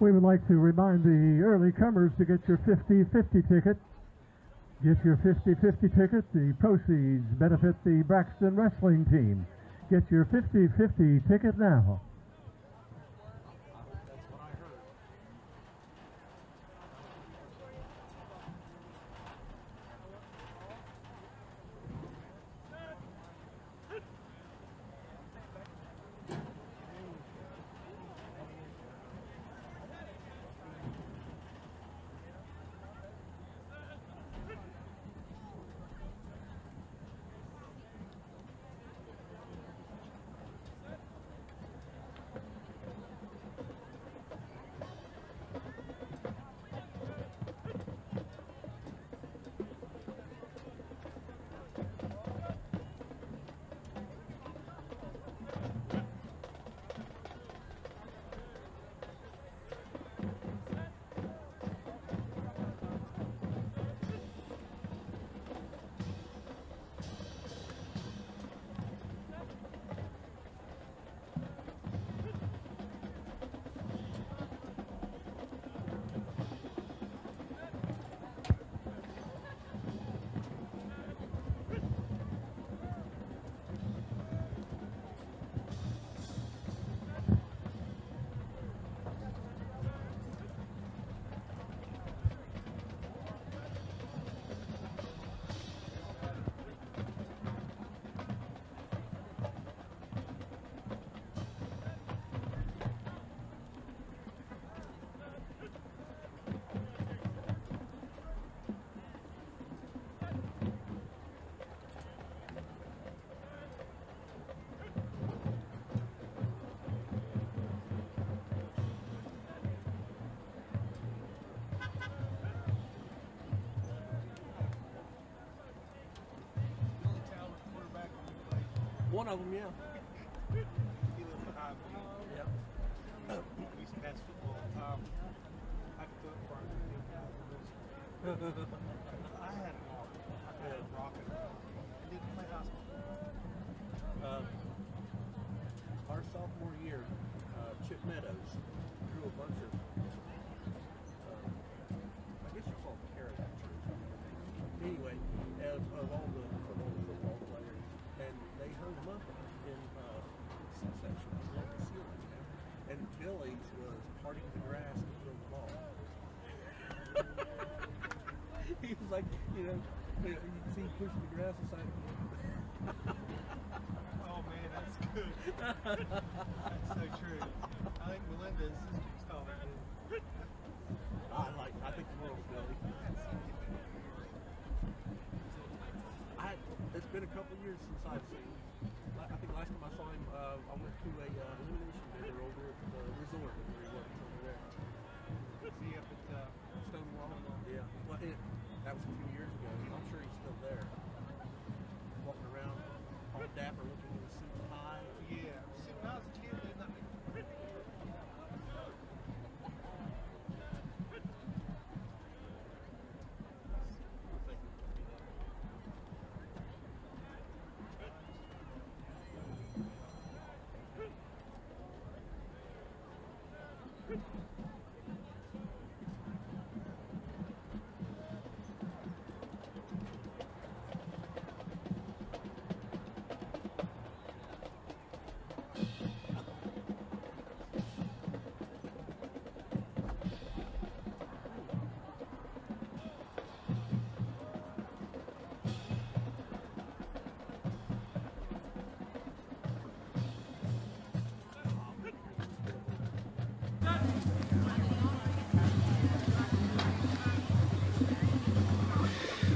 We would like to remind the early comers to get your 50-50 ticket. Get your 50-50 ticket. The proceeds benefit the Braxton wrestling team. Get your 50-50 ticket now. One of them, yeah. He lives behind me. Yeah. We used to pass football all the time. I could throw it for him. I had an arm. I could have rocket. I didn't play high school. Our sophomore year, Chip Meadows drew a bunch of, I guess you call them caricatures. Anyway, of all the football players, and they hung them up in C-section along the ceiling. And Billy's was parting the grass and throwing the ball. He was like, you can see him pushing the grass aside. Oh man, that's good. That's so true. I think Melinda's sister's called it. I think the world's Billy. It's been a couple of years since I've seen him. I think last time I saw him, I went to a elimination dinner over at the resort where he works over there. Is he up at Stonewall? Yeah. Well, that was a few years ago. I'm sure he's still there. Walking around all dapper looking in a suit and tie. Yeah. See, when I was a kid, they did not make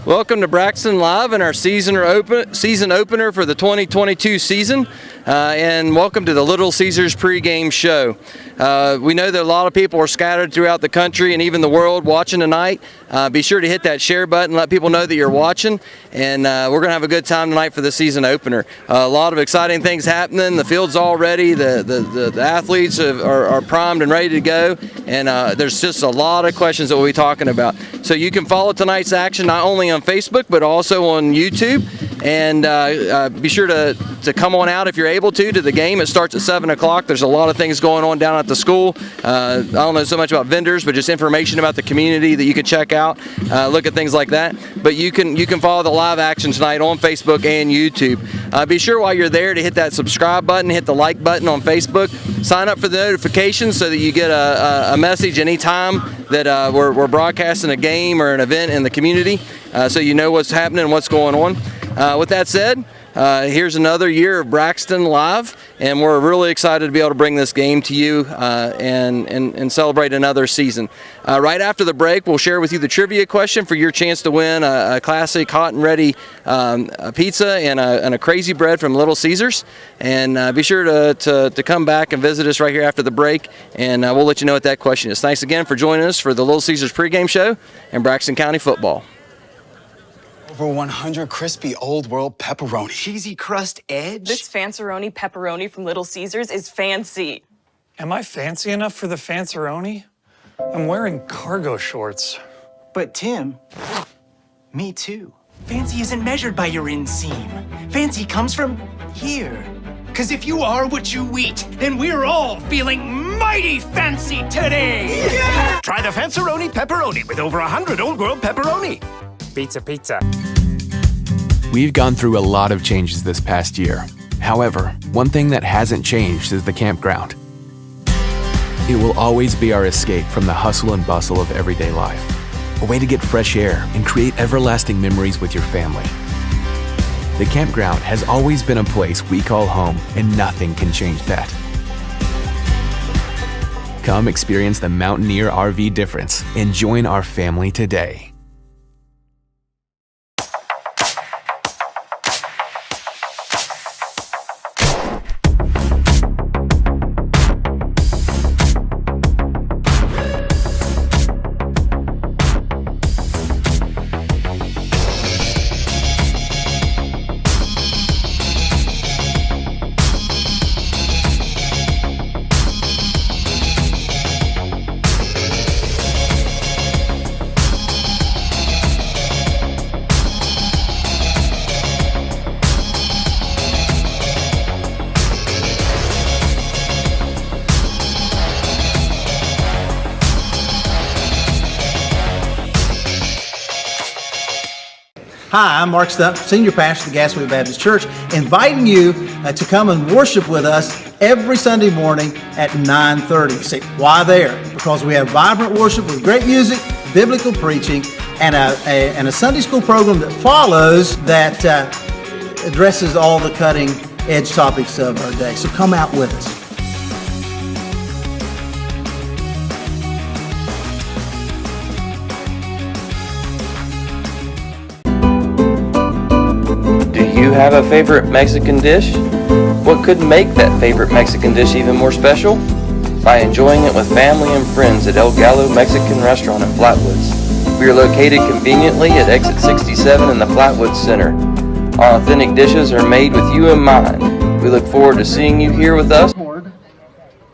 Welcome to Braxton Live and our season opener for the 2022 season, and welcome to the Little Caesars pregame show. We know that a lot of people are scattered throughout the country and even the world watching tonight. Be sure to hit that share button, let people know that you're watching, and we're going to have a good time tonight for the season opener. A lot of exciting things happening. The field's all ready. The athletes are primed and ready to go, and there's just a lot of questions that we'll be talking about. So you can follow tonight's action not only on Facebook but also on YouTube. And be sure to come on out if you're able to the game. It starts at 7 o'clock. There's a lot of things going on down at the school. I don't know so much about vendors, but just information about the community that you can check out, look at things like that. But you can follow the live action tonight on Facebook and YouTube. Be sure while you're there to hit that subscribe button, hit the like button on Facebook, sign up for the notifications so that you get a message anytime that we're broadcasting a game or an event in the community, so you know what's happening and what's going on. With that said, here's another year of Braxton Live, and we're really excited to be able to bring this game to you and celebrate another season. Right after the break, we'll share with you the trivia question for your chance to win a classic hot and ready pizza and a crazy bread from Little Caesars. And be sure to come back and visit us right here after the break, and we'll let you know what that question is. Thanks again for joining us for the Little Caesars pregame show and Braxton County football. Over 100 crispy Old World pepperoni. Cheesy crust edge. This Fanceroni pepperoni from Little Caesars is fancy. Am I fancy enough for the Fanceroni? I'm wearing cargo shorts. But Tim, me too. Fancy isn't measured by your inseam. Fancy comes from here. 'Cause if you are what you eat, then we're all feeling mighty fancy today. Yeah! Try the Fanceroni pepperoni with over 100 Old World pepperoni. Pizza, pizza. We've gone through a lot of changes this past year. However, one thing that hasn't changed is the campground. It will always be our escape from the hustle and bustle of everyday life. A way to get fresh air and create everlasting memories with your family. The campground has always been a place we call home, and nothing can change that. Come experience the Mountaineer RV difference and join our family today. Hi, I'm Mark Stump, Senior Pastor of the Gassaway Baptist Church, inviting you to come and worship with us every Sunday morning at 9:30. Say, why there? Because we have vibrant worship with great music, biblical preaching, and a Sunday school program that follows that addresses all the cutting edge topics of our day. So come out with us. Do you have a favorite Mexican dish? What could make that favorite Mexican dish even more special? By enjoying it with family and friends at El Gallo Mexican Restaurant in Flatwoods. We are located conveniently at exit 67 in the Flatwoods Center. Our authentic dishes are made with you in mind. We look forward to seeing you here with us.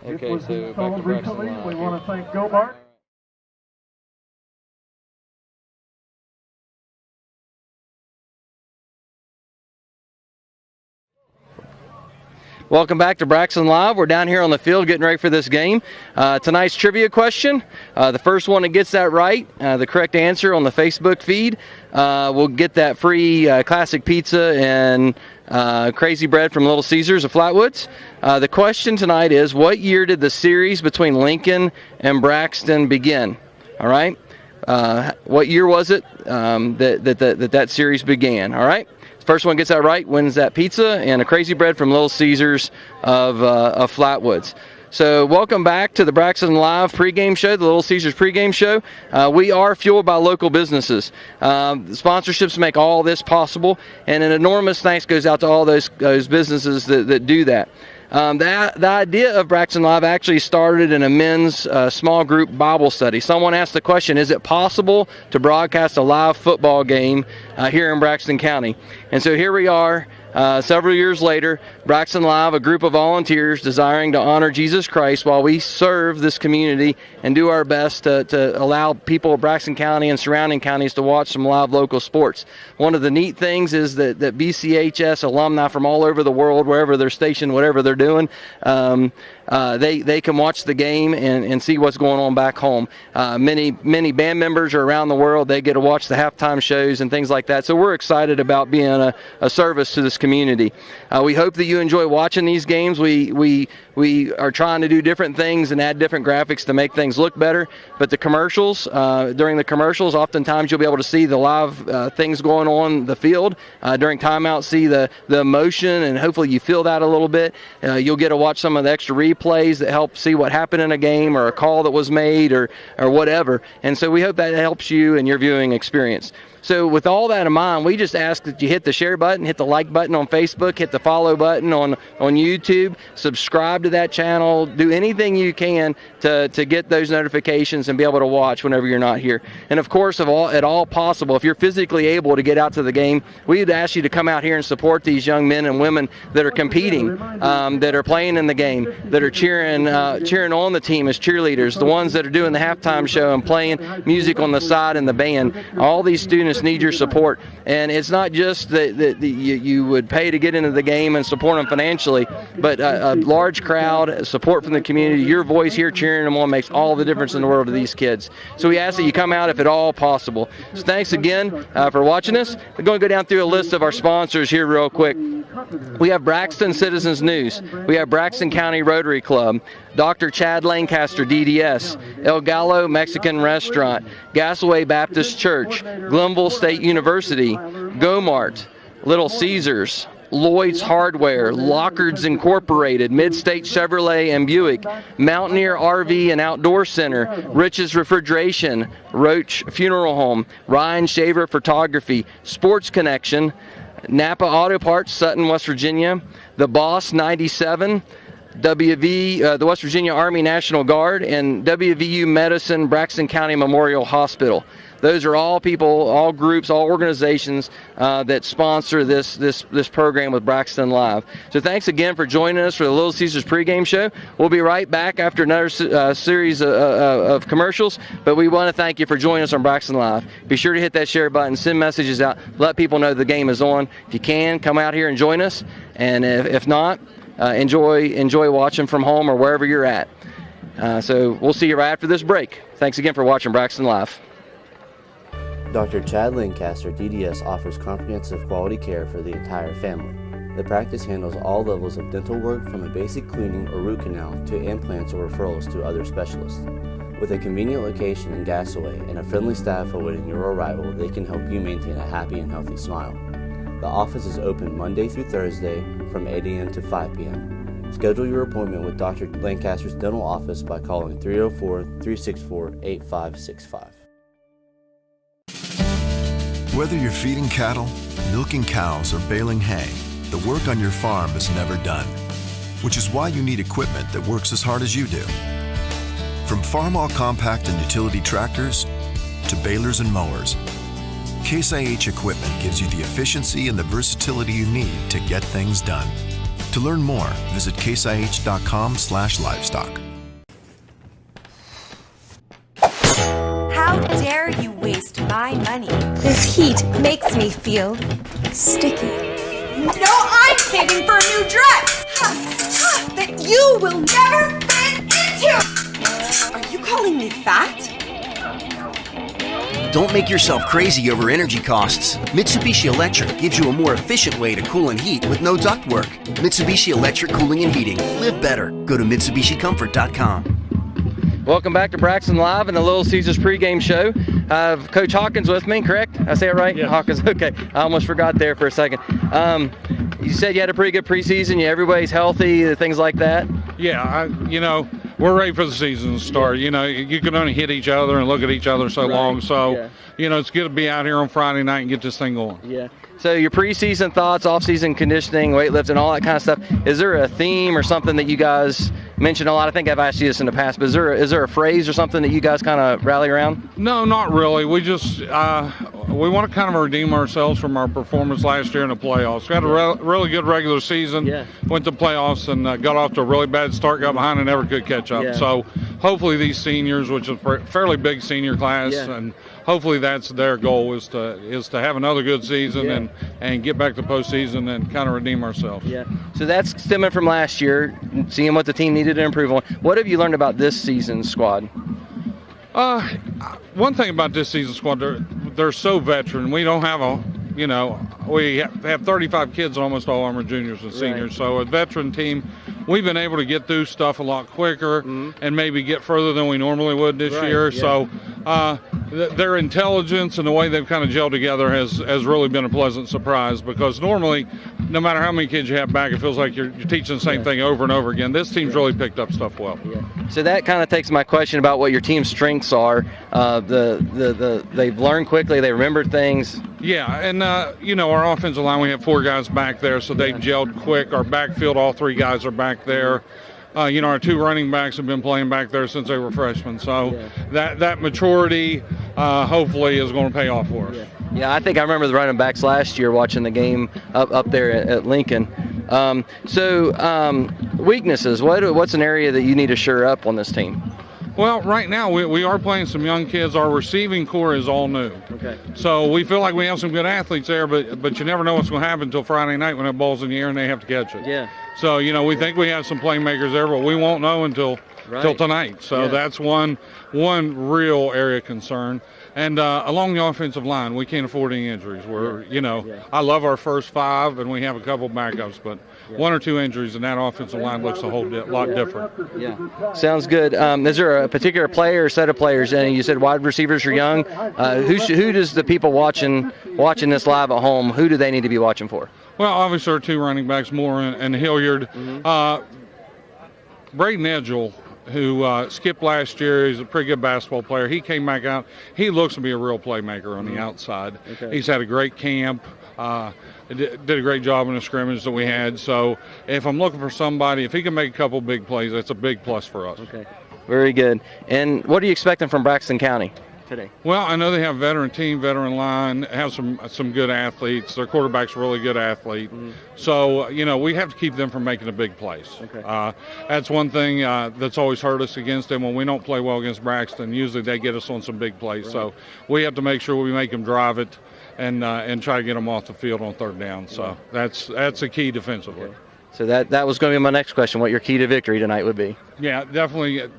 Okay, so back to Braxton Live. We want to thank Mart. Welcome back to Braxton Live. We're down here on the field getting ready for this game. Tonight's trivia question, the first one that gets that right, the correct answer on the Facebook feed, will get that free classic pizza and crazy bread from Little Caesars of Flatwoods. The question tonight is, what year did the series between Lincoln and Braxton begin? All right. What year was it that series began? All right. First one gets that right wins that pizza and a crazy bread from Little Caesars of Flatwoods. So welcome back to the Braxton Live pregame show, the Little Caesars pregame show. We are fueled by local businesses. Sponsorships make all this possible, and an enormous thanks goes out to all those businesses that do that. The idea of Braxton Live actually started in a men's small group Bible study. Someone asked the question, is it possible to broadcast a live football game here in Braxton County? And so here we are, several years later, Braxton Live, a group of volunteers desiring to honor Jesus Christ while we serve this community and do our best to allow people of Braxton County and surrounding counties to watch some live local sports. One of the neat things is that BCHS alumni from all over the world, wherever they're stationed, whatever they're doing, they can watch the game and see what's going on back home. Many band members are around the world. They get to watch the halftime shows and things like that. So we're excited about being a service to this community. We hope that you enjoy watching these games. We are trying to do different things and add different graphics to make things look better. But the commercials, during the commercials, oftentimes you'll be able to see the live things going on the field. During timeout, see the emotion, and hopefully you feel that a little bit. You'll get to watch some of the extra replays that help see what happened in a game or a call that was made or whatever. And so we hope that helps you in your viewing experience. So with all that in mind, we just ask that you hit the share button, hit the like button on Facebook, hit the follow button on YouTube, subscribe to that channel, do anything you can to get those notifications and be able to watch whenever you're not here. And of course, at all possible, if you're physically able to get out to the game, we'd ask you to come out here and support these young men and women that are competing, that are playing in the game, that are cheering on the team as cheerleaders, the ones that are doing the halftime show and playing music on the side in the band. All these students need your support, and it's not just that you would pay to get into the game and support them financially, but a large crowd, support from the community, your voice here cheering them on makes all the difference in the world to these kids. So we ask that you come out if at all possible. So thanks again for watching us. We're going to go down through a list of our sponsors here real quick. We have Braxton Citizens News. We have Braxton County Rotary Club, Dr. Chad Lancaster, DDS, El Gallo Mexican Restaurant, Gassaway Baptist Church, Glenville State University, Mart, Little Caesars, Lloyd's Hardware, Lockards Incorporated, Mid-State Chevrolet and Buick, Mountaineer RV and Outdoor Center, Rich's Refrigeration, Roach Funeral Home, Ryan Shaver Photography, Sports Connection, Napa Auto Parts, Sutton, West Virginia, The Boss 97, the West Virginia Army National Guard, and WVU Medicine, Braxton County Memorial Hospital. Those are all people, all groups, all organizations that sponsor this program with Braxton Live. So thanks again for joining us for the Little Caesars pregame show. We'll be right back after another series of commercials, but we want to thank you for joining us on Braxton Live. Be sure to hit that share button, send messages out, let people know the game is on. If you can, come out here and join us, and if not, enjoy watching from home or wherever you're at. So we'll see you right after this break. Thanks again for watching Braxton Live. Dr. Chad Lancaster, DDS, offers comprehensive quality care for the entire family. The practice handles all levels of dental work, from a basic cleaning or root canal to implants or referrals to other specialists. With a convenient location in Gassaway and a friendly staff awaiting your arrival, they can help you maintain a happy and healthy smile. The office is open Monday through Thursday from 8 a.m. to 5 p.m. Schedule your appointment with Dr. Lancaster's dental office by calling 304-364-8565. Whether you're feeding cattle, milking cows, or baling hay, the work on your farm is never done, which is why you need equipment that works as hard as you do. From Farmall compact and utility tractors to balers and mowers, Case IH equipment gives you the efficiency and the versatility you need to get things done. To learn more, visit caseih.com/livestock. How dare you waste my money? This heat makes me feel sticky. No, I'm saving for a new dress that you will never fit into. Are you calling me fat? Don't make yourself crazy over energy costs. Mitsubishi Electric gives you a more efficient way to cool and heat with no ductwork. Mitsubishi Electric Cooling and Heating. Live better. Go to MitsubishiComfort.com. Welcome back to Braxton Live and the Little Caesars pregame show. I have Coach Hawkins with me, correct? I say it right? Yeah. Hawkins, okay. I almost forgot there for a second. You said you had a pretty good preseason. Everybody's healthy, things like that? Yeah, we're ready for the season to start. You can only hit each other and look at each other so long. So, it's good to be out here on Friday night and get this thing going. Yeah. So your preseason thoughts, off-season conditioning, weightlifting, all that kind of stuff. Is there a theme or something that you guys mention a lot? I think I've asked you this in the past, but is there a phrase or something that you guys kind of rally around? No, not really. We just we want to kind of redeem ourselves from our performance last year in the playoffs. We had a really good regular season, went to playoffs and got off to a really bad start, got behind and never could catch up. So hopefully these seniors, which is a fairly big senior class, and hopefully that's their goal is to have another good season and get back to postseason and kind of redeem ourselves. So that's stemming from last year, seeing what the team needed to improve on. What have you learned about this season's squad? One thing about this season's squad, they're so veteran. We don't have we have 35 kids, almost all of them are juniors and seniors. So a veteran team, we've been able to get through stuff a lot quicker and maybe get further than we normally would this year. So their intelligence and the way they've kind of gelled together has really been a pleasant surprise, because normally, no matter how many kids you have back, it feels like you're teaching the same thing over and over again. This team's really picked up stuff well. So that kind of takes my question about what your team's strengths are. They've learned quickly, they remember things. Yeah, and our offensive line, we have 4 guys back there, so they've gelled quick. Our backfield, all 3 guys are back there. Our 2 running backs have been playing back there since they were freshmen. So that maturity hopefully is going to pay off for us. Yeah, I think I remember the running backs last year watching the game up there at Lincoln. Weaknesses, what's an area that you need to shore up on this team? Well, right now we are playing some young kids. Our receiving core is all new. So we feel like we have some good athletes there, but you never know what's going to happen until Friday night when that ball's in the air and they have to catch it. So, we think we have some playmakers there, but we won't know until tonight. So that's one real area of concern. And along the offensive line, we can't afford any injuries. I love our first 5, and we have a couple backups, but 1 or 2 injuries, and that offensive line looks a whole lot different. Sounds good. Is there a particular player or set of players? And you said wide receivers are young. Who does the people watching this live at home, who do they need to be watching for? Well, obviously our 2 running backs, Moore and Hilliard. Braden Edgell, who skipped last year, he's a pretty good basketball player. He came back out. He looks to be a real playmaker on the outside. He's had a great camp. Did a great job in the scrimmage that we had. So if I'm looking for somebody, if he can make a couple big plays, that's a big plus for us. Very good. And what are you expecting from Braxton County today? Well, I know they have veteran team, veteran line, have some good athletes. Their quarterback's a really good athlete. So, we have to keep them from making the big plays. That's one thing that's always hurt us against them. When we don't play well against Braxton, usually they get us on some big plays. So we have to make sure we make them drive it and try to get them off the field on 3rd down. So that's a key defensively. So that was going to be my next question, what your key to victory tonight would be. Yeah, definitely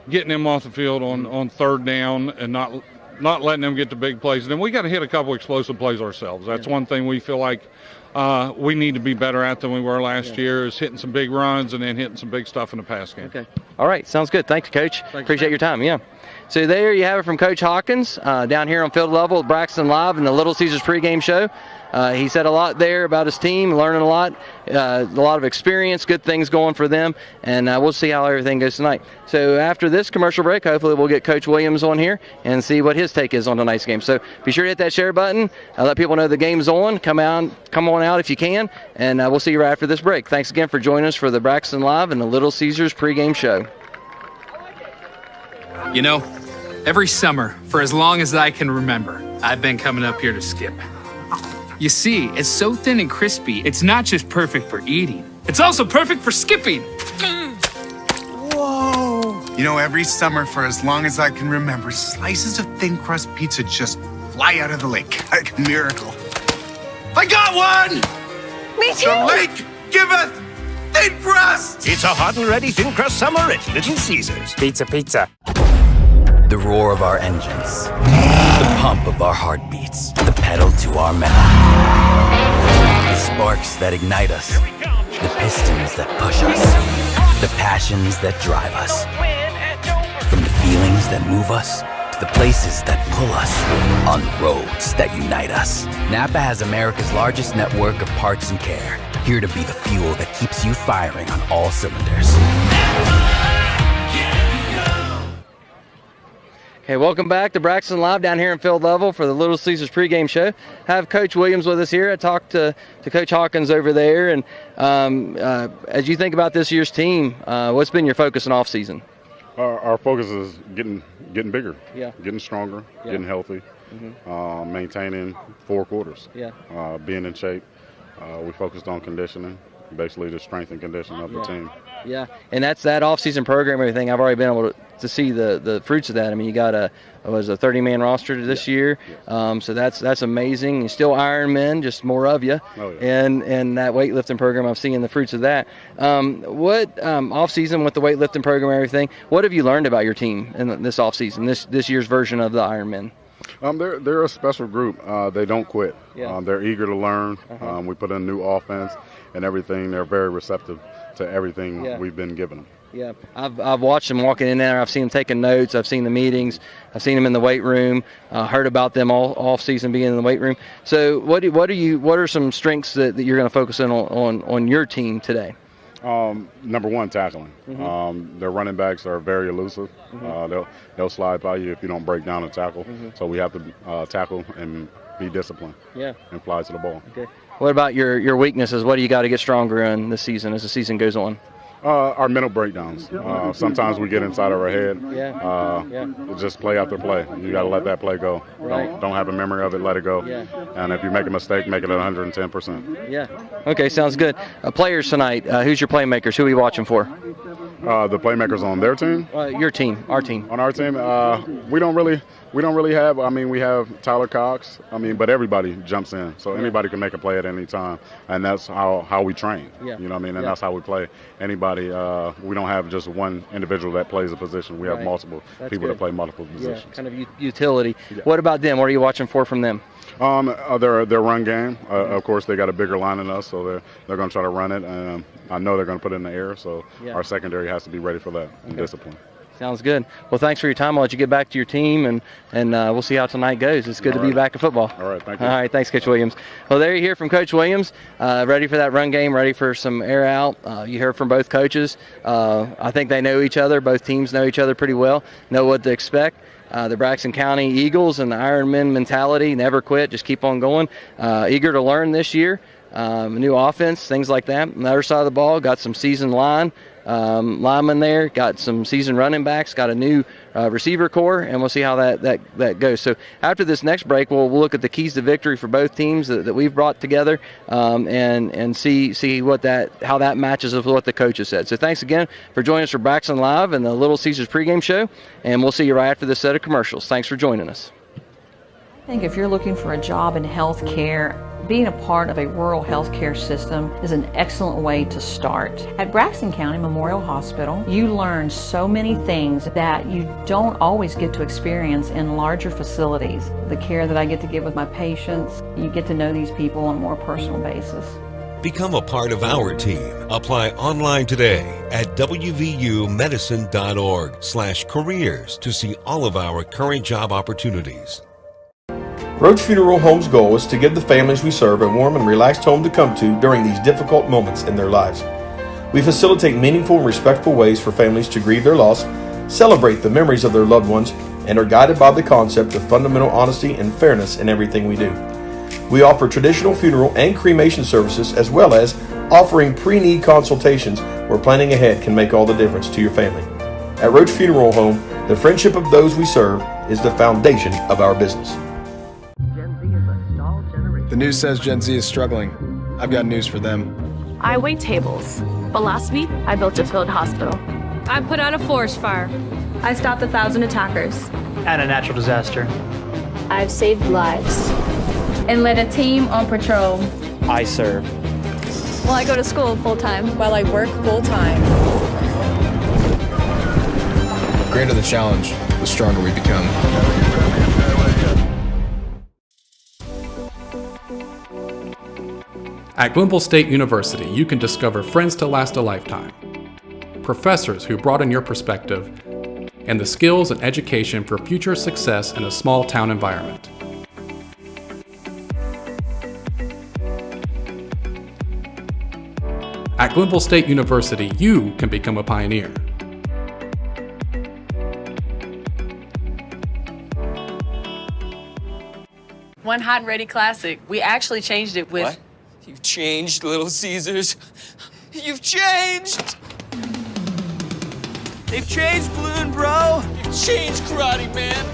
getting them off the field on 3rd down and not letting them get the big plays. And then we got to hit a couple explosive plays ourselves. That's one thing we feel like we need to be better at than we were last year, is hitting some big runs and then hitting some big stuff in the pass game. All right, sounds good. Thank you, Coach. Appreciate your time. So there you have it from Coach Hawkins down here on field level at Braxton Live in the Little Caesars pregame show. He said a lot there about his team, learning a lot of experience, good things going for them, and we'll see how everything goes tonight. So after this commercial break, hopefully we'll get Coach Williams on here and see what his take is on tonight's game. So be sure to hit that share button, let people know the game's on, come on out if you can, and we'll see you right after this break. Thanks again for joining us for the Braxton Live and the Little Caesars pregame show. Every summer, for as long as I can remember, I've been coming up here to skip. You see, it's so thin and crispy, it's not just perfect for eating, it's also perfect for skipping. Whoa! Every summer for as long as I can remember, slices of thin crust pizza just fly out of the lake like a miracle. I got one! Me too! The lake giveth thin crust! It's a hot and ready thin crust summer at Little Caesars. Pizza. The roar of our engines, the pump of our heartbeats, the pedal to our metal. The sparks that ignite us, the pistons that push us, the passions that drive us. From the feelings that move us, to the places that pull us, on the roads that unite us. Napa has America's largest network of parts and care, here to be the fuel that keeps you firing on all cylinders. Okay, welcome back to Braxton Live down here in field level for the Little Caesars pregame show. I have Coach Williams with us here. I talked to Coach Hawkins over there, and as you think about this year's team, what's been your focus in off season? Our focus is getting bigger, getting stronger, getting healthy. maintaining 4 quarters. Yeah. Being in shape. We focused on conditioning, basically the strength and conditioning of the team. Yeah, and that's that off-season program. Everything I've already been able to see the fruits of that. I mean, you got a 30-man roster this year, so that's amazing. You still Ironmen, just more of you, and that weightlifting program. I'm seeing the fruits of that. What off-season with the weightlifting program and everything? What have you learned about your team in this off-season, this year's version of the Ironmen? They're a special group. They don't quit. Yeah. They're eager to learn. We put in new offense and everything. They're very receptive to everything we've been giving them. Yeah, I've watched them walking in there. I've seen them taking notes. I've seen the meetings. I've seen them in the weight room. Heard about them all off season being in the weight room. So what are some strengths that you're going to focus in on your team today? Number one, tackling. Their running backs are very elusive. They'll slide by you if you don't break down a tackle. So we have to tackle and be disciplined. Yeah. And fly to the ball. Okay. What about your weaknesses? What do you got to get stronger in this season as the season goes on? Our mental breakdowns. Sometimes we get inside of our head. Just play after play. You got to let that play go. Right. Don't have a memory of it. Let it go. And if you make a mistake, make it 110%. Yeah. Okay. Sounds good. Players tonight. Who's your playmakers? Who are we watching for? The playmakers on their team. Your team. Our team. On our team, we don't really have. I mean, we have Tyler Cox. I mean, but everybody jumps in, so anybody can make a play at any time, and that's how we train. Yeah. You know what I mean? And that's how we play. Anybody. We don't have just one individual that plays a position. We have multiple people that play multiple positions. Yeah, kind of utility. Yeah. What about them? What are you watching for from them? Their run game. Of course, they got a bigger line than us, so they're going to try to run it. I know they're going to put it in the air, so our secondary has to be ready for that and discipline. Sounds good. Well, thanks for your time. I'll let you get back to your team, and we'll see how tonight goes. It's good to be back in football. All right, thank you. All right, thanks, Coach Williams. Well, there you hear from Coach Williams, ready for that run game, ready for some air out. You heard from both coaches. I think they know each other. Both teams know each other pretty well, know what to expect. The Braxton County Eagles and the Ironmen mentality, never quit, just keep on going. Eager to learn this year. New offense, things like that. On the other side of the ball, got some seasoned linemen there, got some seasoned running backs, got a new receiver core, and we'll see how that goes. So after this next break, we'll look at the keys to victory for both teams that we've brought together, and see how that matches with what the coaches said. So thanks again for joining us for Braxton Live and the Little Caesars pregame show, and we'll see you right after this set of commercials. Thanks for joining us. I think if you're looking for a job in health care, being a part of a rural health care system is an excellent way to start. At Braxton County Memorial Hospital, you learn so many things that you don't always get to experience in larger facilities. The care that I get to give with my patients, you get to know these people on a more personal basis. Become a part of our team. Apply online today at wvumedicine.org/careers to see all of our current job opportunities. Roach Funeral Home's goal is to give the families we serve a warm and relaxed home to come to during these difficult moments in their lives. We facilitate meaningful and respectful ways for families to grieve their loss, celebrate the memories of their loved ones, and are guided by the concept of fundamental honesty and fairness in everything we do. We offer traditional funeral and cremation services, as well as offering pre-need consultations where planning ahead can make all the difference to your family. At Roach Funeral Home, the friendship of those we serve is the foundation of our business. The news says Gen Z is struggling. I've got news for them. I wait tables, but last week I built a field hospital. I put out a forest fire. I stopped 1,000 attackers. And a natural disaster. I've saved lives. And led a team on patrol. I serve. Well, I go to school full-time. While I work full-time. The greater the challenge, the stronger we become. At Glenville State University, you can discover friends to last a lifetime, professors who broaden your perspective, and the skills and education for future success in a small town environment. At Glenville State University, you can become a pioneer. One hot and ready classic. We actually changed it with... What? You've changed, Little Caesars. You've changed! They've changed, Balloon Bro. You've changed, Karate Man.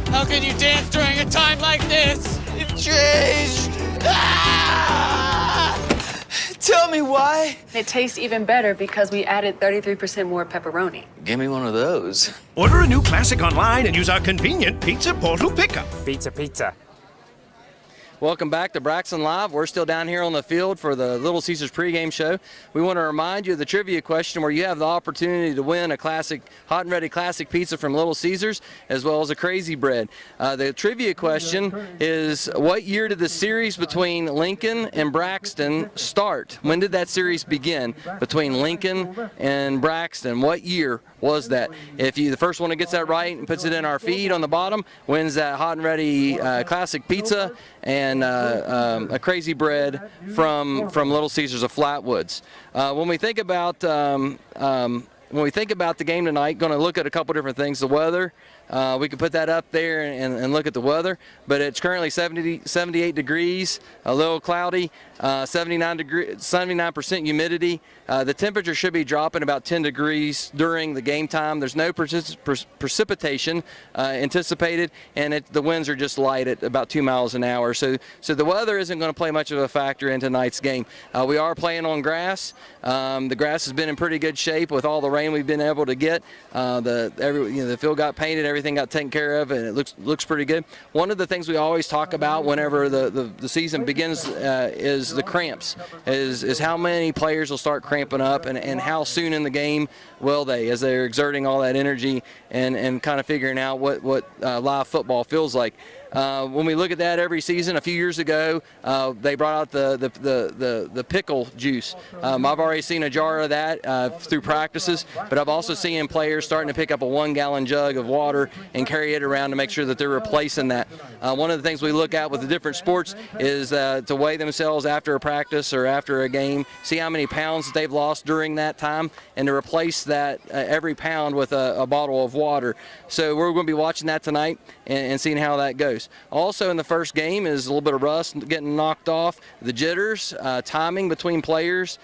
How can you dance during a time like this? You've changed. Ah! Tell me why. It tastes even better because we added 33% more pepperoni. Give me one of those. Order a new classic online and use our convenient Pizza Portal pickup. Pizza. Welcome back to Braxton Live. We're still down here on the field for the Little Caesars pregame show. We want to remind you of the trivia question where you have the opportunity to win a classic, hot and ready classic pizza from Little Caesars, as well as a Crazy Bread. The trivia question is, what year did the series between Lincoln and Braxton start? When did that series begin between Lincoln and Braxton? What year was that? If the first one that gets that right and puts it in our feed on the bottom wins that hot and ready classic pizza and a Crazy Bread from Little Caesars of Flatwoods. When we think about the game tonight, going to look at a couple different things. The weather, we could put that up there and look at the weather, but it's currently 78 degrees, a little cloudy, 79% humidity. The temperature should be dropping about 10 degrees during the game time. There's no precipitation anticipated, and the winds are just light at about 2 miles an hour. So the weather isn't going to play much of a factor in tonight's game. We are playing on grass. The grass has been in pretty good shape with all the rain we've been able to get. The field got painted, everything got taken care of, and it looks pretty good. One of the things we always talk about whenever the season begins is the cramps, is how many players will start cramping up and how soon in the game will they, as they're exerting all that energy and kind of figuring out what live football feels like. When we look at that every season, a few years ago, they brought out the pickle juice. I've already seen a jar of that through practices, but I've also seen players starting to pick up a 1-gallon jug of water and carry it around to make sure that they're replacing that. One of the things we look at with the different sports is to weigh themselves after a practice or after a game, see how many pounds that they've lost during that time, and to replace that every pound with a bottle of water. So we're going to be watching that tonight and seeing how that goes. Also in the first game is a little bit of rust getting knocked off, the jitters, timing between players,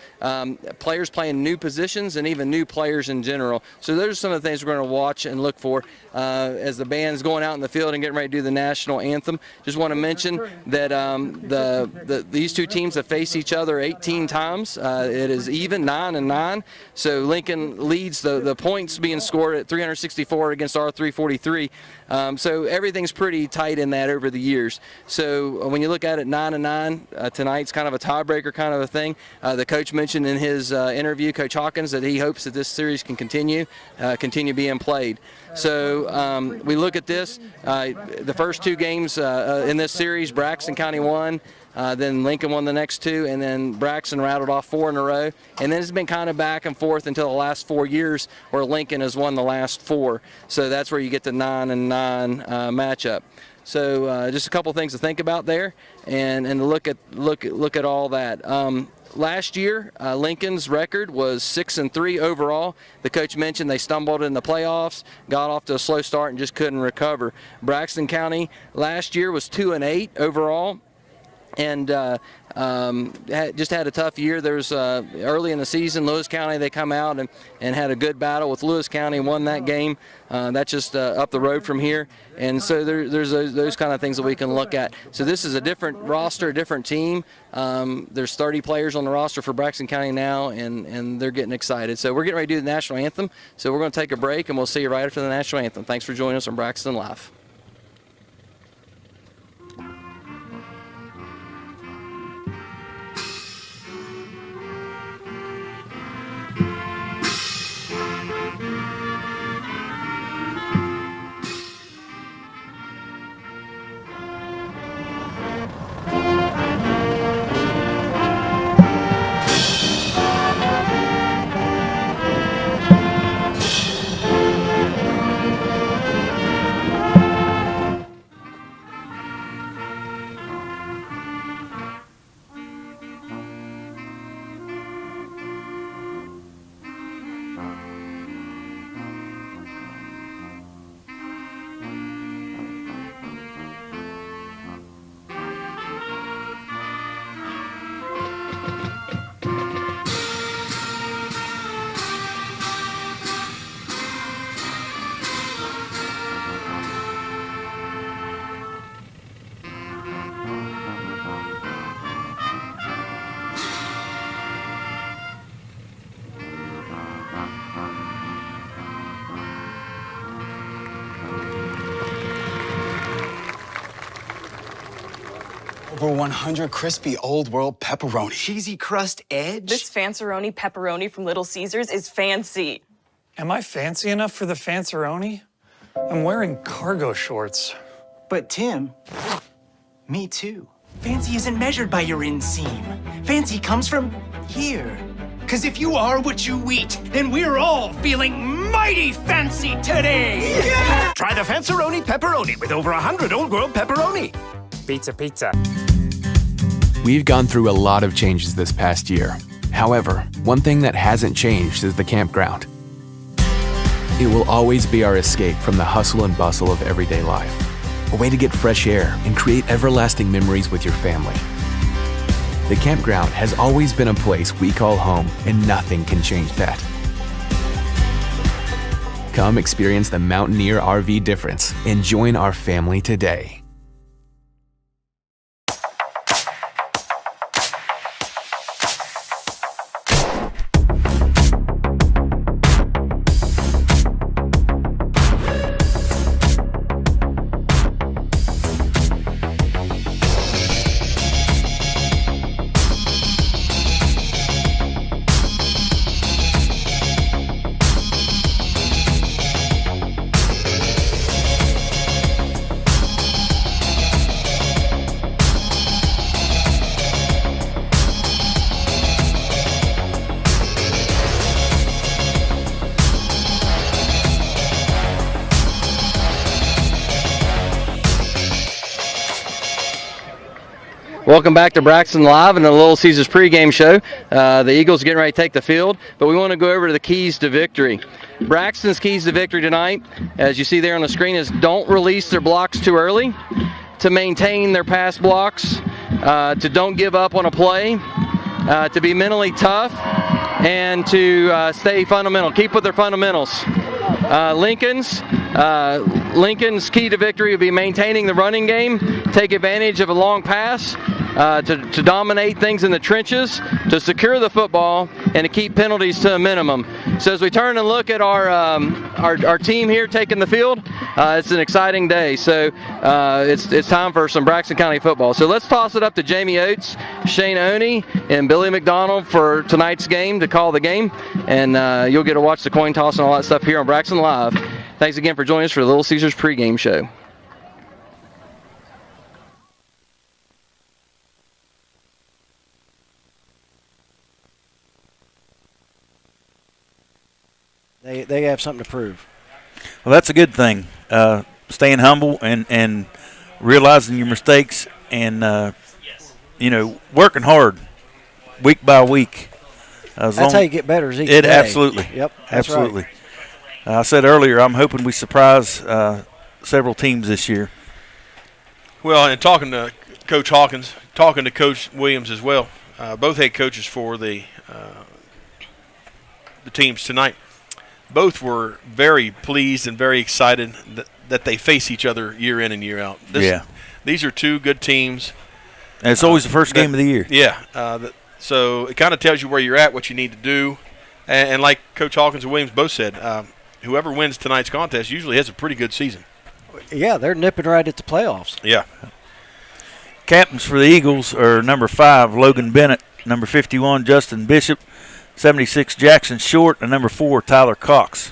players playing new positions, and even new players in general. So those are some of the things we're going to watch and look for as the band's going out in the field and getting ready to do the national anthem. Just want to mention that these two teams have faced each other 18 times. It is even 9-9. So Lincoln leads the points being scored at 364 against our 343. So everything's pretty tight in that over the years. So when you look at it 9-9, tonight's kind of a tiebreaker kind of a thing. The coach mentioned in his interview, Coach Hawkins, that he hopes that this series can continue being played. So we look at this, the first two games in this series, Braxton County won. Then Lincoln won the next two, and then Braxton rattled off 4 in a row. And then it's been kind of back and forth until the last 4 years where Lincoln has won the last 4. So that's where you get the 9-9 matchup. So just a couple things to think about there and look at all that. Last year, Lincoln's record was 6-3 overall. The coach mentioned they stumbled in the playoffs, got off to a slow start, and just couldn't recover. Braxton County last year was 2-8 overall. And just had a tough year. There's early in the season, Lewis County, they come out and had a good battle with Lewis County, won that game. That's just up the road from here. And so there's those kind of things that we can look at. So this is a different roster, a different team. There's 30 players on the roster for Braxton County now, and they're getting excited. So we're getting ready to do the national anthem. So we're going to take a break, and we'll see you right after the national anthem. Thanks for joining us on Braxton Live. Over 100 crispy Old World pepperoni. Cheesy crust edge. This Fanceroni pepperoni from Little Caesars is fancy. Am I fancy enough for the Fanceroni? I'm wearing cargo shorts. But Tim, me too. Fancy isn't measured by your inseam. Fancy comes from here. Cause if you are what you eat, then we're all feeling mighty fancy today! Yeah! Try the Fanceroni pepperoni with over 100 Old World pepperoni. Pizza. We've gone through a lot of changes this past year. However, one thing that hasn't changed is the campground. It will always be our escape from the hustle and bustle of everyday life. A way to get fresh air and create everlasting memories with your family. The campground has always been a place we call home, and nothing can change that. Come experience the Mountaineer RV difference and join our family today. Welcome back to Braxton Live and the Little Caesars pregame show. The Eagles are getting ready to take the field, but we want to go over to the keys to victory. Braxton's keys to victory tonight, as you see there on the screen, is don't release their blocks too early, to maintain their pass blocks, to don't give up on a play, to be mentally tough, and to stay fundamental. Keep with their fundamentals. Lincoln's key to victory will be maintaining the running game, take advantage of a long pass, to dominate things in the trenches, to secure the football, and to keep penalties to a minimum. So as we turn and look at our team here taking the field, it's an exciting day. So it's time for some Braxton County football. So let's toss it up to Jamie Oates, Shane Oney, and Billy McDonald for tonight's game to call the game. And you'll get to watch the coin toss and all that stuff here on Braxton Live. Thanks again for joining us for the Little Caesars pregame show. They have something to prove. Well, that's a good thing. Staying humble and realizing your mistakes and, working hard week by week. That's how you get better. Absolutely. Yep. Absolutely. Right. I said earlier, I'm hoping we surprise several teams this year. Well, and talking to Coach Hawkins, talking to Coach Williams as well, both head coaches for the teams tonight, both were very pleased and very excited that they face each other year in and year out. These are two good teams. And it's always the first game of the year. Yeah. So it kind of tells you where you're at, what you need to do. And like Coach Hawkins and Williams both said, whoever wins tonight's contest usually has a pretty good season. Yeah, they're nipping right at the playoffs. Yeah. Captains for the Eagles are number 5, Logan Bennett, number 51, Justin Bishop, 76, Jackson Short, and number 4, Tyler Cox.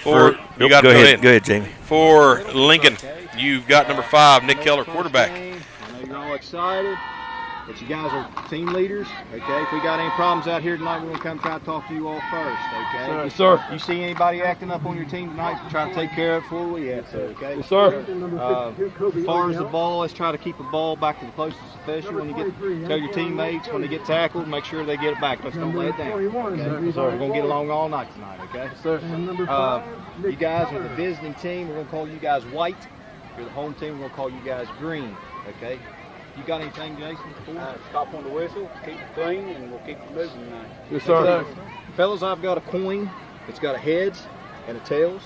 Go ahead, Jamie. For Lincoln, you've got number 5, Nick Keller, quarterback. I know you're all excited, but you guys are team leaders, okay? If we got any problems out here tonight, we're going to come try to talk to you all first, okay? Yes, sir. You see anybody acting up on your team tonight, try to take care of it for we have to, okay? Yes, sir. As far as the ball, let's try to keep the ball back to the closest official. When you tell your teammates, when they get tackled, make sure they get it back. Let's don't lay it down, okay? Yes, sir. We're going to get along all night tonight, okay? Yes, sir. You guys are the visiting team. We're going to call you guys white. If you're the home team, we're going to call you guys green, okay? You got anything, Jason? Stop on the whistle, keep it clean, and we'll keep it moving tonight. Yes, sir. Fellas, I've got a coin. It's got a heads and a tails.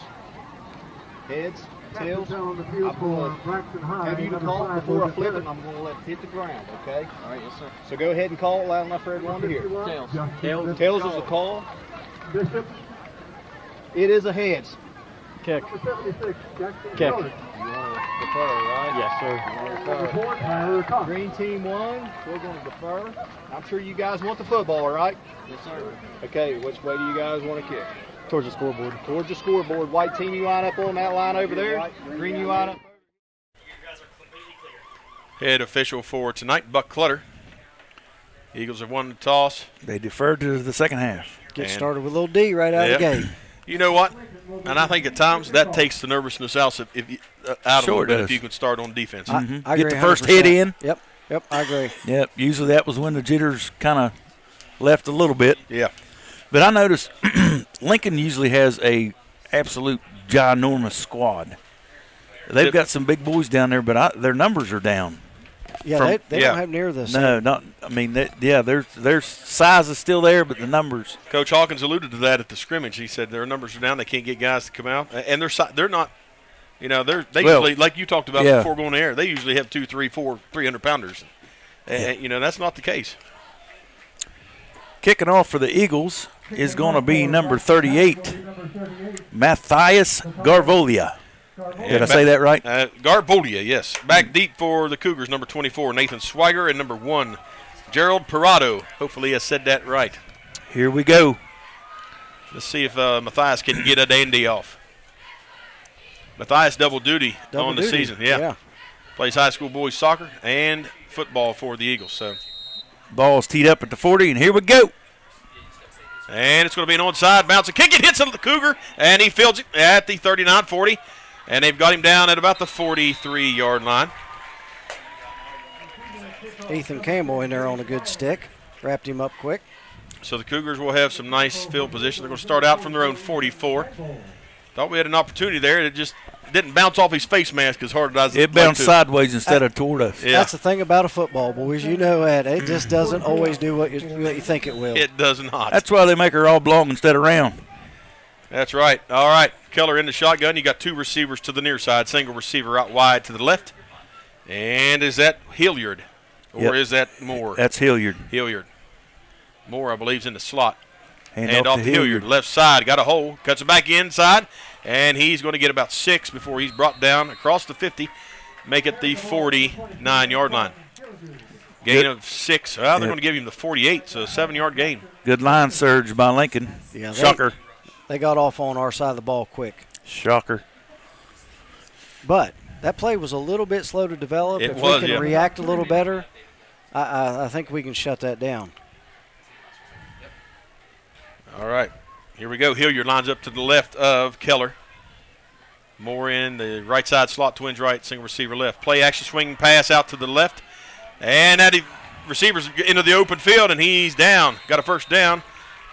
Heads, tails. I'm going to have you to call it before I flip it, and I'm going to let it hit the ground, okay? All right, yes, sir. So go ahead and call it loud enough for everyone to hear. Tails. Tails is the call. Bishop. It is a heads. Kick. Kick. Defer, right? Yes, sir. Defer. Green team won. We're going to defer. I'm sure you guys want the football, right? Yes, sir. Okay, which way do you guys want to kick? Towards the scoreboard. Towards the scoreboard. White team, you line up on that line over there. Green, you line up. Head official for tonight, Buck Clutter. Eagles have won the toss. They deferred to the second half. Get started with a little D right out of the gate. You know what? And I think at times that takes the nervousness out of a little bit if you can start on defense. I Get agree the first 100%. hit in. Yep, I agree. Yep, usually that was when the jitters kind of left a little bit. Yeah. But I noticed Lincoln usually has a absolute ginormous squad. They've got some big boys down there, but their numbers are down. Yeah, they don't have near the same. No, not. I mean, their size is still there, but the numbers. Coach Hawkins alluded to that at the scrimmage. He said their numbers are down. They can't get guys to come out, and they're not. You know, they usually, like you talked about before going to air, they usually have 2, 3, 4 300-pounders. And you know, that's not the case. Kicking off for the Eagles is going to be number 38, Matthias Garvolia. Did I say that right? Garvolia, yes. Back deep for the Cougars, number 24, Nathan Swiger, and number 1, Gerald Parado. Hopefully I said that right. Here we go. Let's see if Matthias can get a dandy off. Matthias double duty on the season. Yeah. Plays high school boys soccer and football for the Eagles. So ball's teed up at the 40, and here we go. And it's going to be an onside bounce. A kick, it hits the Cougar, and he fields it at the 39-40. And they've got him down at about the 43-yard line. Ethan Campbell in there on a good stick. Wrapped him up quick. So the Cougars will have some nice field position. They're going to start out from their own 44. Thought we had an opportunity there. It just didn't bounce off his face mask as hard as it bounced sideways instead of toward us. Yeah. That's the thing about a football, boys. You know that. It just doesn't always do what you think it will. It does not. That's why they make her all belong instead of round. That's right. All right. Keller in the shotgun. You got 2 receivers to the near side. Single receiver out wide to the left. And is that Hilliard? Or is that Moore? That's Hilliard. Hilliard. Moore, I believe, is in the slot. Hand off to Hilliard. Left side. Got a hole. Cuts it back inside. And he's going to get about 6 before he's brought down across the 50. Make it the 49-yard line. Gain of 6. Well, they're going to give him the 48, so a 7-yard gain. Good line surge by Lincoln. Yeah, Shocker. They got off on our side of the ball quick. Shocker. But that play was a little bit slow to develop. If we can react a little better, I think we can shut that down. All right. Here we go. Hilliard lines up to the left of Keller. Moore in the right side slot, twins right, single receiver left. Play action swing pass out to the left. And that receiver's into the open field, and he's down. Got a first down.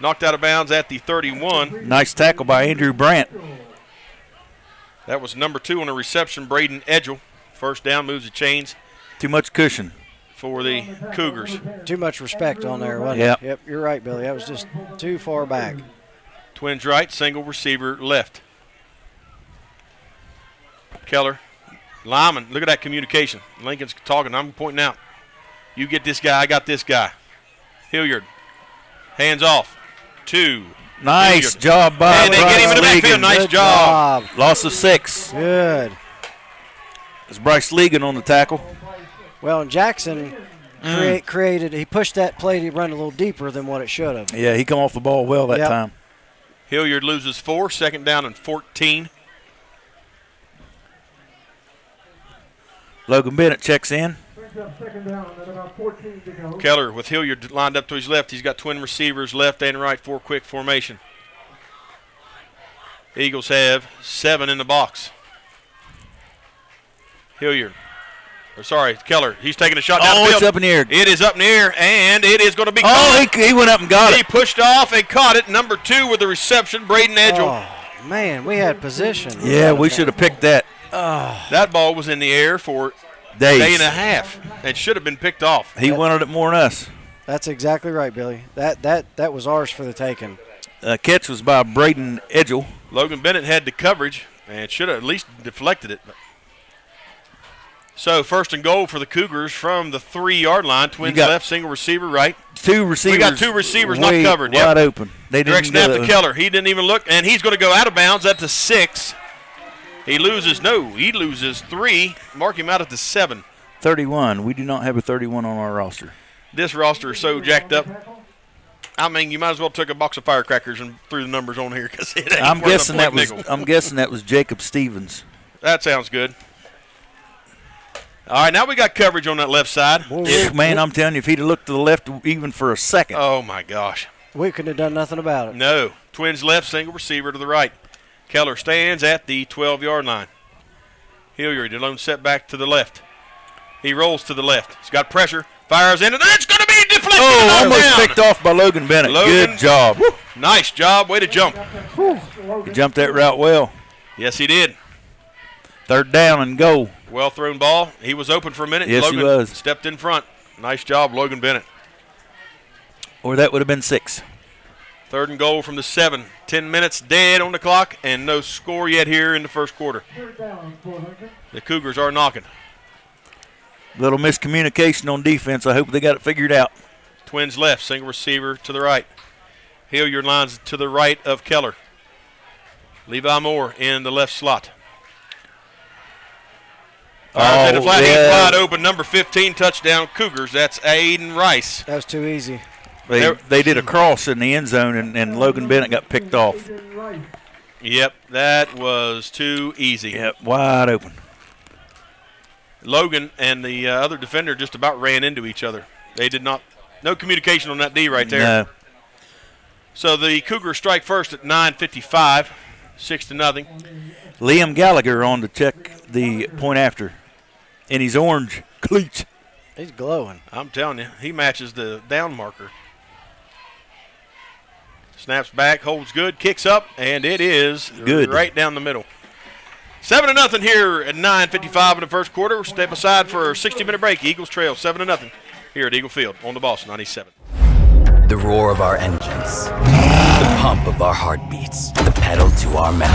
Knocked out of bounds at the 31. Nice tackle by Andrew Brandt. That was number 2 on a reception, Braden Edgel. First down, moves the chains. Too much cushion for the Cougars. Too much respect on there, wasn't it? Yep, you're right, Billy. That was just too far back. Twins right, single receiver left. Keller, Lyman, look at that communication. Lincoln's talking, I'm pointing out. You get this guy, I got this guy. Hilliard, hands off. 2. Nice job by And they get him in the backfield. Nice job. Loss of 6. Good. It's Bryce Legan on the tackle. Well, and Jackson created, he pushed that play to run a little deeper than what it should have. Yeah, he come off the ball well that time. Hilliard loses 4, second down and 14. Logan Bennett checks in. Keller with Hilliard lined up to his left. He's got twin receivers left and right for quick formation. Eagles have 7 in the box. Hilliard. Keller. He's taking a shot down the field. It's up in the air. It is up in the air, and it is going to be caught. He went up and got it. He pushed off and caught it. Number 2 with the reception, Braden Edgel. Oh, man, we had position. Yeah, we should have picked that. That ball was in the air for days. Day and a half and should have been picked off. He wanted it more than us. That's exactly right, Billy. That was ours for the taking. Catch was by Braden Edgel. Logan Bennett had the coverage and should have at least deflected it. So first and goal for the Cougars from the 3-yard line. Twins left, single receiver right. 2 receivers. We got 2 receivers not covered. Wide open. They direct snap to Keller. He didn't even look, and he's going to go out of bounds at the 6. He loses 3. Mark him out at the 7. 31. We do not have a 31 on our roster. This roster is so jacked up. I mean, you might as well took a box of firecrackers and threw the numbers on here because it ain't I'm worth guessing a point nickel. I'm guessing that was Jacob Stevens. That sounds good. All right, now we got coverage on that left side. Man, I'm telling you, if he'd have looked to the left even for a second. Oh, my gosh. We couldn't have done nothing about it. No. Twins left, single receiver to the right. Keller stands at the 12-yard line. Hilliard, alone set back to the left. He rolls to the left. He's got pressure, fires in, and it's going to be deflected. Oh, almost picked off by Logan Bennett. Good job. Woo, nice job. Way to jump. He jumped that route well. Yes, he did. 3rd down and goal. Well thrown ball. He was open for a minute. Yes, Logan he was. Stepped in front. Nice job, Logan Bennett. Or that would have been 6. 3rd and goal from the 7. 10 minutes dead on the clock and no score yet here in the first quarter. The Cougars are knocking. Little miscommunication on defense. I hope they got it figured out. Twins left, single receiver to the right. Hilliard lines to the right of Keller. Levi Moore in the left slot. Fires in the flat. He's wide open. Number 15 touchdown Cougars. That's Aiden Rice. That was too easy. They did a cross in the end zone, and Logan Bennett got picked off. Yep, that was too easy. Yep, wide open. Logan and the other defender just about ran into each other. They did not. No communication on that D right there. No. So the Cougars strike first at 9:55, 6-0. Liam Gallagher on to check the point after in his orange cleats. He's glowing. I'm telling you, he matches the down marker. Snaps back, holds good, kicks up, and it is good. Right down the middle. 7-0 here at 9:55 in the first quarter. We'll step aside for a 60-minute break. Eagles trail 7-0 here at Eagle Field on the Boss 97. The roar of our engines, the pump of our heartbeats, the pedal to our metal,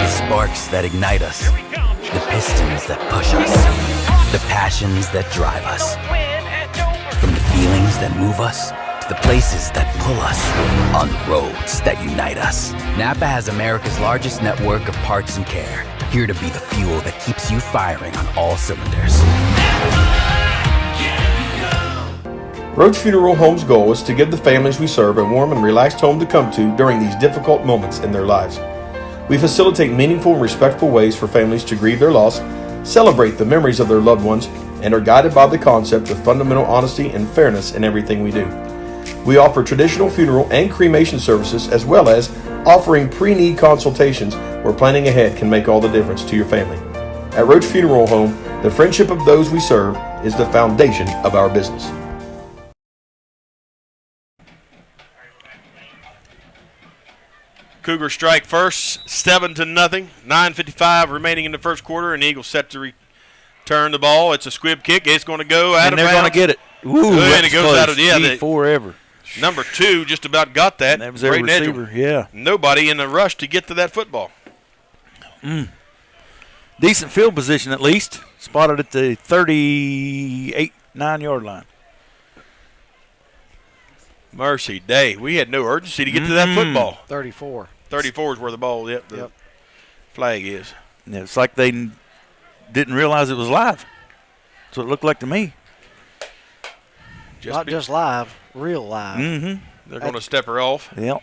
the sparks that ignite us, the pistons that push us, the passions that drive us. From the feelings that move us to the places that pull us, on the roads that unite us. Napa has America's largest network of parts and care, here to be the fuel that keeps you firing on all cylinders. Roach Funeral Home's goal is to give the families we serve a warm and relaxed home to come to during these difficult moments in their lives. We facilitate meaningful and respectful ways for families to grieve their loss, celebrate the memories of their loved ones, and are guided by the concept of fundamental honesty and fairness in everything we do. We offer traditional funeral and cremation services, as well as offering pre-need consultations where planning ahead can make all the difference to your family. At Roach Funeral Home, the friendship of those we serve is the foundation of our business. Cougars strike first, 7-0. 9:55 remaining in the first quarter, and Eagles set to return the ball. It's a squib kick. It's going to go out of bounds. And they're going to get it. Ooh, and it goes close. Out of forever. Number 2 just about got that. That was their receiver. Yeah. Nobody in the rush to get to that football. Decent field position at least. Spotted at the 38-9-yard line. Mercy day. We had no urgency to get to that football. 34. 34 is where the ball, the flag is. Yeah, it's like they didn't realize it was live. That's what it looked like to me. Not just live, real live. They're going to step her off. Yep.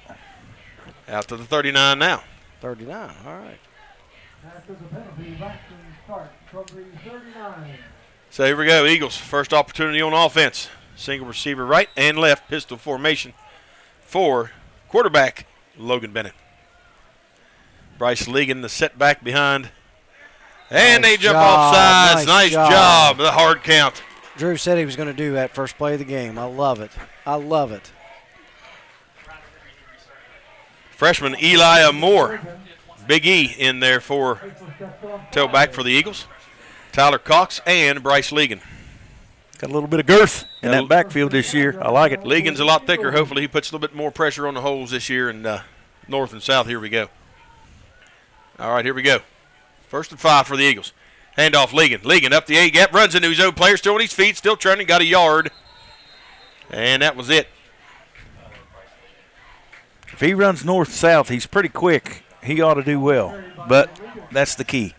Out to the 39 now. 39, all right. So here we go, Eagles. First opportunity on offense. Single receiver right and left, pistol formation for quarterback Logan Bennett. Bryce Legan, the setback behind. And they jump off sides. Nice job. The hard count. Drew said he was going to do that first play of the game. I love it. I love it. Freshman Eli Moore. Big E in there for tailback for the Eagles. Tyler Cox and Bryce Legan. Got a little bit of girth in that backfield this year. I like it. Legan's a lot thicker. Hopefully he puts a little bit more pressure on the holes this year in north and south. Here we go. All right, here we go. 1st and 5 for the Eagles. Handoff Legan. Legan up the A-gap, runs into his own player, still on his feet, still turning, got a yard. And that was it. If he runs north-south, he's pretty quick. he ought to do well. But that's the key.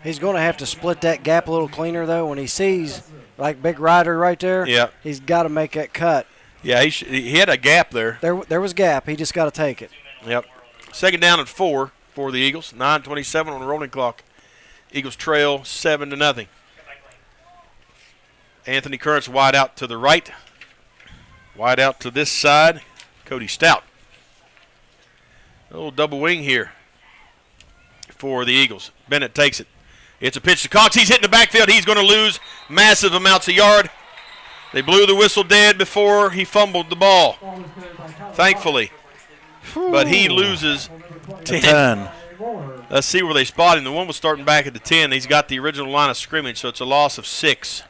He's going to have to split that gap a little cleaner, though. When he sees, like, Big Ryder right there, he's got to make that cut. Yeah, he had a gap there. There was gap. He just got to take it. Yep. Second down and 4 for the Eagles. 9:27 on the rolling clock. Eagles trail 7-0. Anthony Currents wide out to the right. Wide out to this side. Cody Stout. A little double wing here for the Eagles. Bennett takes it. It's a pitch to Cox. He's hitting the backfield. He's going to lose massive amounts of yard. They blew the whistle dead before he fumbled the ball, thankfully. But he loses 10. Let's see where they spot him. The one was starting back at the 10. He's got the original line of scrimmage, so it's a loss of 6.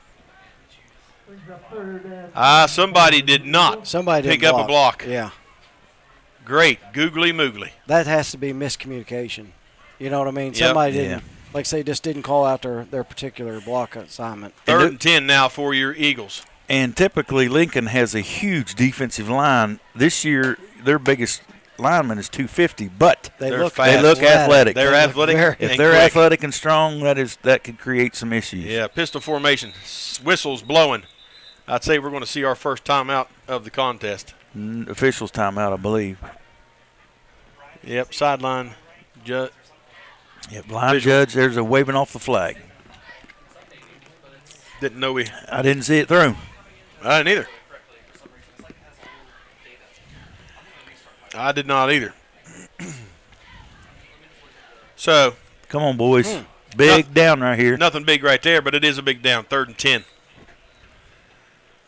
Somebody did not pick up a block. Yeah. Great. Googly moogly. That has to be miscommunication. You know what I mean? Yep. Somebody didn't, like say, just didn't call out their particular block assignment. 3rd and 10 now for your Eagles. And typically Lincoln has a huge defensive line. This year, their biggest lineman is 250, but they look athletic. They're athletic. If they're athletic and strong, that could create some issues. Yeah, pistol formation. Whistles blowing. I'd say we're going to see our first timeout of the contest. Officials timeout, I believe. Yep, sideline judge. Yep, line judge. There's a waving off the flag. Didn't know I didn't see it through. I didn't either. I did not either. So. Come on, boys. Big down right here. Nothing big right there, but it is a big down. 3rd and 10.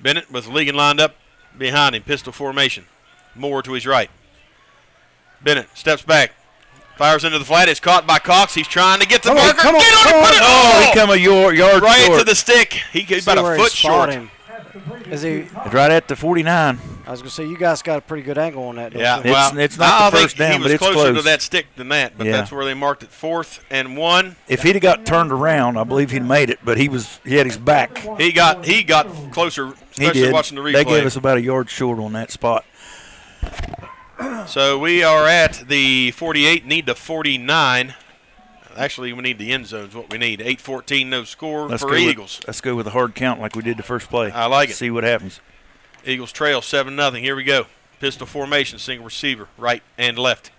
Bennett with Ligon lined up behind him. Pistol formation. Moore to his right. Bennett steps back. Fires into the flat. It's caught by Cox. He's trying to get the marker. Get on it, put it. Oh, he come a yard right short. to the stick. He's about a foot short. Is he right at the 49? I was going to say, you guys got a pretty good angle on that. Yeah, well, it's not the first down, but it's closer close. to that stick than that, but that's where they marked it. 4th and 1. If he'd have got turned around, I believe he'd made it, but he had his back. He got closer, especially watching the replay. They gave us about a yard short on that spot. So we are at the 48, need the 49. Actually, we need the end zones, what we need. 8-14, no score for Eagles. Let's go with a hard count like we did the first play. I like it. See what happens. Eagles trail 7-0. Here we go. Pistol formation, single receiver, right and left.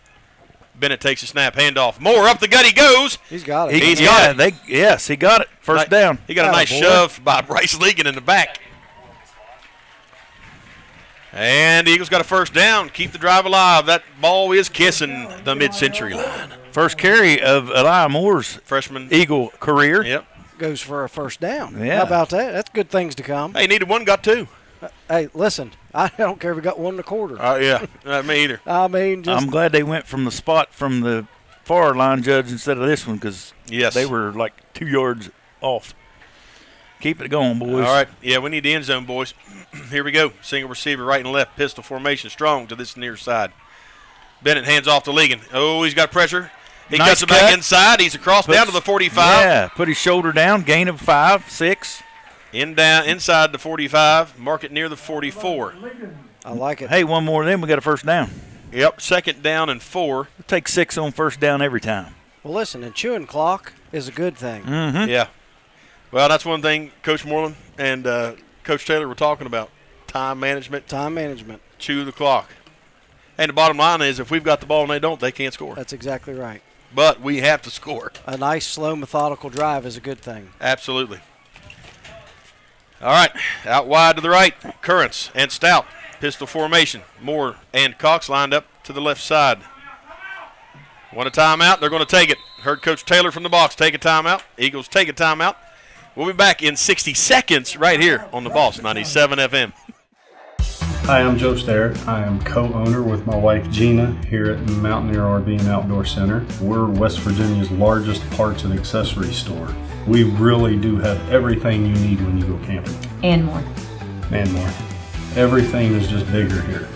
Bennett takes a snap, handoff. Moore up the gut he goes. He's got it. He's got it. Yes, he got it. First down. He got a nice shove by Bryce Ligon in the back. And the Eagles got a first down. Keep the drive alive. That ball is kissing the mid-century line. First carry of Eli Moore's freshman Eagle career. Yep. Goes for a first down. Yeah. How about that? That's good things to come. Hey, needed one, got 2. Hey, listen, I don't care if we got 1 1/4. Yeah, me either. I mean, I'm glad they went from the spot from the far line judge instead of this one because they were like 2 yards off. Keep it going, boys. All right. Yeah, we need the end zone, boys. Here we go. Single receiver, right and left. Pistol formation, strong to this near side. Bennett hands off to Ligon. Oh, he's got pressure. He Nice cuts it back cut. inside. He's across down to the 45. Yeah, put his shoulder down, gain of 5, 6. Inside the 45, mark it near the 44. I like it. Hey, one more, then we got a first down. Yep, 2nd down and 4. We'll take 6 on first down every time. Well, listen, and chewing clock is a good thing. Mm-hmm. Yeah. Well, that's one thing Coach Moreland and Coach Taylor were talking about. Time management. Time management. Chew the clock. And the bottom line is if we've got the ball and they don't, they can't score. That's exactly right. But we have to score. A nice, slow, methodical drive is a good thing. Absolutely. All right, out wide to the right, Currents and Stout. Pistol formation. Moore and Cox lined up to the left side. Want a timeout? They're going to take it. Heard Coach Taylor from the box take a timeout. Eagles take a timeout. We'll be back in 60 seconds right here on the Boss 97 FM. Hi, I'm Joe Starrett. I am co-owner with my wife Gina here at Mountaineer RV and Outdoor Center. We're West Virginia's largest parts and accessory store. We really do have everything you need when you go camping. And more. And more. Everything is just bigger here.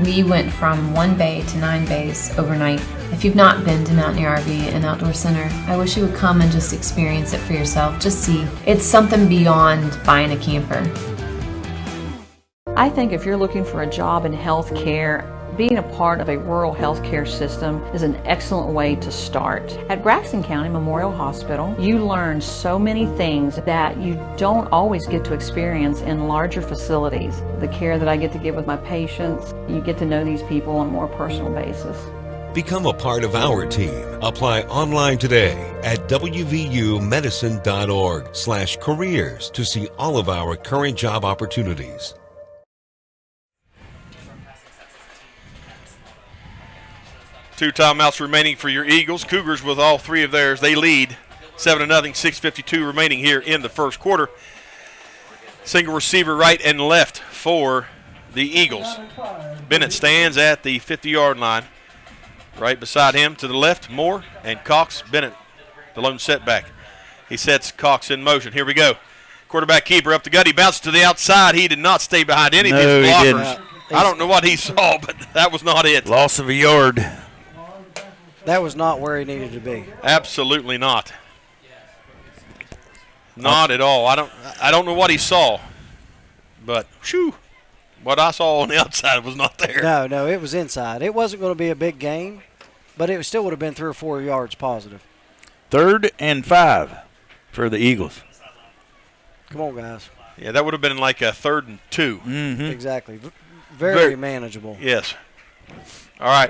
We went from 1 bay to 9 bays overnight. If you've not been to Mountaineer RV and Outdoor Center, I wish you would come and just experience it for yourself. Just see. It's something beyond buying a camper. I think if you're looking for a job in health care, Being a part of a rural healthcare system is an excellent way to start. At Braxton County Memorial Hospital, you learn so many things that you don't always get to experience in larger facilities. The care that I get to give with my patients, you get to know these people on a more personal basis. Become a part of our team. Apply online today at wvumedicine.org/careers to see all of our current job opportunities. 2 timeouts remaining for your Eagles. Cougars with all 3 of theirs. They lead 7-0, 6:52 remaining here in the first quarter. Single receiver right and left for the Eagles. Bennett stands at the 50-yard line. Right beside him to the left, Moore and Cox. Bennett, the lone setback. He sets Cox in motion. Here we go. Quarterback keeper up the gut. He bounces to the outside. He did not stay behind any of his blockers. I don't know what he saw, but that was not it. Loss of a yard. That was not where he needed to be. Absolutely not. Not at all. I don't know what he saw, but whew, what I saw on the outside was not there. No, it was inside. It wasn't going to be a big gain, but it still would have been 3 or 4 yards positive. 3rd and 5 for the Eagles. Come on, guys. Yeah, that would have been like a 3rd and 2. Mm-hmm. Exactly. Very manageable. Yes. All right.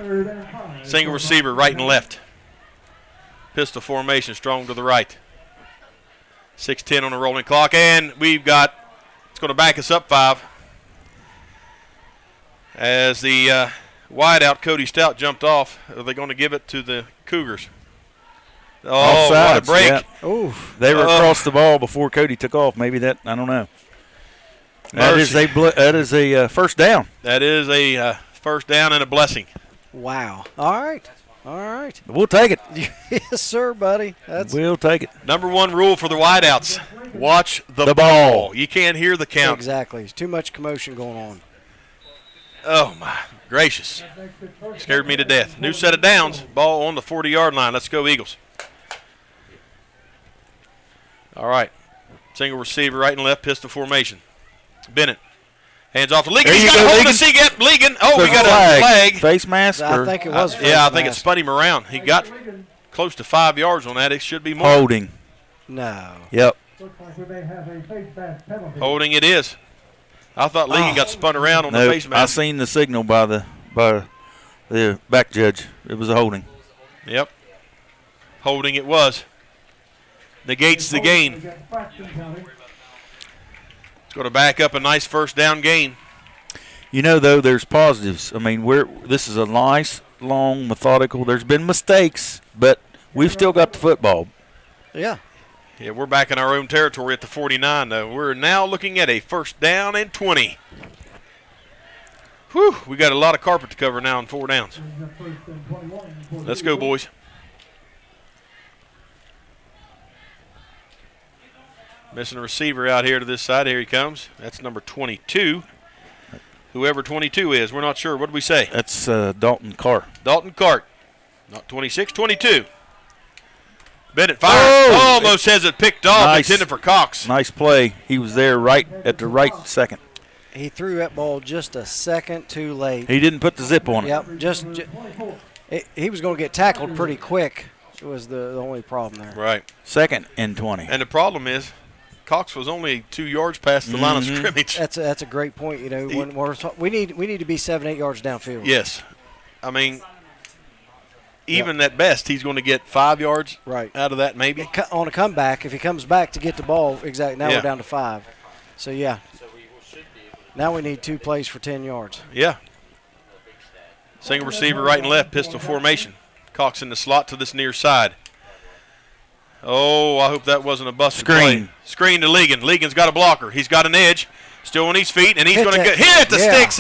Single receiver right and left. Pistol formation, strong to the right. 6:10 on the rolling clock, and it's going to back us up 5. As the wideout, Cody Stout, jumped off. Are they going to give it to the Cougars? Oh, what a break. Yeah. They were across the ball before Cody took off. Maybe that, I don't know. That is a first down. That is a first down and a blessing. Wow. All right. We'll take it. Yes, sir, buddy. We'll take it. Number 1 rule for the wideouts: watch the ball. You can't hear the count. Exactly. There's too much commotion going on. Oh, my gracious. Scared me to death. New set of downs. Ball on the 40-yard line. Let's go, Eagles. All right. Single receiver right and left, pistol formation. Bennett. Hands off to Legan. He's got a hold of Legan. Oh, we got a flag. Face mask? I think it was I think it spun him around. He got close to 5 yards on that. It should be more. Holding. No. Yep. Holding it is. I thought Legan got spun around on the face mask. I seen the signal by the back judge. It was a holding. Yep. Holding it was. Negates the gain. It's going to back up a nice first down gain. You know, though, there's positives. I mean, this is a nice, long, methodical. There's been mistakes, but we've still got the football. Yeah. Yeah, we're back in our own territory at the 49, though. We're now looking at a first down and 20. Whew, we got a lot of carpet to cover now on 4 downs. Let's go, boys. Missing a receiver out here to this side. Here he comes. That's number 22. Whoever 22 is, we're not sure. What did we say? That's Dalton Cart. Dalton Cart. Not 26, 22. Bennett fires. Almost has it picked off, intended for Cox. Nice play. He was there right at the right second. He threw that ball just a second too late. He didn't put the zip on it. Yep. He was going to get tackled pretty quick. It was the only problem there. Right. 2nd and 20. And the problem is, Cox was only 2 yards past the line of scrimmage. That's a great point. You know, when we need to be 7-8 yards downfield. Yes, I mean, even at best, he's going to get 5 yards out of that, maybe on a comeback. If he comes back to get the ball, exactly. Now we're down to 5. So yeah. Now we need 2 plays for 10 yards. Yeah. Single receiver right and left, pistol formation. Cox in the slot to this near side. Oh, I hope that wasn't a busted play. Screen to Legan. Legan's got a blocker. He's got an edge. Still on his feet, and he's going to hit the sticks.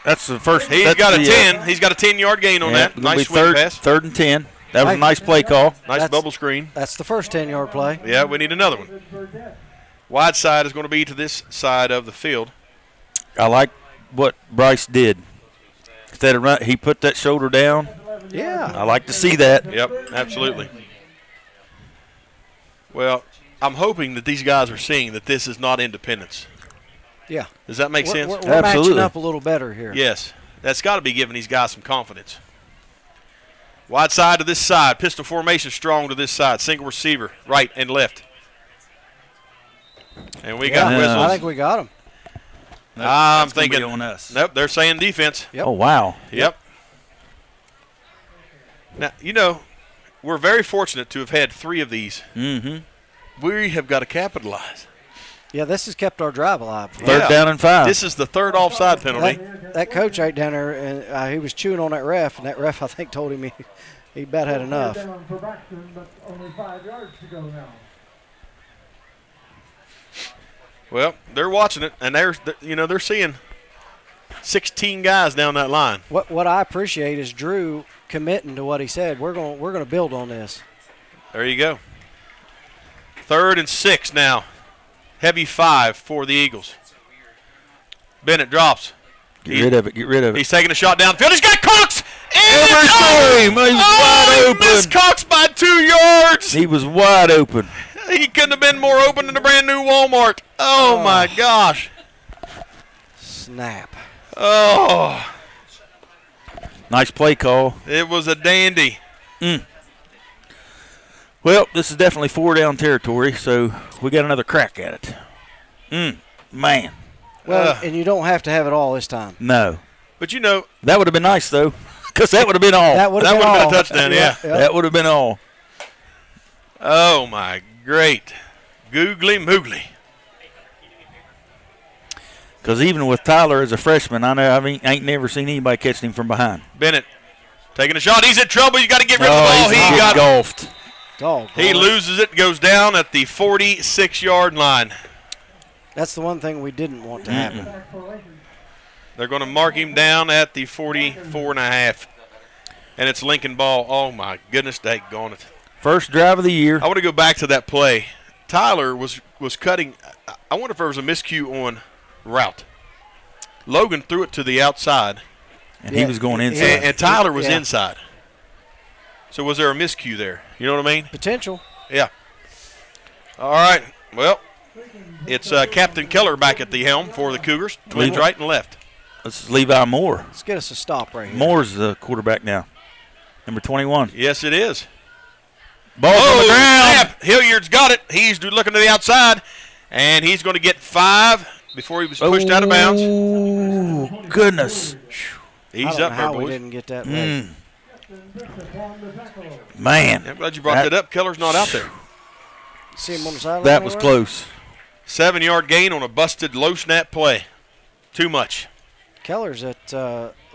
That's the first. He's got a 10. He's got a 10-yard gain on that. Nice swing pass. 3rd and 10. That was a nice play call. Nice bubble screen. That's the first 10-yard play. Yeah, we need another one. Wide side is going to be to this side of the field. I like what Bryce did. Instead of he put that shoulder down. Yeah. I like to see that. Yep, absolutely. Well, I'm hoping that these guys are seeing that this is not independence. Yeah. Does that make sense? We're matching up a little better here. Yes. That's got to be giving these guys some confidence. Wide side to this side. Pistol formation strong to this side. Single receiver, right and left. And we got whistles. I think we got them. I'm thinking on us. Nope, they're saying defense. Yep. Oh, wow. Yep. Now, we're very fortunate to have had 3 of these. Mm-hmm. We have got to capitalize. Yeah, this has kept our drive alive. Third down and 5. This is the 3rd offside penalty. That coach right down there, and he was chewing on that ref, and that ref, I think, told him he about had enough. For Braxton, but only 5 yards to go now. Well, they're watching it, and they're seeing 16 guys down that line. What I appreciate is Drew committing to what he said. We're going to build on this. There you go. 3rd and 6 now. Heavy 5 for the Eagles. Bennett drops. Get rid of it. He's taking a shot downfield. He's got Cox! He's wide open. He missed Cox by 2 yards. He was wide open. He couldn't have been more open than a brand new Walmart. Oh, my gosh. Snap. Oh. Nice play call. It was a dandy. Well, this is definitely 4-down territory, so we got another crack at it. Man. Well, and you don't have to have it all this time. No. But that would have been nice, though, because that would have been all. That would have been a touchdown, yeah. That would have been all. Oh, my great. Googly moogly. Because even with Tyler as a freshman, I ain't never seen anybody catching him from behind. Bennett taking a shot. He's in trouble. You got to get rid of the ball. He got golfed. He loses it, goes down at the 46-yard line. That's the one thing we didn't want to happen. They're going to mark him down at the 44.5. And it's Lincoln ball. Oh, my goodness, daggone it. First drive of the year. I want to go back to that play. Tyler was cutting. I wonder if there was a miscue on route. Logan threw it to the outside. And he was going inside. And Tyler was inside. So was there a miscue there? You know what I mean? Potential. Yeah. All right. Well, it's Captain Keller back at the helm for the Cougars. Twins right and left. This is Levi Moore. Let's get us a stop right here. Moore's the quarterback now. Number 21. Yes, it is. Ball on the ground. Snap. Hilliard's got it. He's looking to the outside, and he's going to get 5 before he was pushed out of bounds. Oh, goodness. He's I don't up know there, how boys. we didn't get that late. Man. I'm glad you brought that up. Keller's not out there. See him on the sideline? That was close. 7-yard gain on a busted low snap play. Too much. Keller's at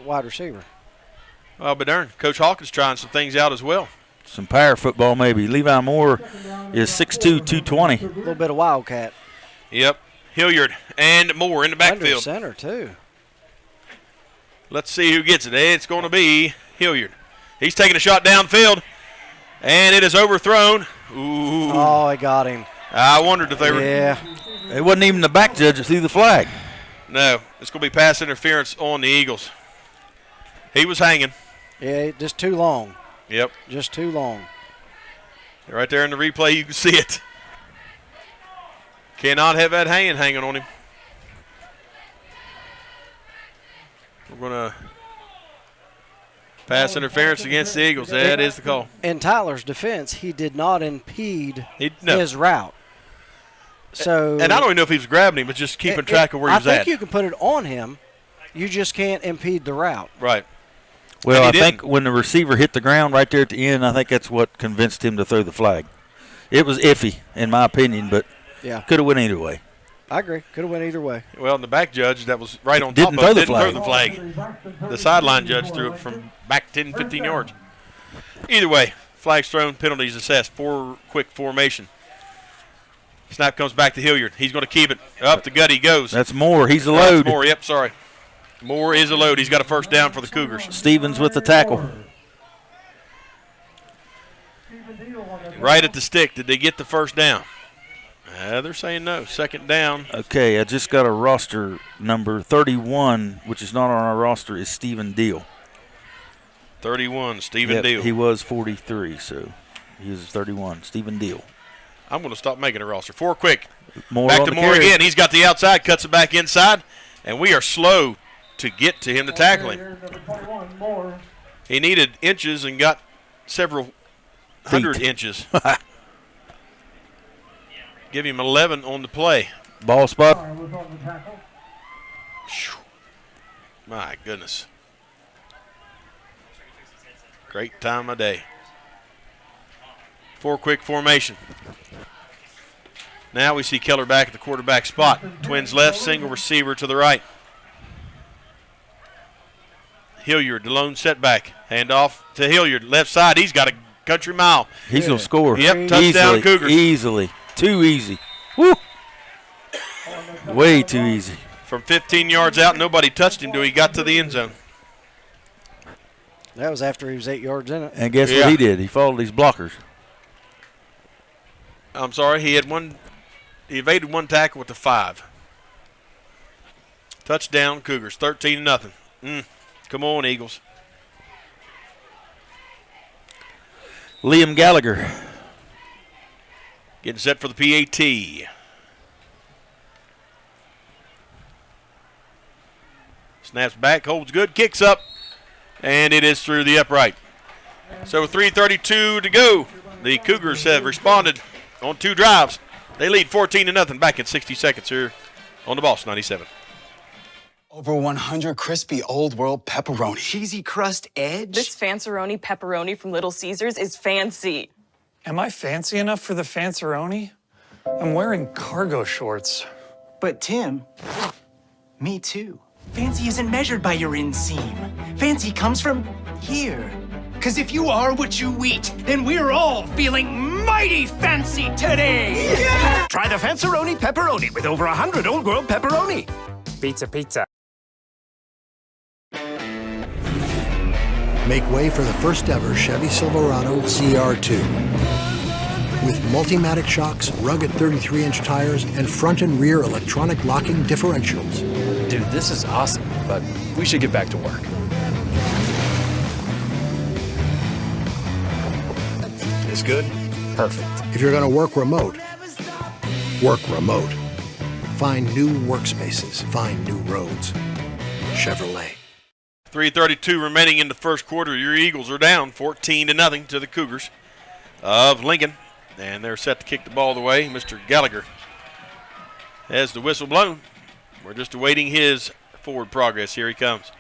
wide receiver. Well, but darn, Coach Hawkins trying some things out as well. Some power football maybe. Levi Moore is 6'2", 220. A little bit of wildcat. Yep. Hilliard and Moore in the Under backfield. center, too. Let's see who gets it. It's going to be Hilliard. He's taking a shot downfield, and it is overthrown. Ooh. Oh, I got him. I wondered if they were. Yeah. It wasn't even the back judge that threw the flag. No, it's going to be pass interference on the Eagles. He was hanging. Yeah, just too long. Yep. Just too long. Right there in the replay, you can see it. Cannot have that hanging on him. We're going to pass interference against the Eagles. That is the call. In Tyler's defense, he did not impede no. his route. So, and I don't even know if he was grabbing him, but just keeping track of where he was I at. think you can put it on him. You just can't impede the route. Right. Well, I think when the receiver hit the ground right there at the end, I think that's what convinced him to throw the flag. It was iffy, in my opinion, but could have went either way. I agree. Could have went either way. Well, and the back judge that was right on top of it didn't throw the flag. The sideline judge threw it from back 10, 15 yards. Either way, flags thrown, penalties assessed. 4 quick formation. Snap comes back to Hilliard. He's going to keep it. Up the gut he goes. That's Moore. He's a load. Moore, yep, sorry. Moore is a load. He's got a first down for the Cougars. Stevens with the tackle. Right at the stick. Did they get the first down? They're saying no. Second down. Okay, I just got a roster number. 31, which is not on our roster, is Stephen Deal. 31, Stephen Deal. He was 43, so he was 31. Stephen Deal. I'm going to stop making a roster. 4 quick. Moore back on to the Moore carry. again. He's got the outside, cuts it back inside, and we are slow to get to him to tackle him. He needed inches and got several hundred inches. Give him 11 on the play. Ball spot. My goodness. Great time of day. 4 quick formation. Now we see Keller back at the quarterback spot. Twins left, single receiver to the right. Hilliard, the lone setback. Hand off to Hilliard, left side. He's got a country mile. He's going to score. Yep, touchdown Cougars. Easily. Too easy. Woo! Way too easy. From 15 yards out, nobody touched him till he got to the end zone. That was after he was 8 yards in it. And guess what he did? He followed these blockers. I'm sorry, he evaded one tackle with the 5. Touchdown Cougars, 13-0. Come on, Eagles. Liam Gallagher. Getting set for the PAT. Snaps back, holds good, kicks up, and it is through the upright. So 3:32 to go. The Cougars have responded on 2 drives. They lead 14-0 back in 60 seconds here on the Boss 97. Over 100 crispy Old World pepperoni. Cheesy crust edge. This Fanceroni pepperoni from Little Caesars is fancy. Am I fancy enough for the Fanceroni? I'm wearing cargo shorts. But Tim, me too. Fancy isn't measured by your inseam. Fancy comes from here. Because if you are what you eat, then we're all feeling mighty fancy today. Yeah! Try the Fanceroni pepperoni with over 100 Old World pepperoni. Pizza, pizza. Make way for the first ever Chevy Silverado CR2. With Multimatic shocks, rugged 33-inch tires, and front and rear electronic locking differentials. Dude, this is awesome, but we should get back to work. This good? Perfect. If you're going to work remote, work remote. Find new workspaces. Find new roads. Chevrolet. 3:32 remaining in the first quarter. Your Eagles are down 14-0 to the Cougars of Lincoln. And they're set to kick the ball the way. Mr. Gallagher has the whistle blown. We're just awaiting his forward progress. Here he comes.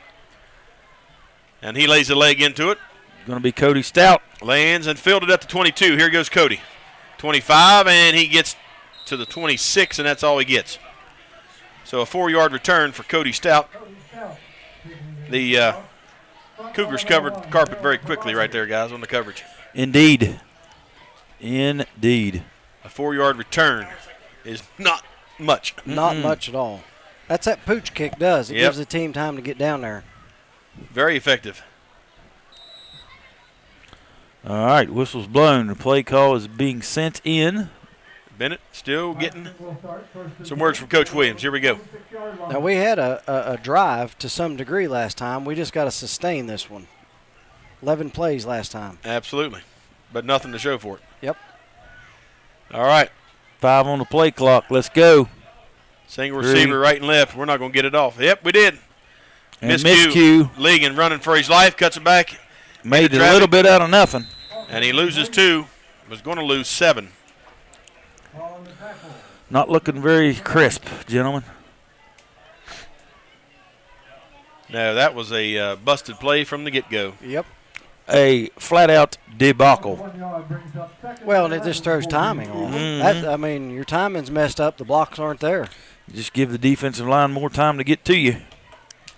And he lays a leg into it. Going to be Cody Stout. Lands and fielded at the 22. Here goes Cody. 25, and he gets to the 26, and that's all he gets. So a 4-yard return for Cody Stout. The Cougars covered the carpet very quickly right there, guys, on the coverage. Indeed. Indeed. A 4-yard return is not much. Not much at all. That's that pooch kick does. It gives the team time to get down there. Very effective. All right, whistle's blown. The play call is being sent in. Bennett still getting some words from Coach Williams. Here we go. Now, we had a drive to some degree last time. We just got to sustain this one. 11 plays last time. Absolutely. But nothing to show for it. Yep. All right. 5 on the play clock. Let's go. Single receiver right and left. We're not going to get it off. Yep, we did. And miscue. Ligon running for his life. Cuts it back. Made a little bit out of nothing. And he loses 2. Was going to lose 7. Not looking very crisp, gentlemen. No, that was a busted play from the get-go. Yep. A flat-out debacle. Well, and it just throws timing off. I mean, your timing's messed up. The blocks aren't there. Just give the defensive line more time to get to you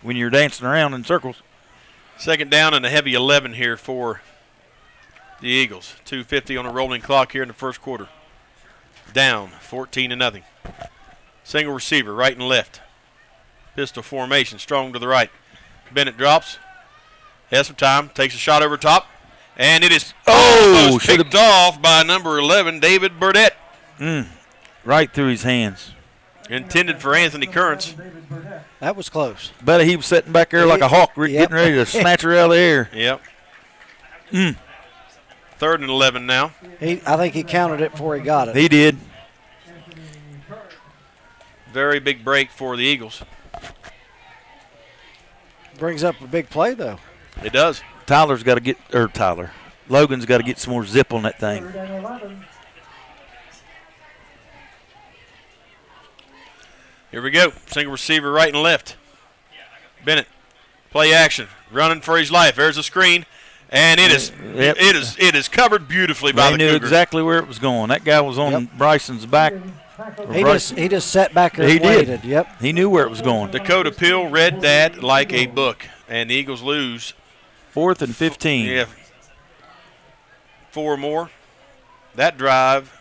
when you're dancing around in circles. Second down and a heavy 11 here for the Eagles. 2:50 on a rolling clock here in the first quarter. Down 14-0. Single receiver right and left. Pistol formation, strong to the right. Bennett drops. Has some time. Takes a shot over top. And it is picked off by number 11, David Burdett. Right through his hands. Intended for Anthony Currents. That was close. Bet he was sitting back there like a hawk, getting ready to snatch her out of the air. Yep. 3rd and 11 now. I think he counted it before he got it. He did. Very big break for the Eagles. Brings up a big play, though. It does. Logan's got to get some more zip on that thing. Here we go. Single receiver right and left. Bennett, play action, running for his life. There's a screen, and it is covered beautifully by the Cougars. They knew exactly where it was going. That guy was on Bryson's back. He just sat back there and waited. Yep. He knew where it was going. Dakota Pill read that like a book, and the Eagles lose. 4th and 15. Yeah. 4 more. That drive,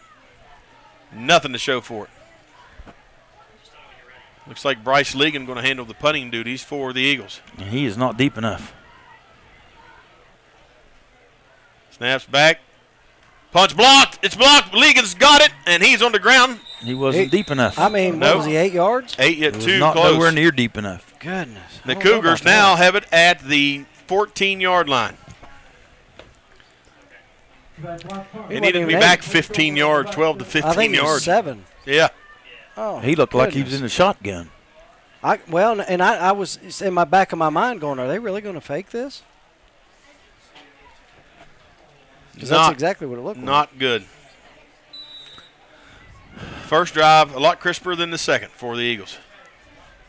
nothing to show for it. Looks like Bryce Legan going to handle the punting duties for the Eagles. And he is not deep enough. Snaps back. Punch blocked. It's blocked. Legan's got it, and he's on the ground. He wasn't deep enough. I mean, what was he, 8 yards? 8 yet It 2 was not close. nowhere near deep enough. Goodness. The Cougars now have it at the 14-yard line. It needed to be back 15 yards, 12 to 15 I think it was yards. 7. Yeah. Oh, he looked like he was in a shotgun. I was in my back of my mind going, are they really going to fake this? Because that's exactly what it looked like. Not good. First drive, a lot crisper than the second for the Eagles.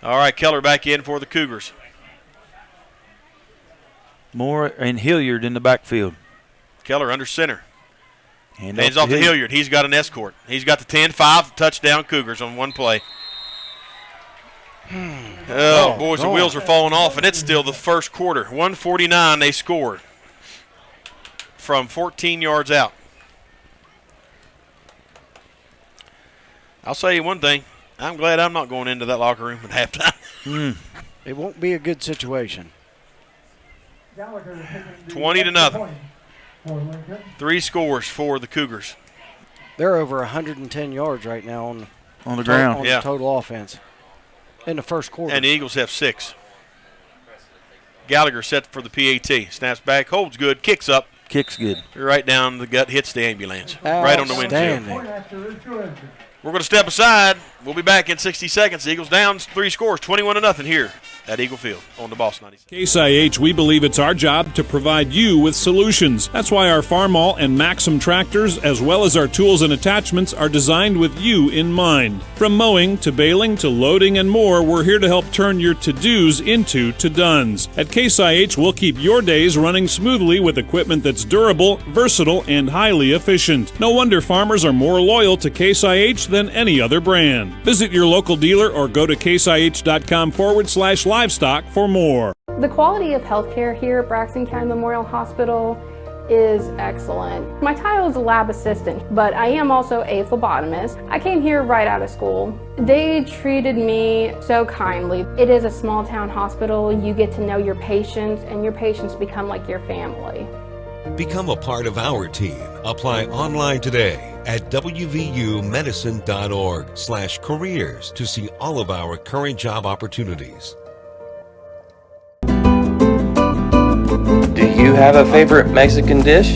All right, Keller back in for the Cougars. Moore and Hilliard in the backfield. Keller under center. Hands off to Hilliard. He's got an escort. He's got the 10-5 touchdown Cougars on one play. Boys, the wheels are falling off, and it's still the first quarter. 1:49 they scored from 14 yards out. I'll say you one thing. I'm glad I'm not going into that locker room at halftime. It won't be a good situation. 20-0. 3 scores for the Cougars. They're over 110 yards right now on the ground. On the total offense in the first quarter. And the Eagles have 6. Gallagher set for the PAT. Snaps back, holds good, kicks up. Kicks good. Right down the gut, hits the ambulance. Right on the windshield. We're going to step aside. We'll be back in 60 seconds. The Eagles down 3 scores, 21-0 here at Eagle Field on the Boss 96. Case IH, we believe it's our job to provide you with solutions. That's why our Farmall and Maxim tractors, as well as our tools and attachments, are designed with you in mind. From mowing to baling to loading and more, we're here to help turn your to-dos into to-dones. At Case IH, we'll keep your days running smoothly with equipment that's durable, versatile, and highly efficient. No wonder farmers are more loyal to Case IH than any other brand. Visit your local dealer or go to caseih.com/livestock for more. The quality of healthcare here at Braxton County Memorial Hospital is excellent. My title is a lab assistant, but I am also a phlebotomist. I came here right out of school. They treated me so kindly. It is a small town hospital. You get to know your patients, and your patients become like your family. Become a part of our team. Apply online today at wvumedicine.org/careers to see all of our current job opportunities. Do you have a favorite Mexican dish?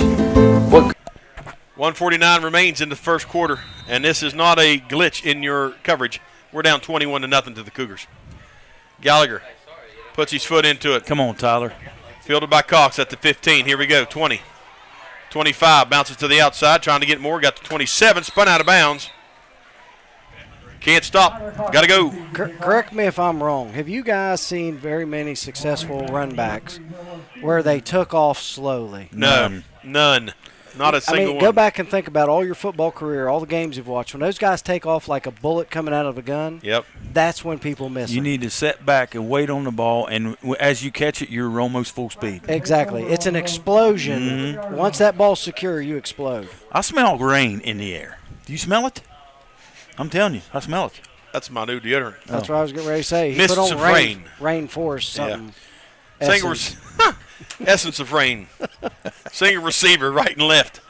1:49 remains in the first quarter, and this is not a glitch in your coverage. We're down 21-0 to the Cougars. Gallagher puts his foot into it. Come on, Tyler. Fielded by Cox at the 15. Here we go, 20. 25, bounces to the outside, trying to get more. Got to 27, spun out of bounds. Can't stop. Got to go. Correct me if I'm wrong. Have you guys seen very many successful run backs where they took off slowly? None. Not a single one. Go back and think about all your football career, all the games you've watched. When those guys take off like a bullet coming out of a gun, that's when people miss You need to set back and wait on the ball, and as you catch it, you're almost full speed. Exactly. It's an explosion. Once that ball's secure, you explode. I smell rain in the air. Do you smell it? I'm telling you, I smell it. That's my new deodorant. That's what I was getting ready to say. He Mists put on of rain. Rainforest something. Essence of rain. Single receiver, right and left.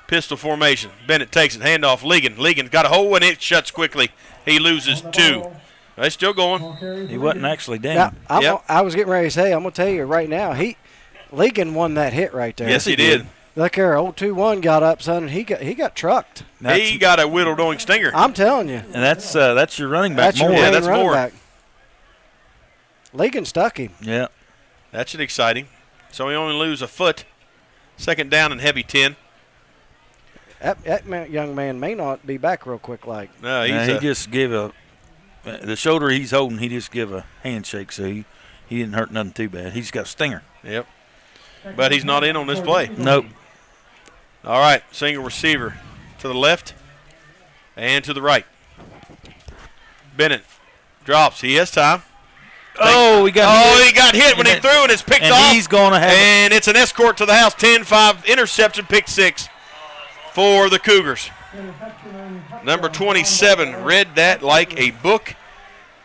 Pistol formation. Bennett takes it. Handoff. Ligon's got a hole, and it shuts quickly. He loses 2. They're still going. He wasn't actually down. Now, I was getting ready to say, I'm going to tell you right now, Ligon won that hit right there. Yes, he did. Look there, old 2-1 got up, son, and he got trucked. He got a whittled-doing stinger. I'm telling you. And that's your running back. That's your Moore. That's running Moore. Back. Ligon stuck him. Yeah. That's exciting. So we only lose a foot. Second down and heavy 10. That young man may not be back real quick like. No, he just gave the shoulder he's holding, he just give a handshake, so he didn't hurt nothing too bad. He's got a stinger. Yep. But he's not in on this play. Nope. All right, single receiver to the left and to the right. Bennett drops. He has time. He got hit when he threw, and it's picked and off. He's going to have and it's an escort to the house. 10-5 interception, pick 6 for the Cougars. Number 27 read that like a book.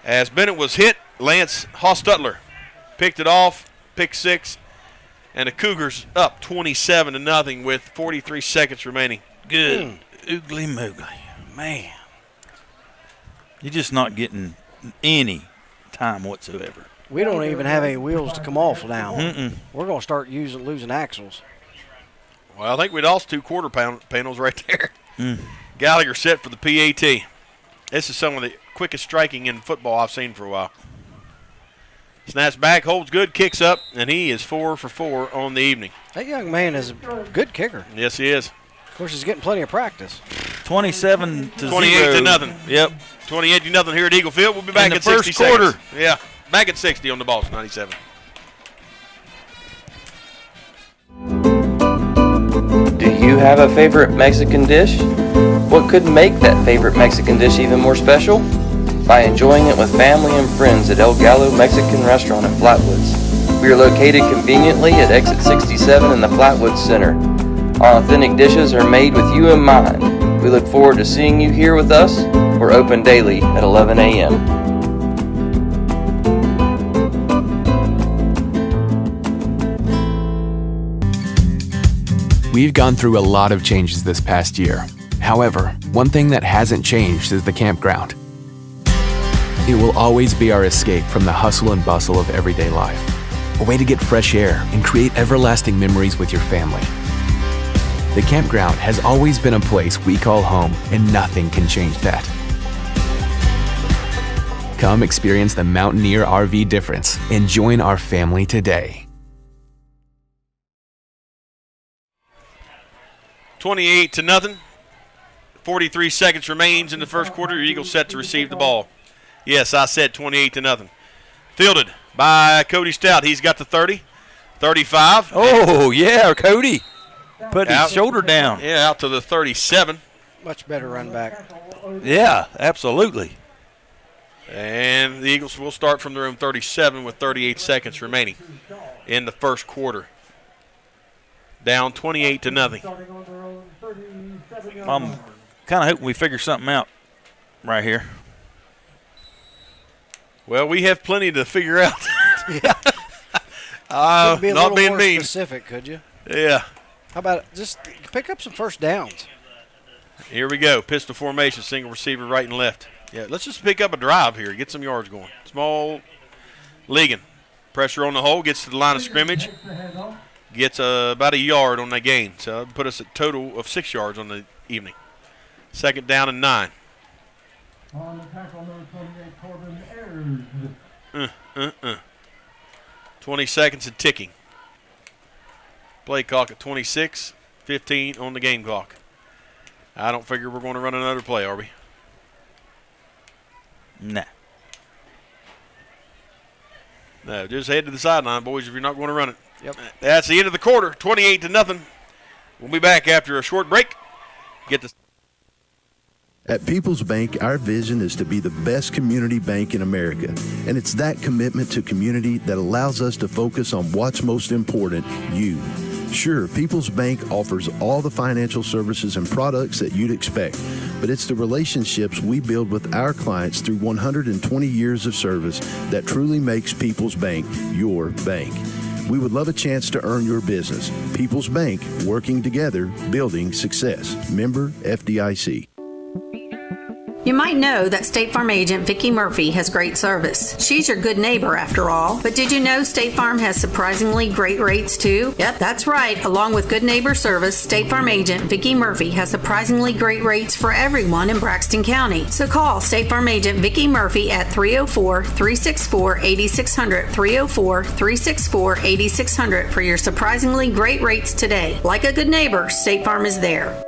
As Bennett was hit, Lance Hostutler picked it off, pick 6, and the Cougars up 27-0 with 43 seconds remaining. Good. Oogly moogly. Man. You're just not getting any time whatsoever. We don't even have any wheels to come off now. We're going to start losing axles. Well, I think we lost 2 quarter panels right there. Gallagher set for the PAT. This is some of the quickest striking in football I've seen for a while. Snaps back, holds good, kicks up, and he is 4 for 4 on the evening. That young man is a good kicker. Yes, he is. Of course, he's getting plenty of practice. 27 to 28-0. Yep. 28-0 here at Eagle Field. We'll be back in the at 60 first quarter. seconds. Yeah, back at 60 on the Boss 97. Do you have a favorite Mexican dish? What could make that favorite Mexican dish even more special? By enjoying it with family and friends at El Gallo Mexican Restaurant in Flatwoods. We are located conveniently at exit 67 in the Flatwoods Center. Our authentic dishes are made with you in mind. We look forward to seeing you here with us. We're open daily at 11 a.m. We've gone through a lot of changes this past year. However, one thing that hasn't changed is the campground. It will always be our escape from the hustle and bustle of everyday life. A way to get fresh air and create everlasting memories with your family. The campground has always been a place we call home, and nothing can change that. Come experience the Mountaineer RV difference and join our family today. 28-0. 43 seconds remains in the first quarter. Your Eagles set to receive the ball. Yes, I said 28-0. Fielded by Cody Stout. He's got the 30, 35. Oh, yeah, Cody. Put his shoulder down. Yeah, out to the 37. Much better run back. Yeah, absolutely. And the Eagles will start from their own 37 with 38 seconds remaining in the first quarter. Down 28-0. I'm kind of hoping we figure something out right here. Well, we have plenty to figure out. Yeah. Be a not little being more mean. Specific, could you? Yeah. How about just pick up some first downs? Here we go. Pistol formation, single receiver right and left. Yeah, let's just pick up a drive here. Get some yards going. Small Ligon. Pressure on the hole. Gets to the line of scrimmage. Gets about a yard on that gain. So that'll put us at a total of 6 yards on the evening. Second down and 9. On the tackle, number 28, Corbin Ayers. 20 seconds and ticking. Play clock at 26, 15 on the game clock. I don't figure we're going to run another play, are we? Nah. No, just head to the sideline, boys, if you're not going to run it. Yep. That's the end of the quarter, 28-0. We'll be back after a short break. At People's Bank, our vision is to be the best community bank in America. And it's that commitment to community that allows us to focus on what's most important, you. Sure, People's Bank offers all the financial services and products that you'd expect, but it's the relationships we build with our clients through 120 years of service that truly makes People's Bank your bank. We would love a chance to earn your business. People's Bank, working together, building success. Member FDIC. You might know that State Farm agent Vicki Murphy has great service. She's your good neighbor after all. But did you know State Farm has surprisingly great rates too? Yep, that's right. Along with good neighbor service, State Farm agent Vicki Murphy has surprisingly great rates for everyone in Braxton County. So call State Farm agent Vicki Murphy at 304-364-8600, 304-364-8600 for your surprisingly great rates today. Like a good neighbor, State Farm is there.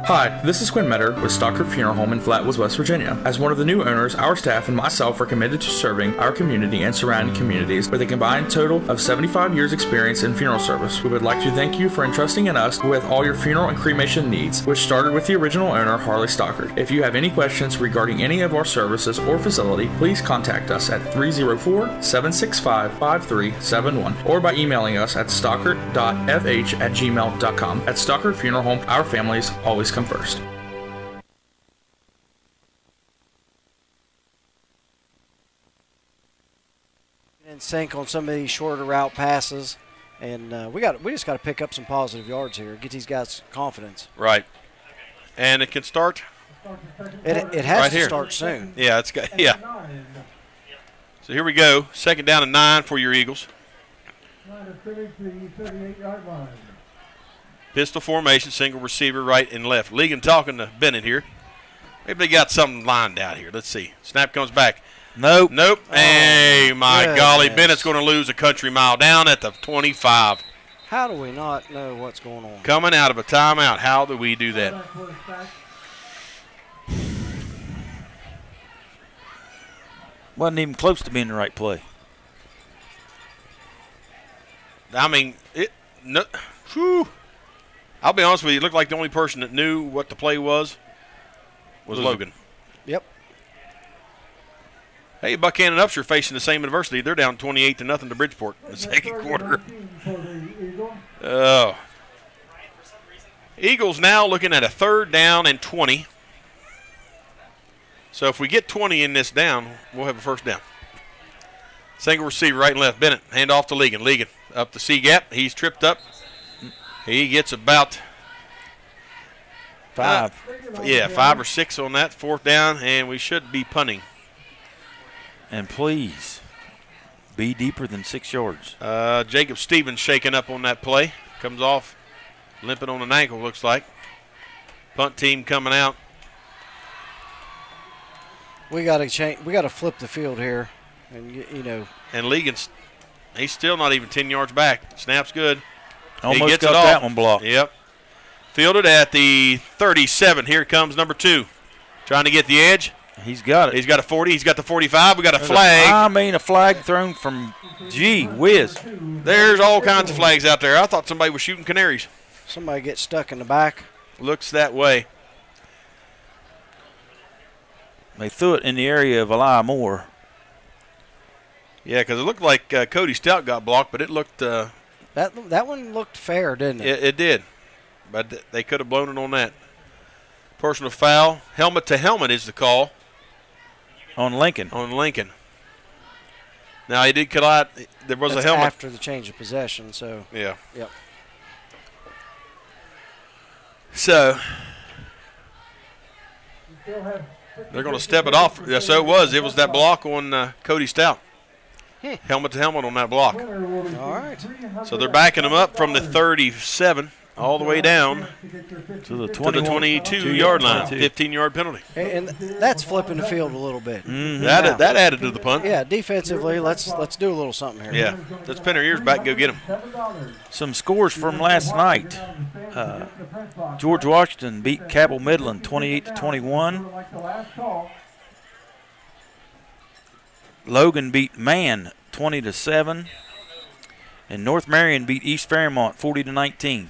Hi, this is Quinn Metter with Stockard Funeral Home in Flatwoods, West Virginia. As one of the new owners, our staff and myself are committed to serving our community and surrounding communities with a combined total of 75 years experience in funeral service. We would like to thank you for entrusting in us with all your funeral and cremation needs, which started with the original owner, Harley Stockard. If you have any questions regarding any of our services or facility, please contact us at 304-765-5371 or by emailing us at stockard.fh@gmail.com. At Stockard Funeral Home, our families always come first. In sync on some of these shorter route passes, and we just got to pick up some positive yards here, get these guys confidence. Right, and it can start. It has right to here. start soon. Yeah, it's got So here we go. 2nd down and 9 for your Eagles. Pistol formation, single receiver, right and left. Ligon talking to Bennett here. Maybe they got something lined out here. Let's see. Snap comes back. Nope. Nope. Hey, my golly. goodness. Bennett's going to lose a country mile down at the 25. How do we not know what's going on? Coming out of a timeout. How do we do that? Wasn't even close to being the right play. I mean, whew. I'll be honest with you. It looked like the only person that knew what the play was Logan. Yep. Hey, Buchanan Upshur facing the same adversity. They're down 28-0 to Bridgeport in the second quarter. Oh. Eagles now looking at a 3rd down and 20. So if we get 20 in this down, we'll have a 1st down. Single receiver, right and left. Bennett, hand off to Ligon. Ligon up the C-gap. He's tripped up. He gets about 5. 5 or 6 on that. 4th down, and we should be punting. And please, be deeper than 6 yards. Jacob Stevens shaking up on that play. Comes off, limping on an ankle, looks like. Punt team coming out. We got to change. We got to flip the field here, and you know. And Ligon's, he's still not even 10 yards back. Snap's good. Almost he gets got it off. that one blocked. Yep. Fielded at the 37. Here comes number 2. Trying to get the edge. He's got it. He's got a 40. He's got the 45. We got a There's flag. a flag thrown from gee whiz. There's all kinds of flags out there. I thought somebody was shooting canaries. Somebody gets stuck in the back. Looks that way. They threw it in the area of Eli Moore. Yeah, because it looked like Cody Stout got blocked, but it looked that one looked fair, didn't it? It did, but they could have blown it on that. Personal foul. Helmet to helmet is the call. On Lincoln. Now, he did collide. There was That's a helmet. after the change of possession, so. Yeah. Yep. So, they're going to step it off. Yeah, so it was. It was that block on Cody Stout. Helmet to helmet on that block. All right. So they're backing him up from the 37 all the way down to the 22-yard line. 15-yard penalty. And that's flipping the field a little bit. Mm-hmm. That added to the punt. Yeah, defensively, let's do a little something here. Yeah, let's pin our ears back and go get them. Some scores from last night. George Washington beat Cabell Midland 28-21. Logan beat Man 20-7. And North Marion beat East Fairmont 40-19.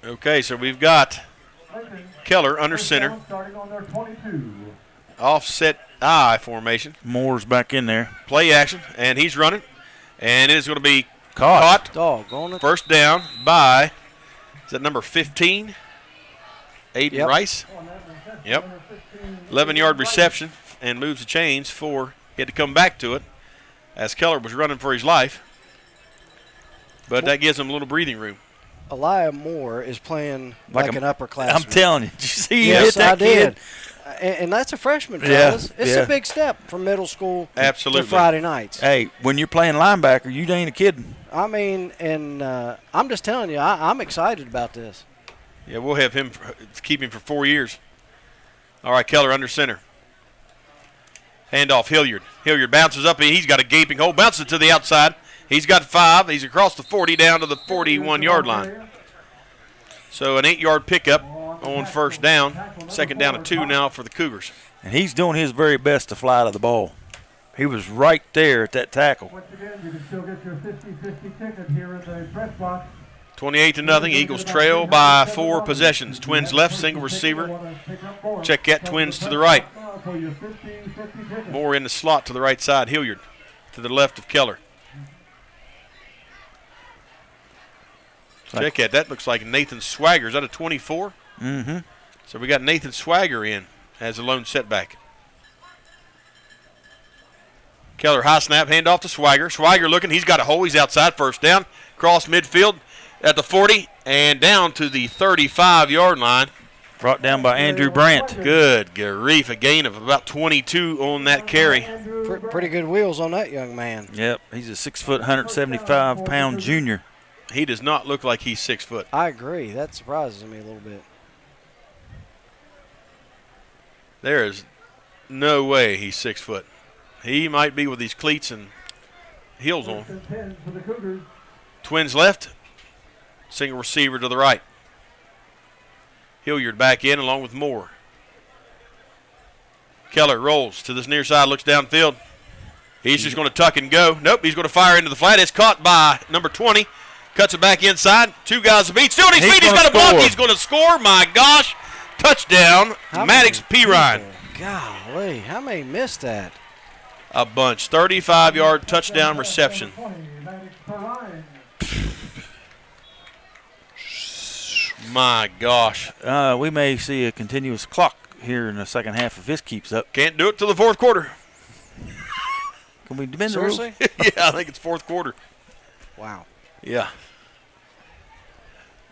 Okay, so we've got Keller under center. Offset I formation. Moore's back in there. Play action, and he's running. And it is going to be caught. Doggone it. First down by, is that number 15? Aiden Rice. Yep. 11-yard reception and moves the chains for, he had to come back to it as Keller was running for his life. But that gives him a little breathing room. Elijah Moore is playing like an upperclassman. I'm telling you. Did you see him yes, hit that I did. kid? And that's a freshman, Yeah, fellas. It's a big step from middle school Absolutely. to Friday nights. Hey, when you're playing linebacker, you ain't a kidding. I mean, and I'm just telling you, I'm excited about this. Yeah, we'll have him keep him for 4 years. All right, Keller under center. Handoff, Hilliard. Hilliard bounces up. He's got a gaping hole. Bounces it to the outside. He's got 5. He's across the 40 down to the 41-yard line. So an 8-yard pickup on first down. Second down and 2 now for the Cougars. And he's doing his very best to fly to the ball. He was right there at that tackle. Once again, you can still get your 50-50 ticket here in the press box. 28-0. Eagles trail by 4 possessions. Twins left, single receiver. Check that. Twins to the right. Moore in the slot to the right side. Hilliard to the left of Keller. Check that. That looks like Nathan Swagger. Is that a 24? Mm-hmm. So we got Nathan Swagger in as a lone setback. Keller high snap, hand off to Swagger. Swagger looking. He's got a hole. He's outside. First down. Cross midfield at the 40 and down to the 35-yard line. Brought down by Andrew Brandt. Good grief. A gain of about 22 on that carry. Pretty good wheels on that young man. Yep. He's a 6 foot, 175-pound junior. He does not look like he's 6 foot. I agree. That surprises me a little bit. There is no way he's 6 foot. He might be with these cleats and heels on. Twins left. Single receiver to the right. Hilliard back in along with Moore. Keller rolls to this near side, looks downfield. He's just going to tuck and go. Nope, he's going to fire into the flat. It's caught by number 20. Cuts it back inside. 2 guys to beat. Still on his feet. He's got a block. He's going to score. My gosh. Touchdown. Maddox P. Ryan. Golly, how many missed that? A bunch. 35-yard touchdown reception. My gosh. We may see a continuous clock here in the second half if this keeps up. Can't do it till the fourth quarter. Can we bend the rules? Seriously? Yeah, I think it's fourth quarter. Wow. Yeah.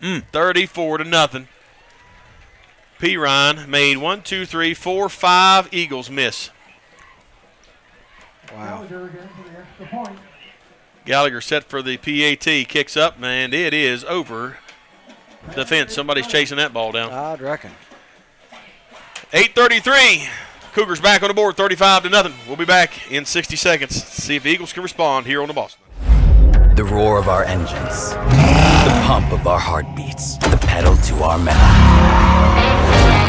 34-0. P. Ryan made 1, 2, 3, 4, 5 Eagles miss. Wow. Gallagher set for the PAT. Kicks up, and it is over the fence. Somebody's chasing that ball down. I'd reckon. 8:33. Cougars back on the board, 35-0. We'll be back in 60 seconds. See if the Eagles can respond here on the Boston. The roar of our engines, the pump of our heartbeats, the pedal to our metal.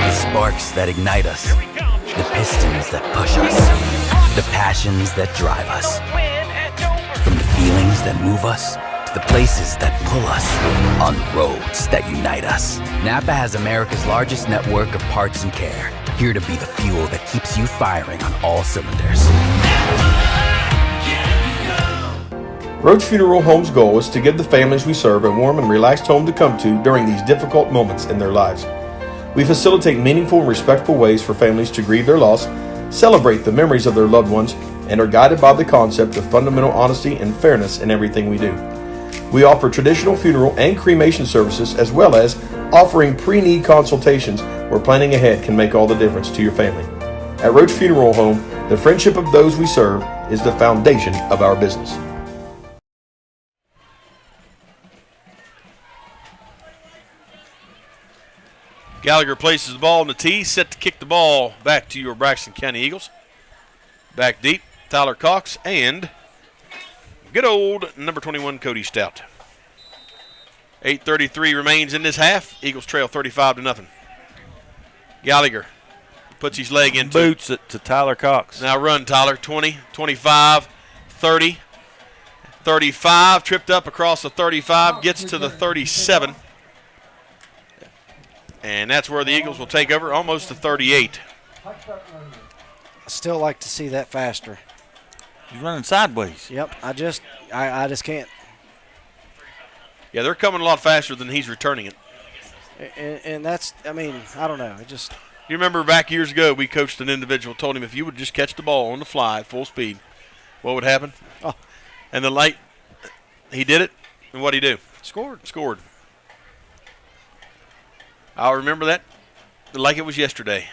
The sparks that ignite us, the pistons that push us, the passions that drive us. From the feelings that move us to the places that pull us, on the roads that unite us. Napa has America's largest network of parts and care, here to be the fuel that keeps you firing on all cylinders. Roach Funeral Home's goal is to give the families we serve a warm and relaxed home to come to during these difficult moments in their lives. We facilitate meaningful and respectful ways for families to grieve their loss, celebrate the memories of their loved ones, and are guided by the concept of fundamental honesty and fairness in everything we do. We offer traditional funeral and cremation services, as well as offering pre-need consultations where planning ahead can make all the difference to your family. At Roach Funeral Home, the friendship of those we serve is the foundation of our business. Gallagher places the ball on the tee, set to kick the ball back to your Braxton County Eagles. Back deep, Tyler Cox and good old number 21, Cody Stout. 8:33 remains in this half. Eagles trail 35-0. Gallagher puts his leg into boots it to Tyler Cox. Now run, Tyler. 20, 25, 30, 35. Tripped up across the 35, gets to the 37. And that's where the Eagles will take over, almost to 38. I still like to see that faster. He's running sideways. Yep, I just can't. Yeah, they're coming a lot faster than he's returning it. And that's, I mean, I don't know. It just. You remember back years ago, we coached an individual, told him if you would just catch the ball on the fly at full speed, what would happen? Oh. And the light, he did it, and what'd he do? Scored. I'll remember that like it was yesterday.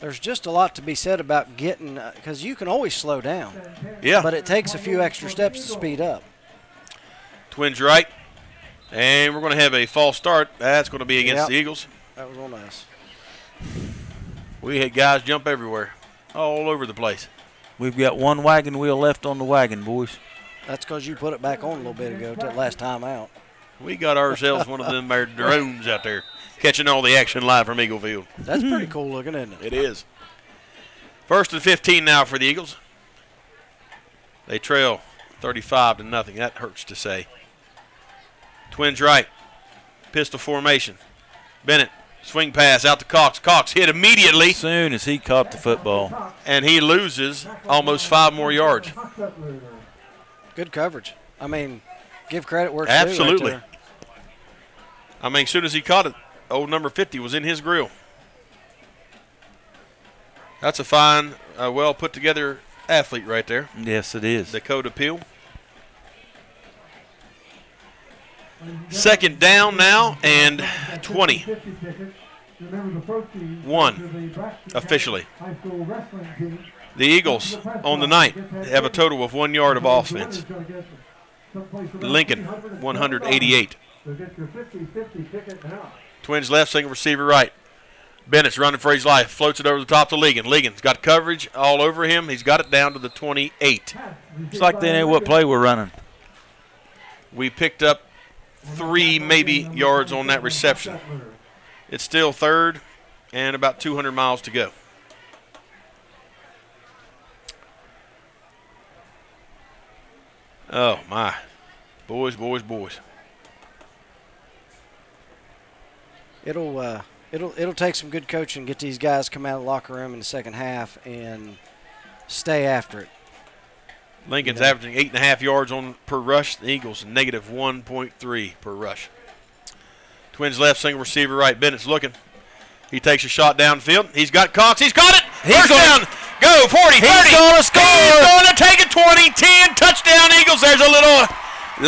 There's just a lot to be said about getting, because you can always slow down. Yeah. But it takes a few extra steps to speed up. Twins right. And we're going to have a false start. That's going to be against the Eagles. That was real nice. We had guys jump everywhere, all over the place. We've got one wagon wheel left on the wagon, boys. That's because you put it back on a little bit ago, that last time out. We got ourselves one of them there drones out there, catching all the action live from Eagle Field. That's pretty cool looking, isn't it? It is. 1st and 15 now for the Eagles. They trail 35-0. That hurts to say. Twins right. Pistol formation. Bennett, swing pass out to Cox. Cox hit immediately. As soon as he caught the football. And he loses almost 5 more yards. Good coverage. I mean, give credit where it's absolutely. due right there. I mean, as soon as he caught it, old number 50 was in his grill. That's a fine, well put together athlete right there. Yes, it is. Dakota Peel. 2nd down now and 20. 1 officially. The Eagles on the night have a total of 1 yard of offense. Lincoln 188. Twins left, single receiver right. Bennett's running for his life, floats it over the top to Ligon. Ligon's got coverage all over him. He's got it down to the 28. It's like they know what play we're running. We picked up 3 maybe yards on that reception. It's still 3rd and about 200 miles to go. Oh, my. Boys, boys, boys. It'll take some good coaching to get these guys come out of the locker room in the second half and stay after it. Lincoln's averaging 8.5 yards per rush. The Eagles negative 1.3 per rush. Twins left, single receiver right. Bennett's looking. He takes a shot downfield. He's got Cox. He's got it. First down. Go, 40, 30. He's going to score. He's going to take it, 20, 10. Touchdown, Eagles. There's a little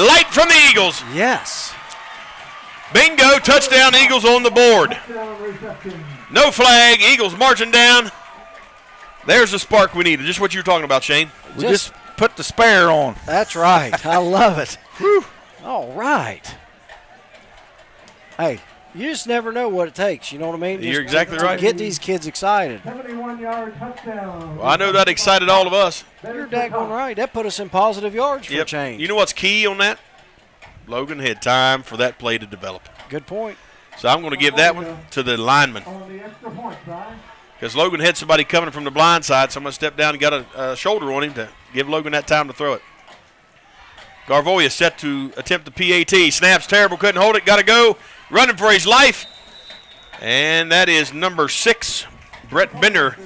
light from the Eagles. Yes. Bingo, touchdown, Eagles on the board. No flag, Eagles marching down. There's the spark we needed. Just what you were talking about, Shane. We just put the spare on. That's right. I love it. All right. Hey, you just never know what it takes. You know what I mean? You're exactly right. To get these kids excited. 71-yard touchdown. Well, I know that excited all of us. You're daggone right. That put us in positive yards for a change. You know what's key on that? Logan had time for that play to develop. Good point. So I'm going to give that one to the lineman. Because Logan had somebody coming from the blind side. Someone stepped down and got a shoulder on him to give Logan that time to throw it. Garvoya set to attempt the PAT. Snaps terrible, couldn't hold it, got to go. Running for his life. And that is number 6, Brett Bender.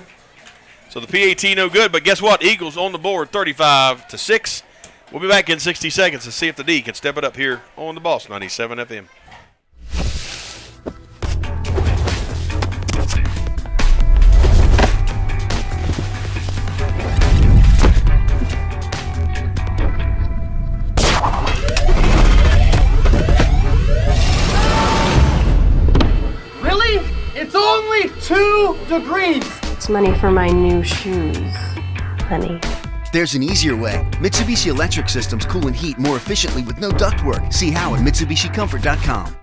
So the PAT no good, but guess what? Eagles on the board, 35-6. We'll be back in 60 seconds to see if the D can step it up here on the Boss 97 FM. Really? It's only 2 degrees. It's money for my new shoes, honey. There's an easier way. Mitsubishi Electric Systems cool and heat more efficiently with no ductwork. See how at MitsubishiComfort.com.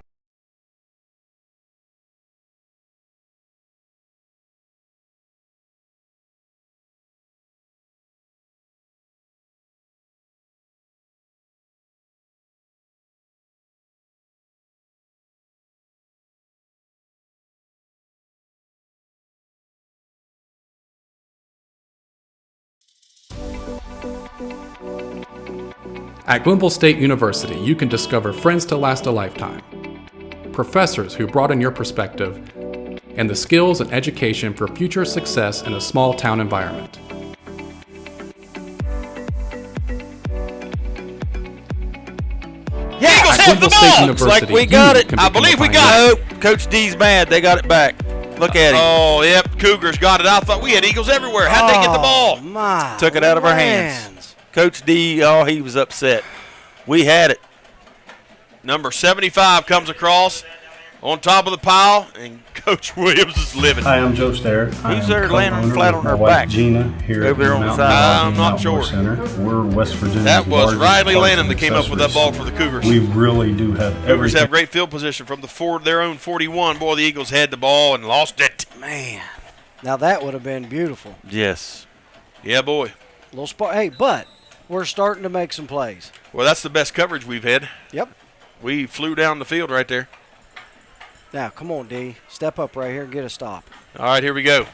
At Glenville State University, you can discover friends to last a lifetime, professors who broaden your perspective, and the skills and education for future success in a small town environment. Yeah, Eagles have the ball! Looks like we got it. I believe we got it. Coach D's mad. They got it back. Look at him. Oh, yep. Cougars got it. I thought we had Eagles everywhere. How'd they get the ball? My Took it out of our hands. Coach D, he was upset. We had it. Number 75 comes across. on top of the pile, and Coach Williams is living. Hi, I'm Joe Stair. Who's there laying flat on my her wife back? Gina here over there at on the Mountain side. I'm not Outdoor sure. Center. We're West Virginia's That was largest Riley parts Lanham and that came up with that ball for the Cougars. We really do have Cougars everything. have great field position from their own 41. Boy, the Eagles had the ball and lost it. Man. Now that would have been beautiful. Yes. Yeah, boy. Little spot. Hey, but we're starting to make some plays. Well, that's the best coverage we've had. Yep. We flew down the field right there. Now, come on, D. Step up right here and get a stop. All right, here we go.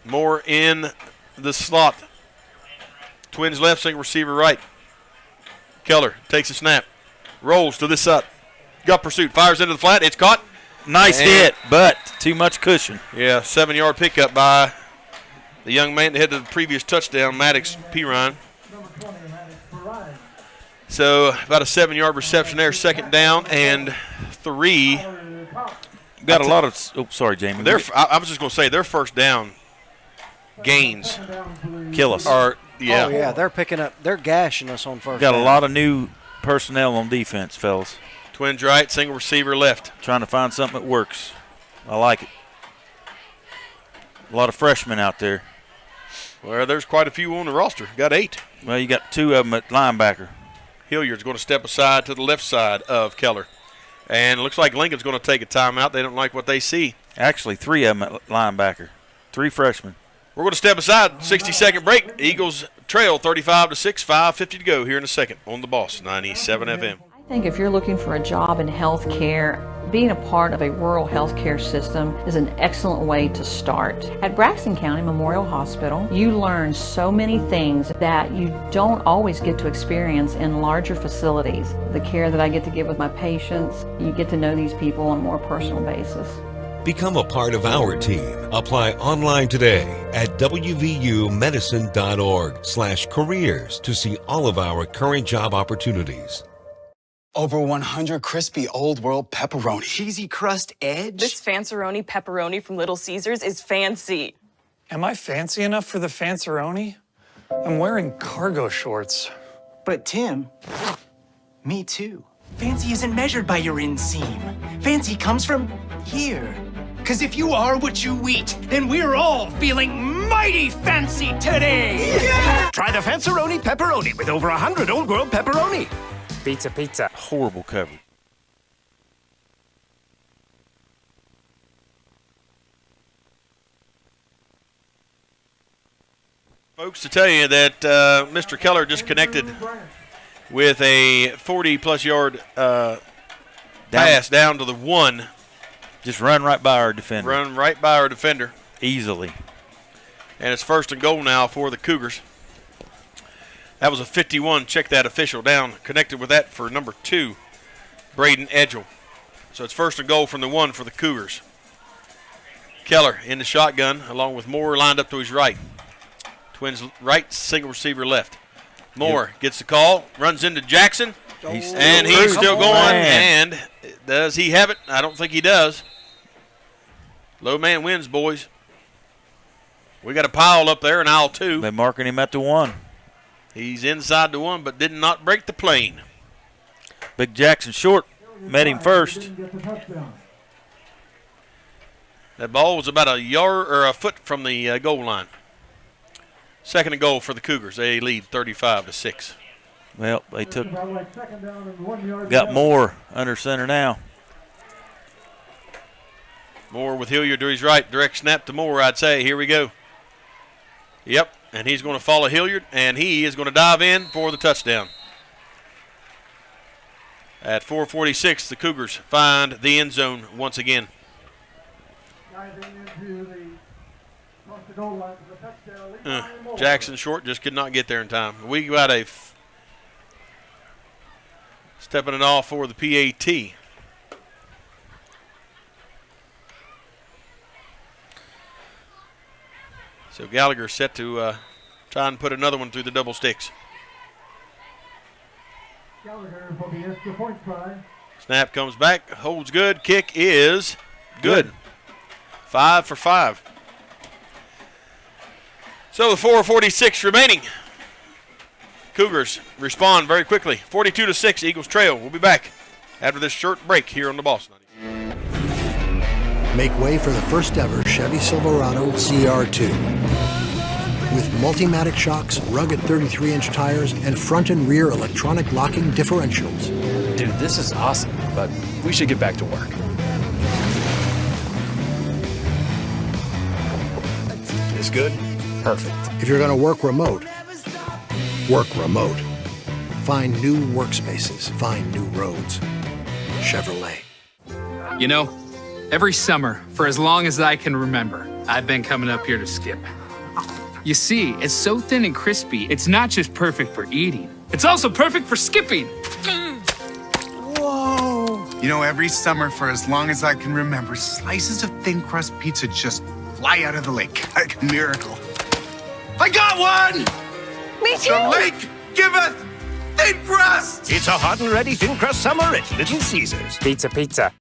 Moore in the slot. Twins left, single receiver right. Keller takes a snap. Rolls to this side. Got pursuit. Fires into the flat. It's caught. Nice hit, but too much cushion. Yeah, 7-yard pickup by the young man that had the previous touchdown, Maddox Pirine. So about a 7-yard reception there, second down and 3. Got a lot of. Oh, sorry, Jamie. I was just going to say their first down gains kill us. Oh, yeah. They're picking up. They're gashing us on first Got down. a lot of new personnel on defense, fellas. Twins right, single receiver left. Trying to find something that works. I like it. A lot of freshmen out there. Well, there's quite a few on the roster. Got 8. Well, you got 2 of them at linebacker. Hilliard's going to step aside to the left side of Keller. And it looks like Lincoln's going to take a timeout. They don't like what they see. Actually, 3 of them at linebacker. 3 freshmen. We're going to step aside. 60-second break. Eagles trail 35-6. 5:50 to go here in a second on the Boss 97 FM. I think if you're looking for a job in health care, being a part of a rural health care system is an excellent way to start. At Braxton County Memorial Hospital, you learn so many things that you don't always get to experience in larger facilities. The care that I get to give with my patients, you get to know these people on a more personal basis. Become a part of our team. Apply online today at wvumedicine.org/careers to see all of our current job opportunities. Over 100 crispy Old World pepperoni. Cheesy crust edge. This Fanceroni pepperoni from Little Caesars is fancy. Am I fancy enough for the Fanceroni? I'm wearing cargo shorts. But Tim, me too. Fancy isn't measured by your inseam. Fancy comes from here. 'Cause if you are what you eat, then we're all feeling mighty fancy today. Yeah! Try the Fanceroni pepperoni with over 100 Old World pepperoni. Pizza. Horrible coverage. Folks, to tell you that Mr. Keller just connected with a 40-plus yard pass down to the 1. Just run right by our defender. Run right by our defender. Easily. And it's 1st and goal now for the Cougars. That was a 51. Check that official down. Connected with that for number 2, Braden Edgell. So it's 1st and goal from the 1 for the Cougars. Keller in the shotgun along with Moore lined up to his right. Twins right, single receiver left. Moore gets the call, runs into Jackson, and he's still going. And does he have it? I don't think he does. Low man wins, boys. We got a pile up there in aisle 2. They're marking him at the 1. He's inside the 1, but did not break the plane. Big Jackson short met him first. That ball was about a yard or a foot from the goal line. 2nd and goal for the Cougars. They lead 35-6. Well, they got Moore under center now. Moore with Hilliard to his right. Direct snap to Moore, I'd say. Here we go. Yep, and he's going to follow Hilliard, and he is going to dive in for the touchdown. At 4:46, the Cougars find the end zone once again. Jackson short just could not get there in time. We got a stepping it off for the PAT. So Gallagher set to try and put another one through the double sticks. Gallagher for the extra point try. Snap comes back, holds good. Kick is good. 5 for 5. So with 4:46 remaining, Cougars respond very quickly. 42-6, Eagles trail. We'll be back after this short break here on the Boss. Make way for the first ever Chevy Silverado CR2. With Multimatic shocks, rugged 33-inch tires, and front and rear electronic locking differentials. Dude, this is awesome, but we should get back to work. This good? Perfect. If you're going to work remote, work remote. Find new workspaces. Find new roads. Chevrolet. You know, every summer, for as long as I can remember, I've been coming up here to skip. You see, it's so thin and crispy, it's not just perfect for eating. It's also perfect for skipping. Whoa! You know, every summer, for as long as I can remember, slices of thin crust pizza just fly out of the lake like a miracle. I got one! Me too! The lake giveth thin crust! It's a hot and ready thin crust summer at Little Caesars. Pizza, pizza.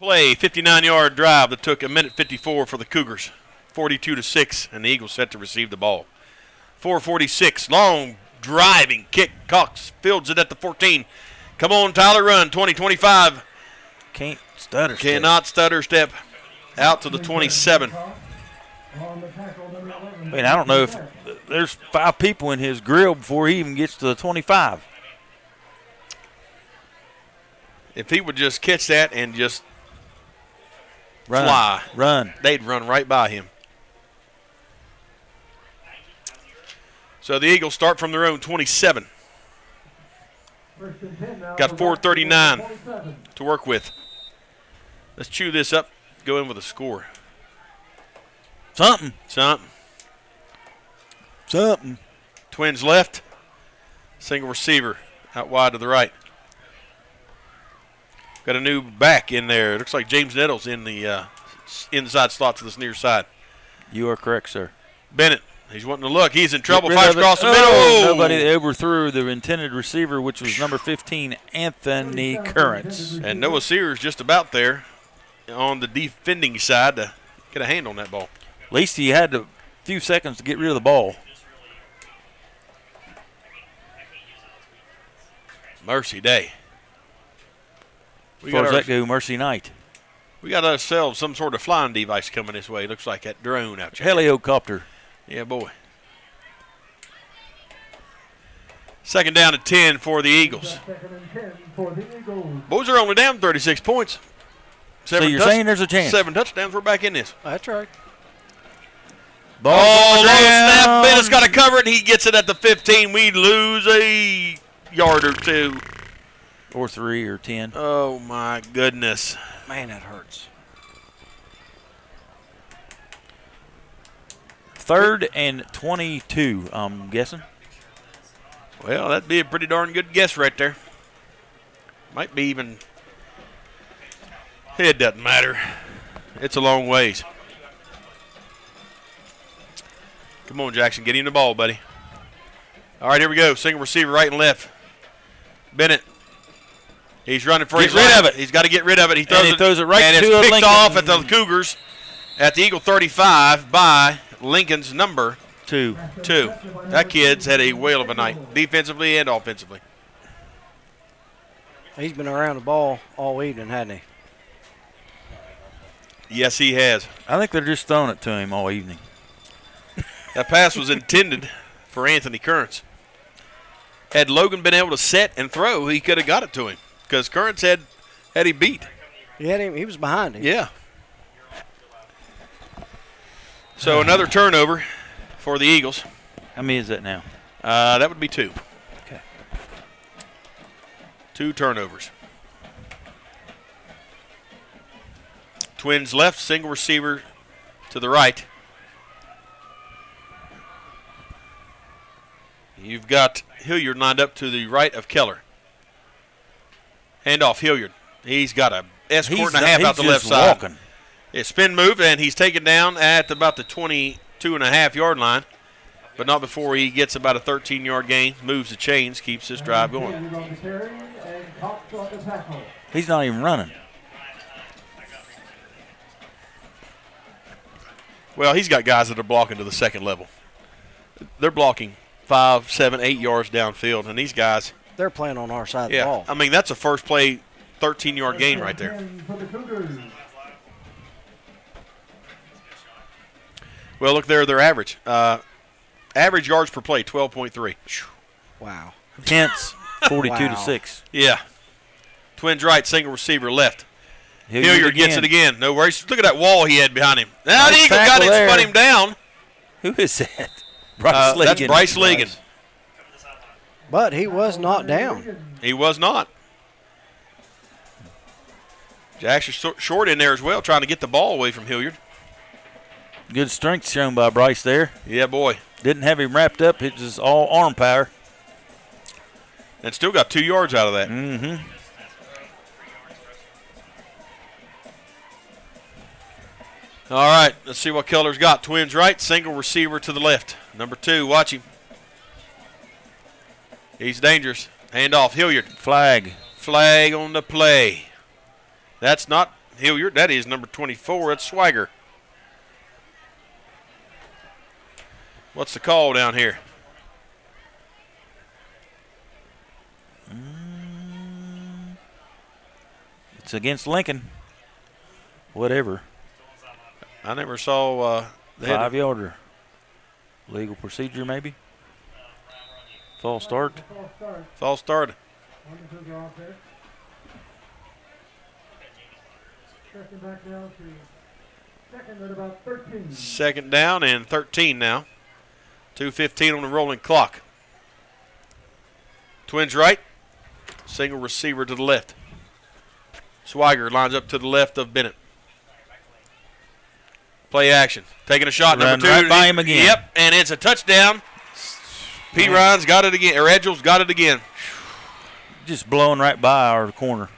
Play, 59-yard drive that took 1:54 for the Cougars. 42-6, and the Eagles set to receive the ball. 4:46, long driving kick. Cox fields it at the 14. Come on, Tyler, run. 20-25. Can't stutter step. Cannot stutter step. Out to the 27. Man, I don't know if there's 5 people in his grill before he even gets to the 25. If he would just catch that and just Run. fly, they'd run right by him. So the Eagles start from their own 27. Got 4:39 to work with. Let's chew this up. Go in with a score. Something. Twins left. Single receiver out wide to the right. Got a new back in there. It looks like James Nettles in the inside slot to this near side. You are correct, sir. Bennett, he's wanting to look. He's in trouble. Fires across the middle. Nobody overthrew the intended receiver, which was number 15, Anthony Currents. And Noah Sears just about there on the defending side to get a hand on that ball. At least he had a few seconds to get rid of the ball. Mercy day. As far as that go, mercy night. We got ourselves some sort of flying device coming this way. Looks like that drone out there. Helicopter. Yeah, boy. 2nd down and 10 for the Eagles. Boys are only down 36 points. So you're saying there's a chance? 7 touchdowns. We're back in this. That's right. Ball snap. Bennett's got to cover it. He gets it at the 15. We lose a yard or 2. Or 3 or 10. Oh, my goodness. Man, that hurts. 3rd and 22, I'm guessing. Well, that'd be a pretty darn good guess right there. Might be even. It doesn't matter. It's a long ways. Come on, Jackson. Get him the ball, buddy. All right, here we go. Single receiver right and left. Bennett. He's running for his life. Rid of it. He's got to get rid of it. He throws it right and to it's picked Lincoln. off at the Cougars at the Eagle 35 by Lincoln's number 2. That kid's had a whale of a night, defensively and offensively. He's been around the ball all evening, hasn't he? Yes, he has. I think they're just throwing it to him all evening. That pass was intended for Anthony Currents. Had Logan been able to set and throw, he could have got it to him because Currents had him beat. He had him. He was behind him. Yeah. So another turnover for the Eagles. How many is that now? That would be 2. Okay. 2 turnovers. Twins left, single receiver to the right. You've got Hilliard lined up to the right of Keller. Hand off Hilliard. He's got a escort and a half out the left side. Walking. Yeah, spin move, and he's taken down at about the 22.5-yard line, but not before he gets about a 13-yard gain, moves the chains, keeps this drive going. He's not even running. Well, he's got guys that are blocking to the second level. They're blocking 5, 7, 8 yards downfield, and these guys They're playing on our side of the Yeah, ball. I mean, that's a first play 13-yard gain right there. Well, look there, their average. Average yards per play, 12.3. Wow. Hence, 42-6. Yeah. Twins right, single receiver left. Hilliard gets it again. No worries. Look at that wall he had behind him. Now the Eagle got it and spun him down. Who is that? Bryce Ligon. That's Bryce Ligon. But he was not down. He was not. Jackson short in there as well, trying to get the ball away from Hilliard. Good strength shown by Bryce there. Yeah, boy. Didn't have him wrapped up. It was all arm power. And still got 2 yards out of that. Mm-hmm. All right, let's see what Keller's got. Twins right, single receiver to the left. Number 2, watch him. He's dangerous. Hand off, Hilliard. Flag. Flag on the play. That's not Hilliard. That is number 24. It's Swagger. What's the call down here? It's against Lincoln. Whatever. I never saw 5-yarder. Legal procedure, maybe. False start. False start. Second down and 13 now. 2:15 on the rolling clock. Twins right. Single receiver to the left. Swigert lines up to the left of Bennett. Play action. Taking a shot. Run Number 2. right by him again. Yep, and it's a touchdown. P. Ryan's got it again, or Edgels got it again. Just blowing right by our corner.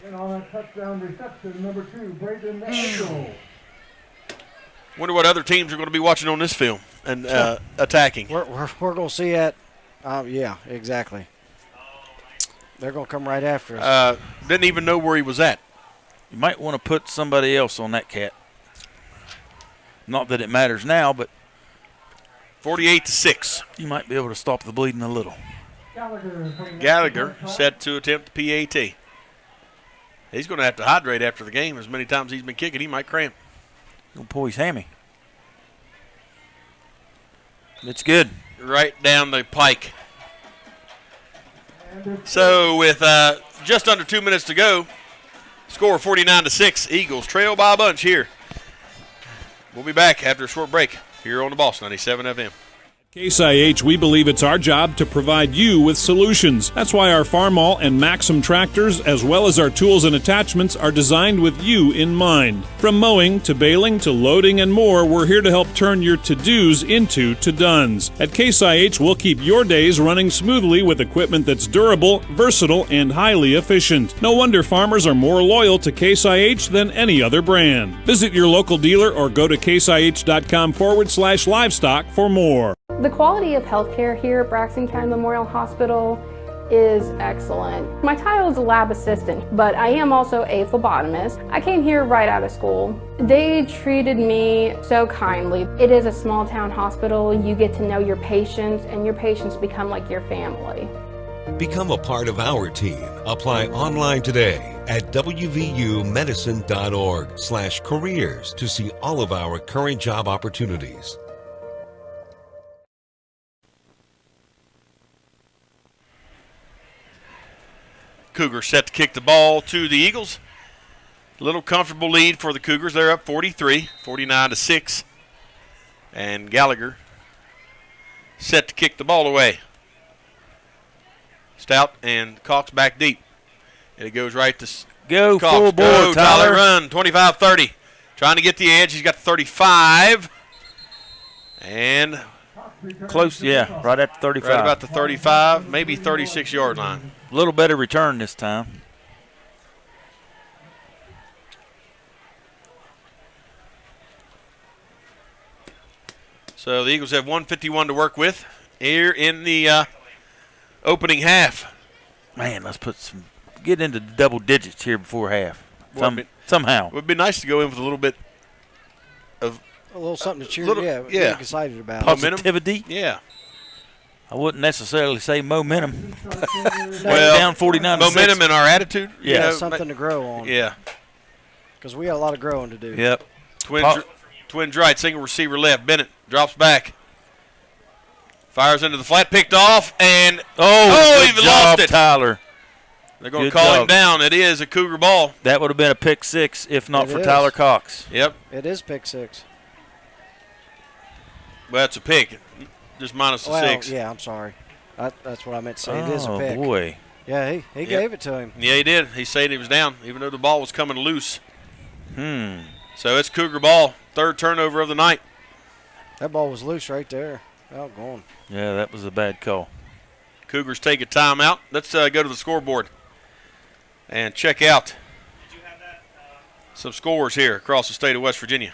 And on that touchdown reception, number 2, Braden Angel. Wonder what other teams are going to be watching on this film and attacking. We're going to see that. Yeah, exactly. They're going to come right after us. Didn't even know where he was at. You might want to put somebody else on that cat. Not that it matters now, but 48-6. You might be able to stop the bleeding a little. Gallagher set to attempt the PAT. He's going to have to hydrate after the game. As many times he's been kicking, he might cramp. He'll pull his hammy. It's good. Right down the pike. So with just under 2 minutes to go, score 49-6. Eagles trail by a bunch here. We'll be back after a short break here on the Boss 97 FM. Case IH, we believe it's our job to provide you with solutions. That's why our Farmall and Maxim tractors, as well as our tools and attachments, are designed with you in mind. From mowing to baling to loading and more, we're here to help turn your to-dos into to-dones. At Case IH, we'll keep your days running smoothly with equipment that's durable, versatile, and highly efficient. No wonder farmers are more loyal to Case IH than any other brand. Visit your local dealer or go to caseih.com/livestock for more. The quality of healthcare here at Braxton County Memorial Hospital is excellent. My title is a lab assistant, but I am also a phlebotomist. I came here right out of school. They treated me so kindly. It is a small town hospital. You get to know your patients, and your patients become like your family. Become a part of our team. Apply online today at wvumedicine.org/careers to see all of our current job opportunities. Cougars set to kick the ball to the Eagles. Little comfortable lead for the Cougars. They're up 49-6. And Gallagher set to kick the ball away. Stout and Cox back deep. And it goes right to Go Cox. full bore, Tyler. Run, 25-30. Trying to get the edge. He's got 35. And close, yeah, right at the 35. Right about the 35, maybe 36-yard line. A little better return this time. So the Eagles have 151 to work with here in the opening half. Man, let's get into the double digits here before half. Somehow. It would be nice to go in with a little bit of a little something to cheer, get excited about. Positivity. Yeah. I wouldn't necessarily say momentum. Well, down 49. Momentum in our attitude. Yeah, you know, something to grow on. Yeah, because we got a lot of growing to do. Yep. Twins right, single receiver left. Bennett drops back. Fires into the flat, picked off, and good he job, lost it. Tyler. They're going to call him down. It is a Cougar ball. That would have been a pick six if not for Tyler Cox. Yep. It is pick six. Well, it's a pick. Just minus the 6. Yeah, I'm sorry. That's what I meant to say. It is a pick. Oh, boy. Yeah, he gave it to him. Yeah, he did. He said he was down, even though the ball was coming loose. So it's Cougar ball. Third turnover of the night. That ball was loose right there. Out going. Yeah, that was a bad call. Cougars take a timeout. Let's go to the scoreboard and check out some scores here across the state of West Virginia.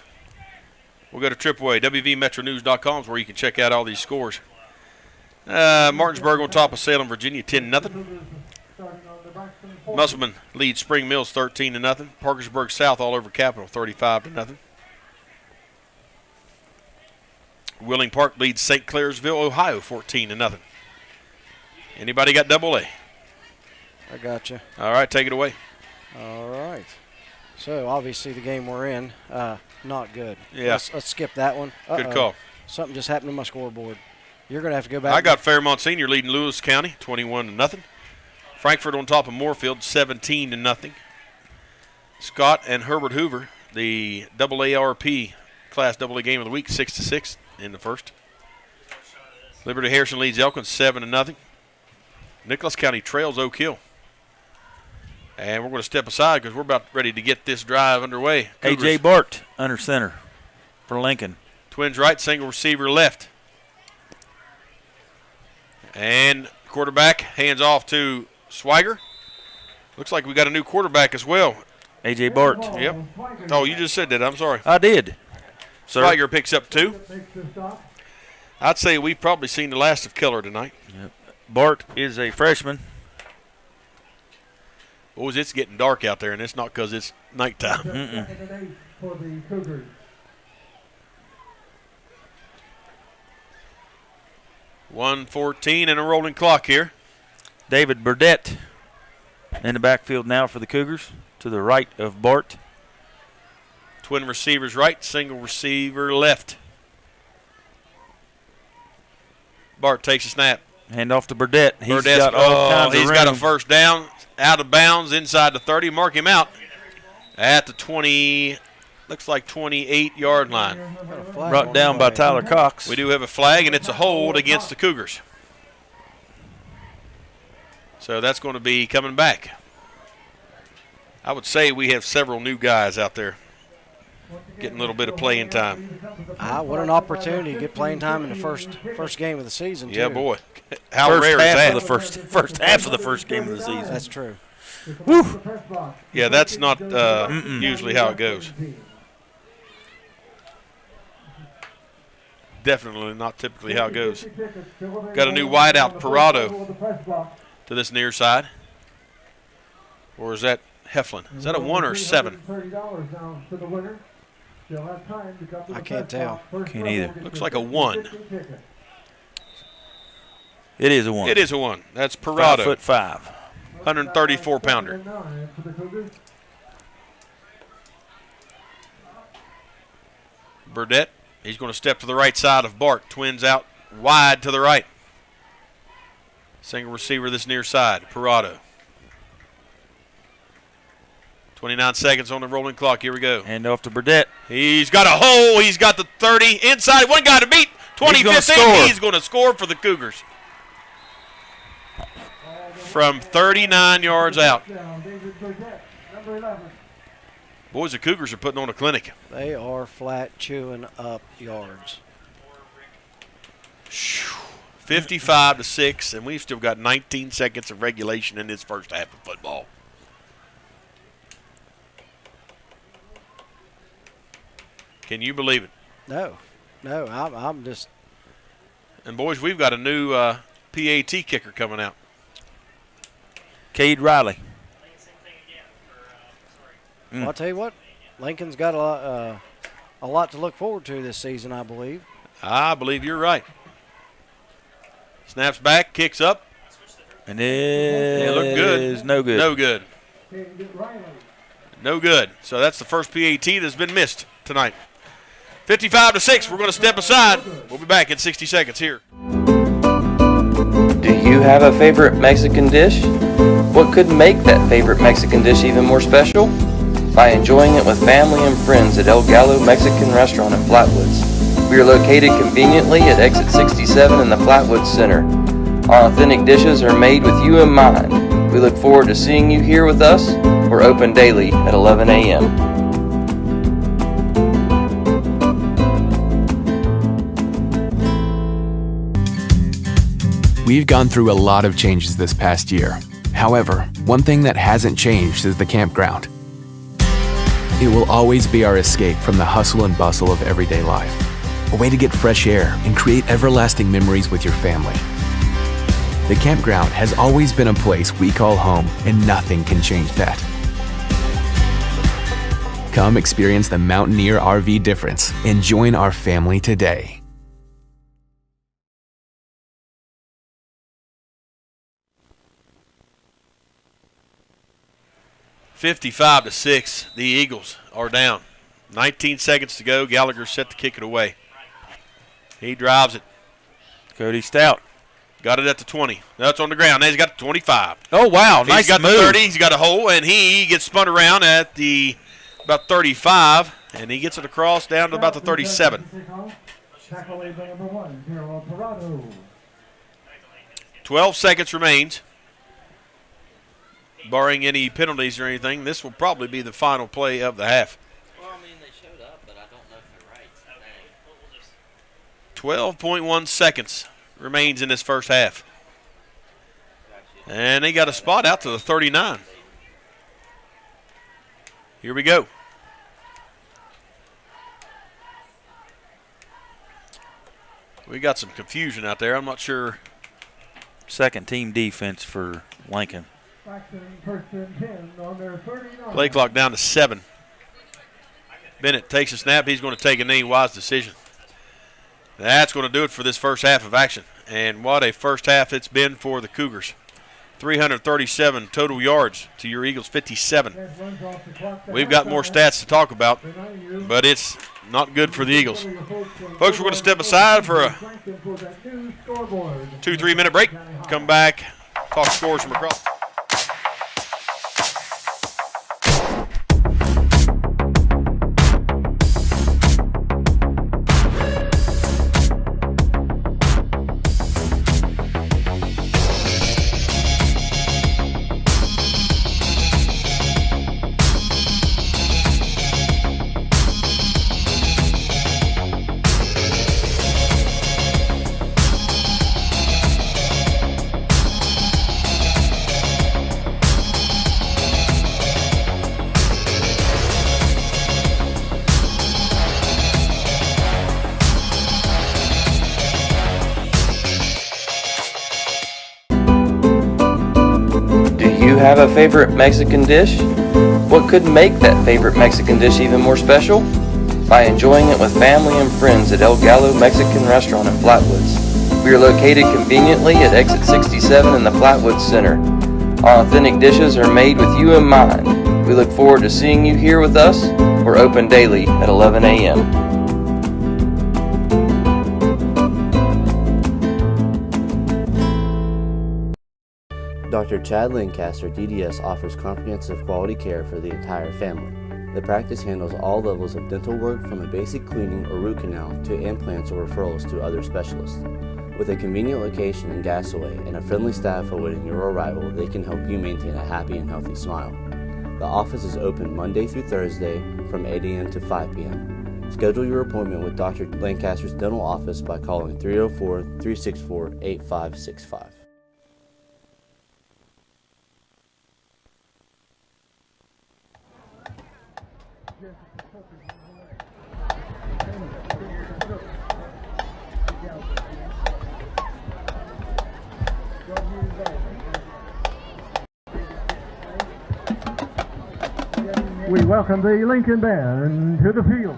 We'll go to WVMetroNews.com where you can check out all these scores. Martinsburg on top of Salem, Virginia, 10-0. Musselman leads Spring Mills 13-0. Parkersburg South all over Capital, 35-0. Wheeling Park leads St. Clairsville, Ohio, 14-0. Anybody got double A? I got you. All right, take it away. All right. So, obviously, the game we're in, not good. Yeah. Let's skip that one. Good call. Something just happened to my scoreboard. You're going to have to go back. I got Fairmont Senior leading Lewis County, 21-0. Frankfort on top of Moorfield, 17-0. Scott and Herbert Hoover, the AARP Class AA game of the week, 6-6 in the first. Liberty Harrison leads Elkins, 7-0. Nicholas County trails Oak Hill. And we're going to step aside because we're about ready to get this drive underway. A.J. Bart under center for Lincoln. Twins right, single receiver left. And quarterback hands off to Swiger. Looks like we got a new quarterback as well. A.J. Bart. Yep. Oh, you just said that. I'm sorry. I did. Swiger picks up 2. I'd say we've probably seen the last of Keller tonight. Yep. Bart is a freshman. Boys, it's getting dark out there, and it's not because it's nighttime. 1:14 and a rolling clock here. David Burdett in the backfield now for the Cougars to the right of Bart. Twin receivers right, single receiver left. Bart takes a snap. Hand off to Burdett. He's got a first down, out of bounds, inside the 30. Mark him out at the 20, looks like 28-yard line. Brought down by Tyler Cox. We do have a flag, and it's a hold against the Cougars. So that's going to be coming back. I would say we have several new guys out there getting a little bit of playing time. What an opportunity to get playing time in the first game of the season, too. Yeah, boy. How rare is that? First half of the first game of the season. That's true. Woo. Yeah, that's not usually how it goes. Definitely not typically how it goes. Got a new wideout, Parado, to this near side. Or is that Heflin? Is that a 1 or 7? I can't tell. Can't either. Looks like a 1. It is a 1. It is a 1. That's Parado. 5'5". 134-pounder. Burdett, he's going to step to the right side of Bart. Twins out wide to the right. Single receiver this near side, Parado. 29 seconds on the rolling clock. Here we go. Hand off to Burdett. He's got a hole. He's got the 30 inside. One guy to beat. 20-15. He's going to score for the Cougars. From 39 yards out. Boys, the Cougars are putting on a clinic. They are flat chewing up yards. 55-6, and we've still got 19 seconds of regulation in this first half of football. Can you believe it? No, I'm just. And boys, we've got a new PAT kicker coming out. Cade Riley. Well, I'll tell you what, Lincoln's got a lot to look forward to this season, I believe. I believe you're right. Snaps back, kicks up. And it looked good. Is no good. No good. No good. So that's the first PAT that's been missed tonight. 55-6. We're going to step aside. We'll be back in 60 seconds here. Do you have a favorite Mexican dish? What could make that favorite Mexican dish even more special? By enjoying it with family and friends at El Gallo Mexican Restaurant in Flatwoods. We are located conveniently at exit 67 in the Flatwoods Center. Our authentic dishes are made with you in mind. We look forward to seeing you here with us. We're open daily at 11 a.m. We've gone through a lot of changes this past year. However, one thing that hasn't changed is the campground. It will always be our escape from the hustle and bustle of everyday life. A way to get fresh air and create everlasting memories with your family. The campground has always been a place we call home, and nothing can change that. Come experience the Mountaineer RV difference and join our family today. 55-6, the Eagles are down. 19 seconds to go. Gallagher set to kick it away. He drives it. Cody Stout. Got it at the 20. Now it's on the ground. Now he's got the 25. Oh, wow. He's got move. the 30. He's got a hole, and he gets spun around at the about 35, and he gets it across down to about the 37. 12 seconds remains. Barring any penalties or anything, this will probably be the final play of the half. Well, I mean, they showed up, but I don't know if they're right. 12.1 seconds remains in this first half. And they got a spot out to the 39. Here we go. We got some confusion out there. I'm not sure. Second team defense for Lincoln. Play clock down to 7. Bennett takes a snap. He's going to take a knee. Wise decision. That's going to do it for this first half of action. And what a first half it's been for the Cougars. 337 total yards to your Eagles 57. We've got more stats to talk about, but it's not good for the Eagles. Folks, we're going to step aside for a 2-3 minute break. Come back, talk scores from across. Have a favorite Mexican dish? What could make that favorite Mexican dish even more special? By enjoying it with family and friends at El Gallo Mexican Restaurant in Flatwoods. We are located conveniently at exit 67 in the Flatwoods Center. Our authentic dishes are made with you in mind. We look forward to seeing you here with us. We're open daily at 11 a.m. Dr. Chad Lancaster, DDS, offers comprehensive quality care for the entire family. The practice handles all levels of dental work, from a basic cleaning or root canal to implants or referrals to other specialists. With a convenient location in Gassaway and a friendly staff awaiting your arrival, they can help you maintain a happy and healthy smile. The office is open Monday through Thursday from 8 a.m. to 5 p.m. Schedule your appointment with Dr. Lancaster's dental office by calling 304-364-8565. We welcome the Lincoln Band to the field.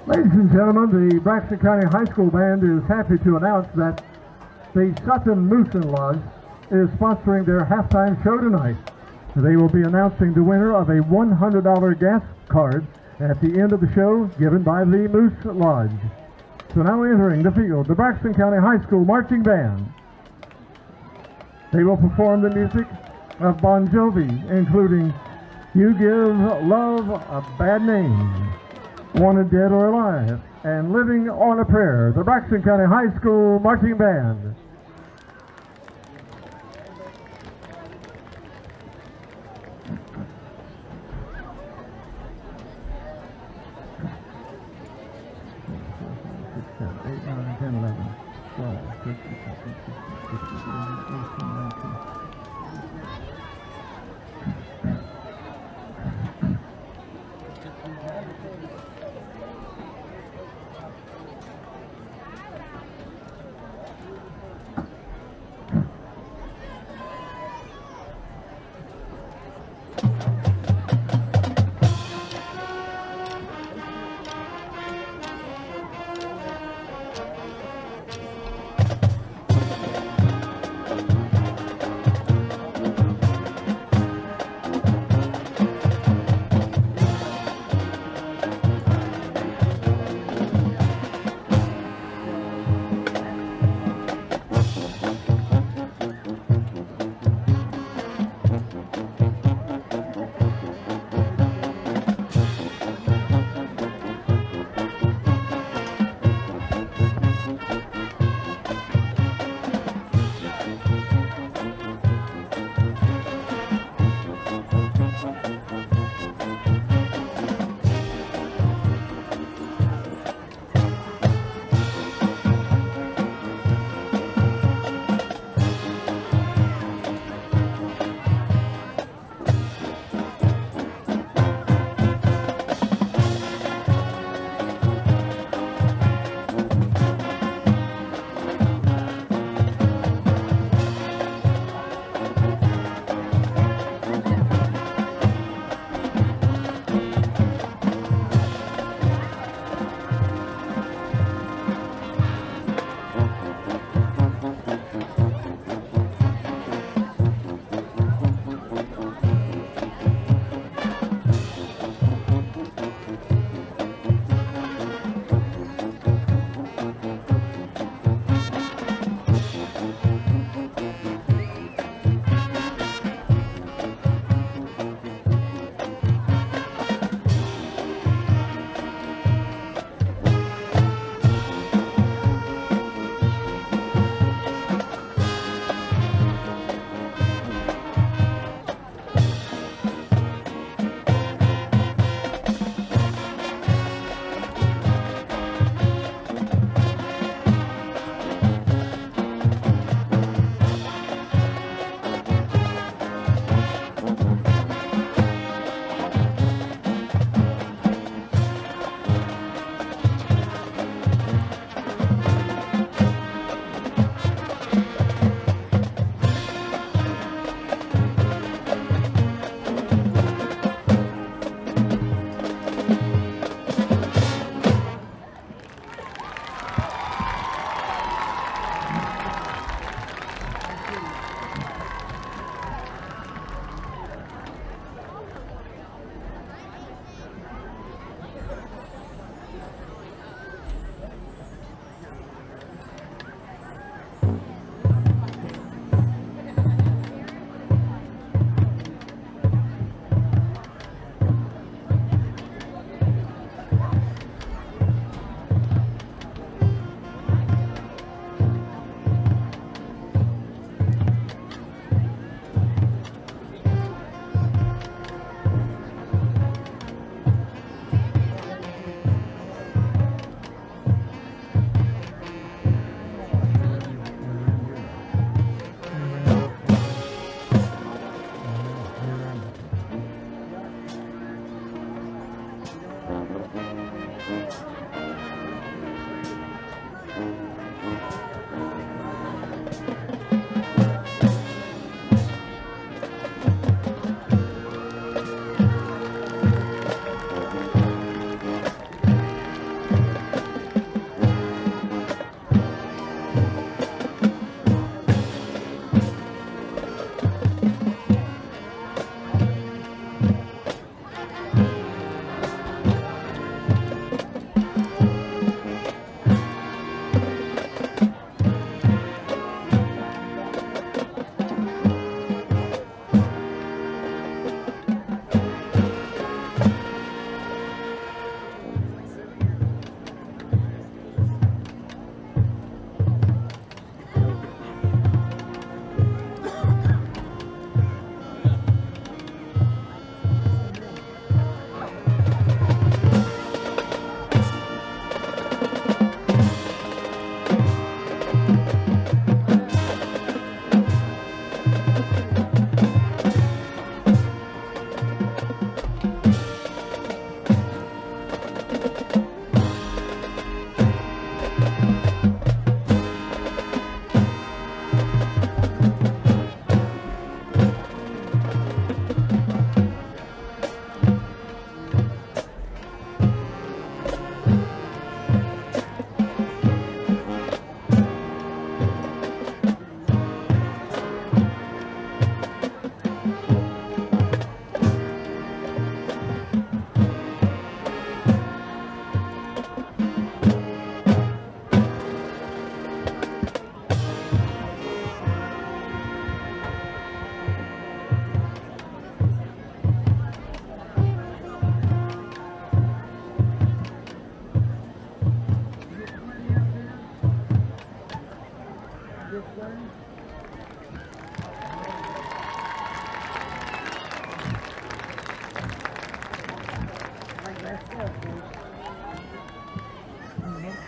Ladies and gentlemen, the Braxton County High School Band is happy to announce that the Sutton Moosin Lodge is sponsoring their halftime show tonight. They will be announcing the winner of a $100 gas card at the end of the show given by the Moose Lodge. So now entering the field, the Braxton County High School Marching Band. They will perform the music of Bon Jovi, including You Give Love a Bad Name. wanted dead or alive, and living on a prayer. The Braxton County High School Marching Band.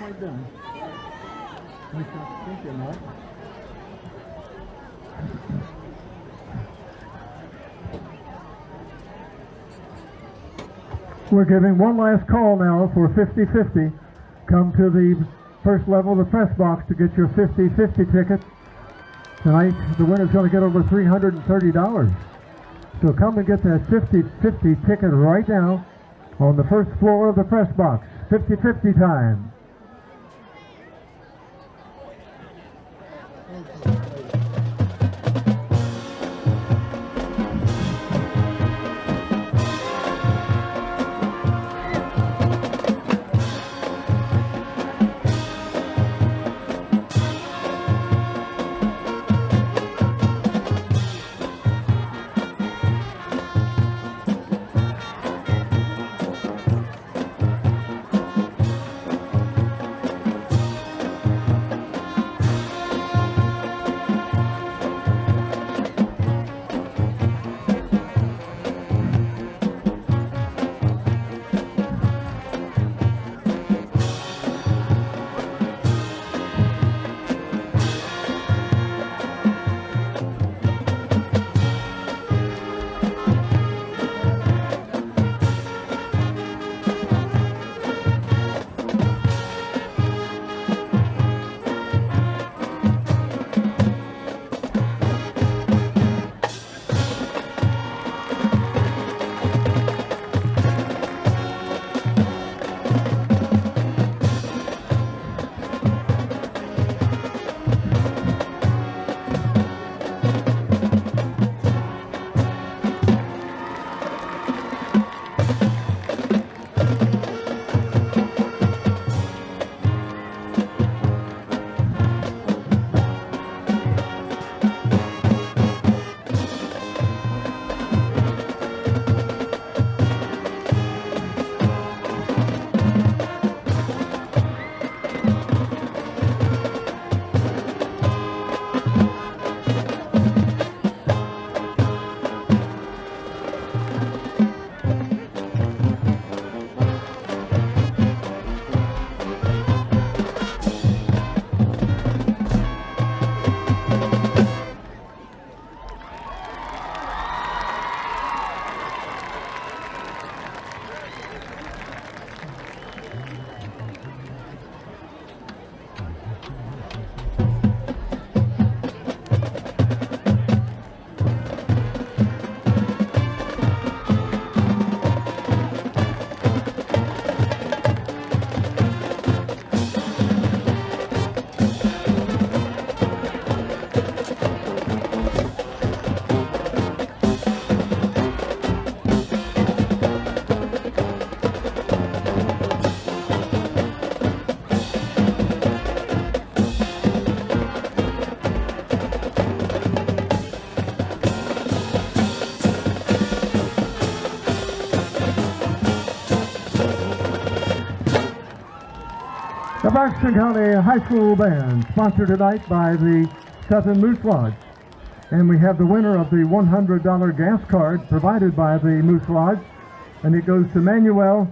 quite done. Nice shot. Thank you, Mart. We're giving one last call now for 50-50. Come to the first level of the press box to get your 50-50 ticket. Tonight, the winner's going to get over $330. So come and get that 50-50 ticket right now on the first floor of the press box. 50-50 time. The Braxton County High School Band, sponsored tonight by the Southern Moose Lodge. And we have the winner of the $100 gas card provided by the Moose Lodge, and it goes to Manuel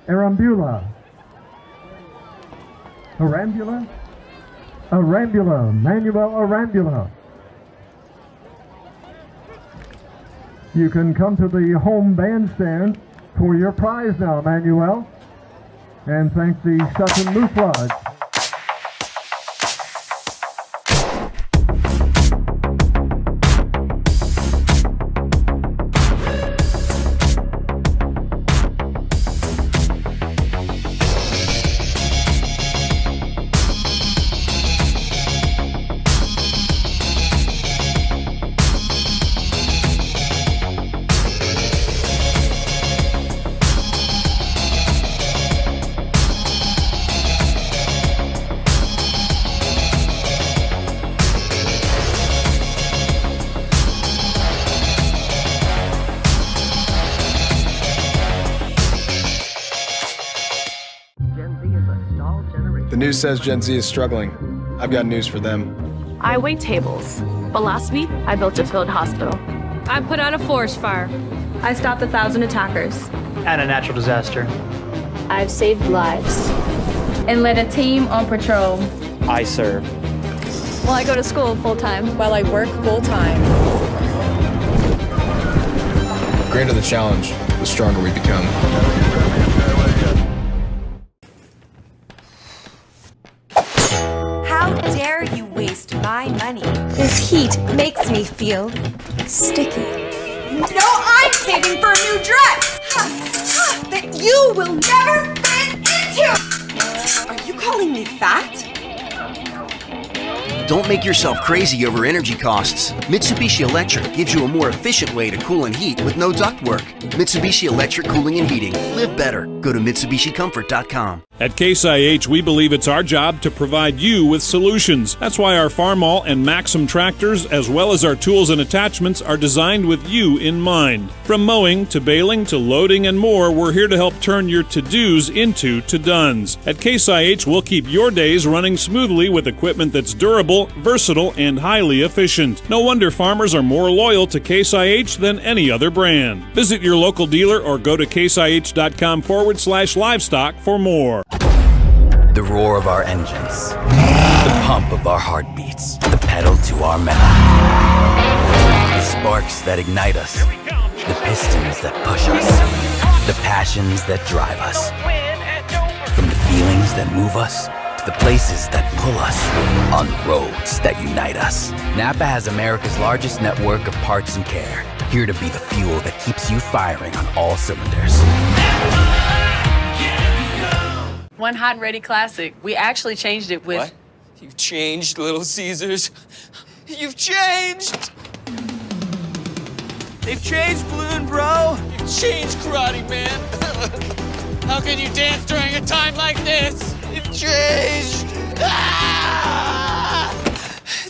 Arambula. Arambula? Manuel Arambula. You can come to the home bandstand for your prize now, Manuel, and thank the Sutton Moose Lodge. The news says Gen Z is struggling. I've got news for them. I wait tables, but last week I built a field hospital. I put out a forest fire. I stopped 1,000 attackers. And a natural disaster. I've saved lives. and lead a team on patrol. I serve. Well, I go to school full-time. While I work full-time. The greater the challenge, the stronger we become. How dare you waste my money? This heat makes me feel sticky. No, I'm saving for a new dress! That you will never fit into! Are you calling me fat? Don't make yourself crazy over energy costs. Mitsubishi Electric gives you a more efficient way to cool and heat with no ductwork. Mitsubishi Electric Cooling and Heating. Live better. Go to MitsubishiComfort.com. At Case IH, we believe it's our job to provide you with solutions. That's why our Farmall and Maxim tractors, as well as our tools and attachments, are designed with you in mind. From mowing to baling to loading and more, we're here to help turn your to-dos into to-dones. At Case IH, we'll keep your days running smoothly with equipment that's durable, versatile, and highly efficient. No wonder farmers are more loyal to Case IH than any other brand. Visit your local dealer or go to caseih.com/livestock for more. The roar of our engines, the pump of our heartbeats, the pedal to our metal. The sparks that ignite us, the pistons that push us, the passions that drive us. From the feelings that move us, to the places that pull us, on the roads that unite us. Napa has America's largest network of parts and care, here to be the fuel that keeps you firing on all cylinders. One hot and ready classic. We actually changed it with... What? You've changed, Little Caesars. You've changed! They've changed, Balloon Bro. You've changed, Karate Man. How can you dance during a time like this? You've changed. Ah!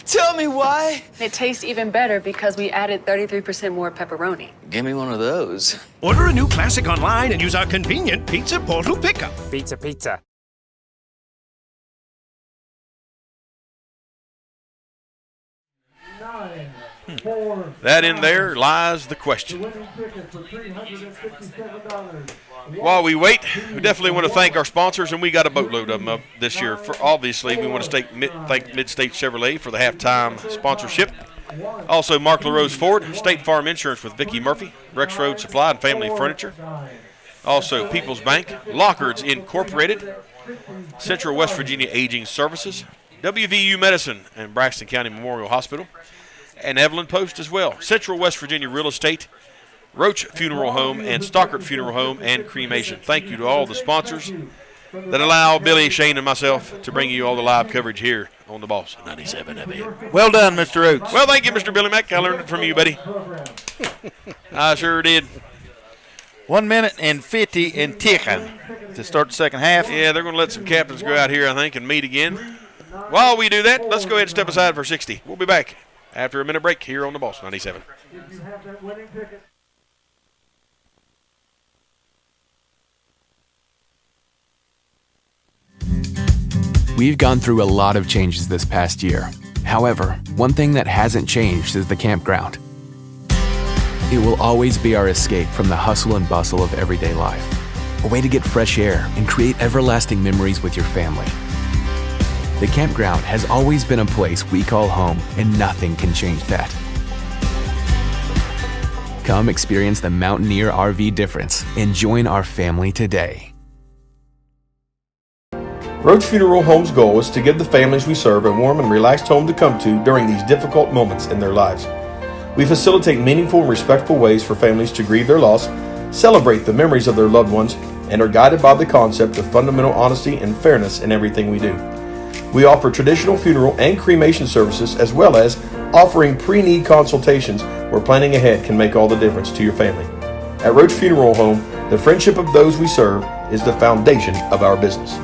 Tell me why. It tastes even better because we added 33% more pepperoni. Give me one of those. Order a new classic online and use our convenient Pizza Portal pickup. Pizza. That in there lies the question. While we wait, we definitely want to thank our sponsors, and we got a boatload of them up this year. Obviously, we want to thank Mid-State Chevrolet for the halftime sponsorship. Also, Mark LaRose Ford, State Farm Insurance with Vicki Murphy, Rex Road Supply and Family Furniture. Also, People's Bank, Lockards Incorporated, Central West Virginia Aging Services, WVU Medicine and Braxton County Memorial Hospital, and Evelyn Post as well. Central West Virginia Real Estate, Roach Funeral Home, and Stockert Funeral Home and Cremation. Thank you to all the sponsors that allow Billy, Shane, and myself to bring you all the live coverage here on the Boss 97 FM. Well done, Mr. Roach. Well, thank you, Mr. Billy Mack. I learned it from you, buddy. I sure did. 1 minute and 50 and ticking to start the second half. Yeah, they're going to let some captains go out here, I think, and meet again. While we do that, let's go ahead and step aside for 60. We'll be back after a minute break here on the Boss 97. If you have that winning ticket. We've gone through a lot of changes this past year. However, one thing that hasn't changed is the campground. It will always be our escape from the hustle and bustle of everyday life. A way to get fresh air and create everlasting memories with your family. The campground has always been a place we call home, and nothing can change that. Come experience the Mountaineer RV difference and join our family today. Roach Funeral Home's goal is to give the families we serve a warm and relaxed home to come to during these difficult moments in their lives. We facilitate meaningful and respectful ways for families to grieve their loss, celebrate the memories of their loved ones, and are guided by the concept of fundamental honesty and fairness in everything we do. We offer traditional funeral and cremation services, as well as offering pre-need consultations where planning ahead can make all the difference to your family. At Roach Funeral Home, the friendship of those we serve is the foundation of our business.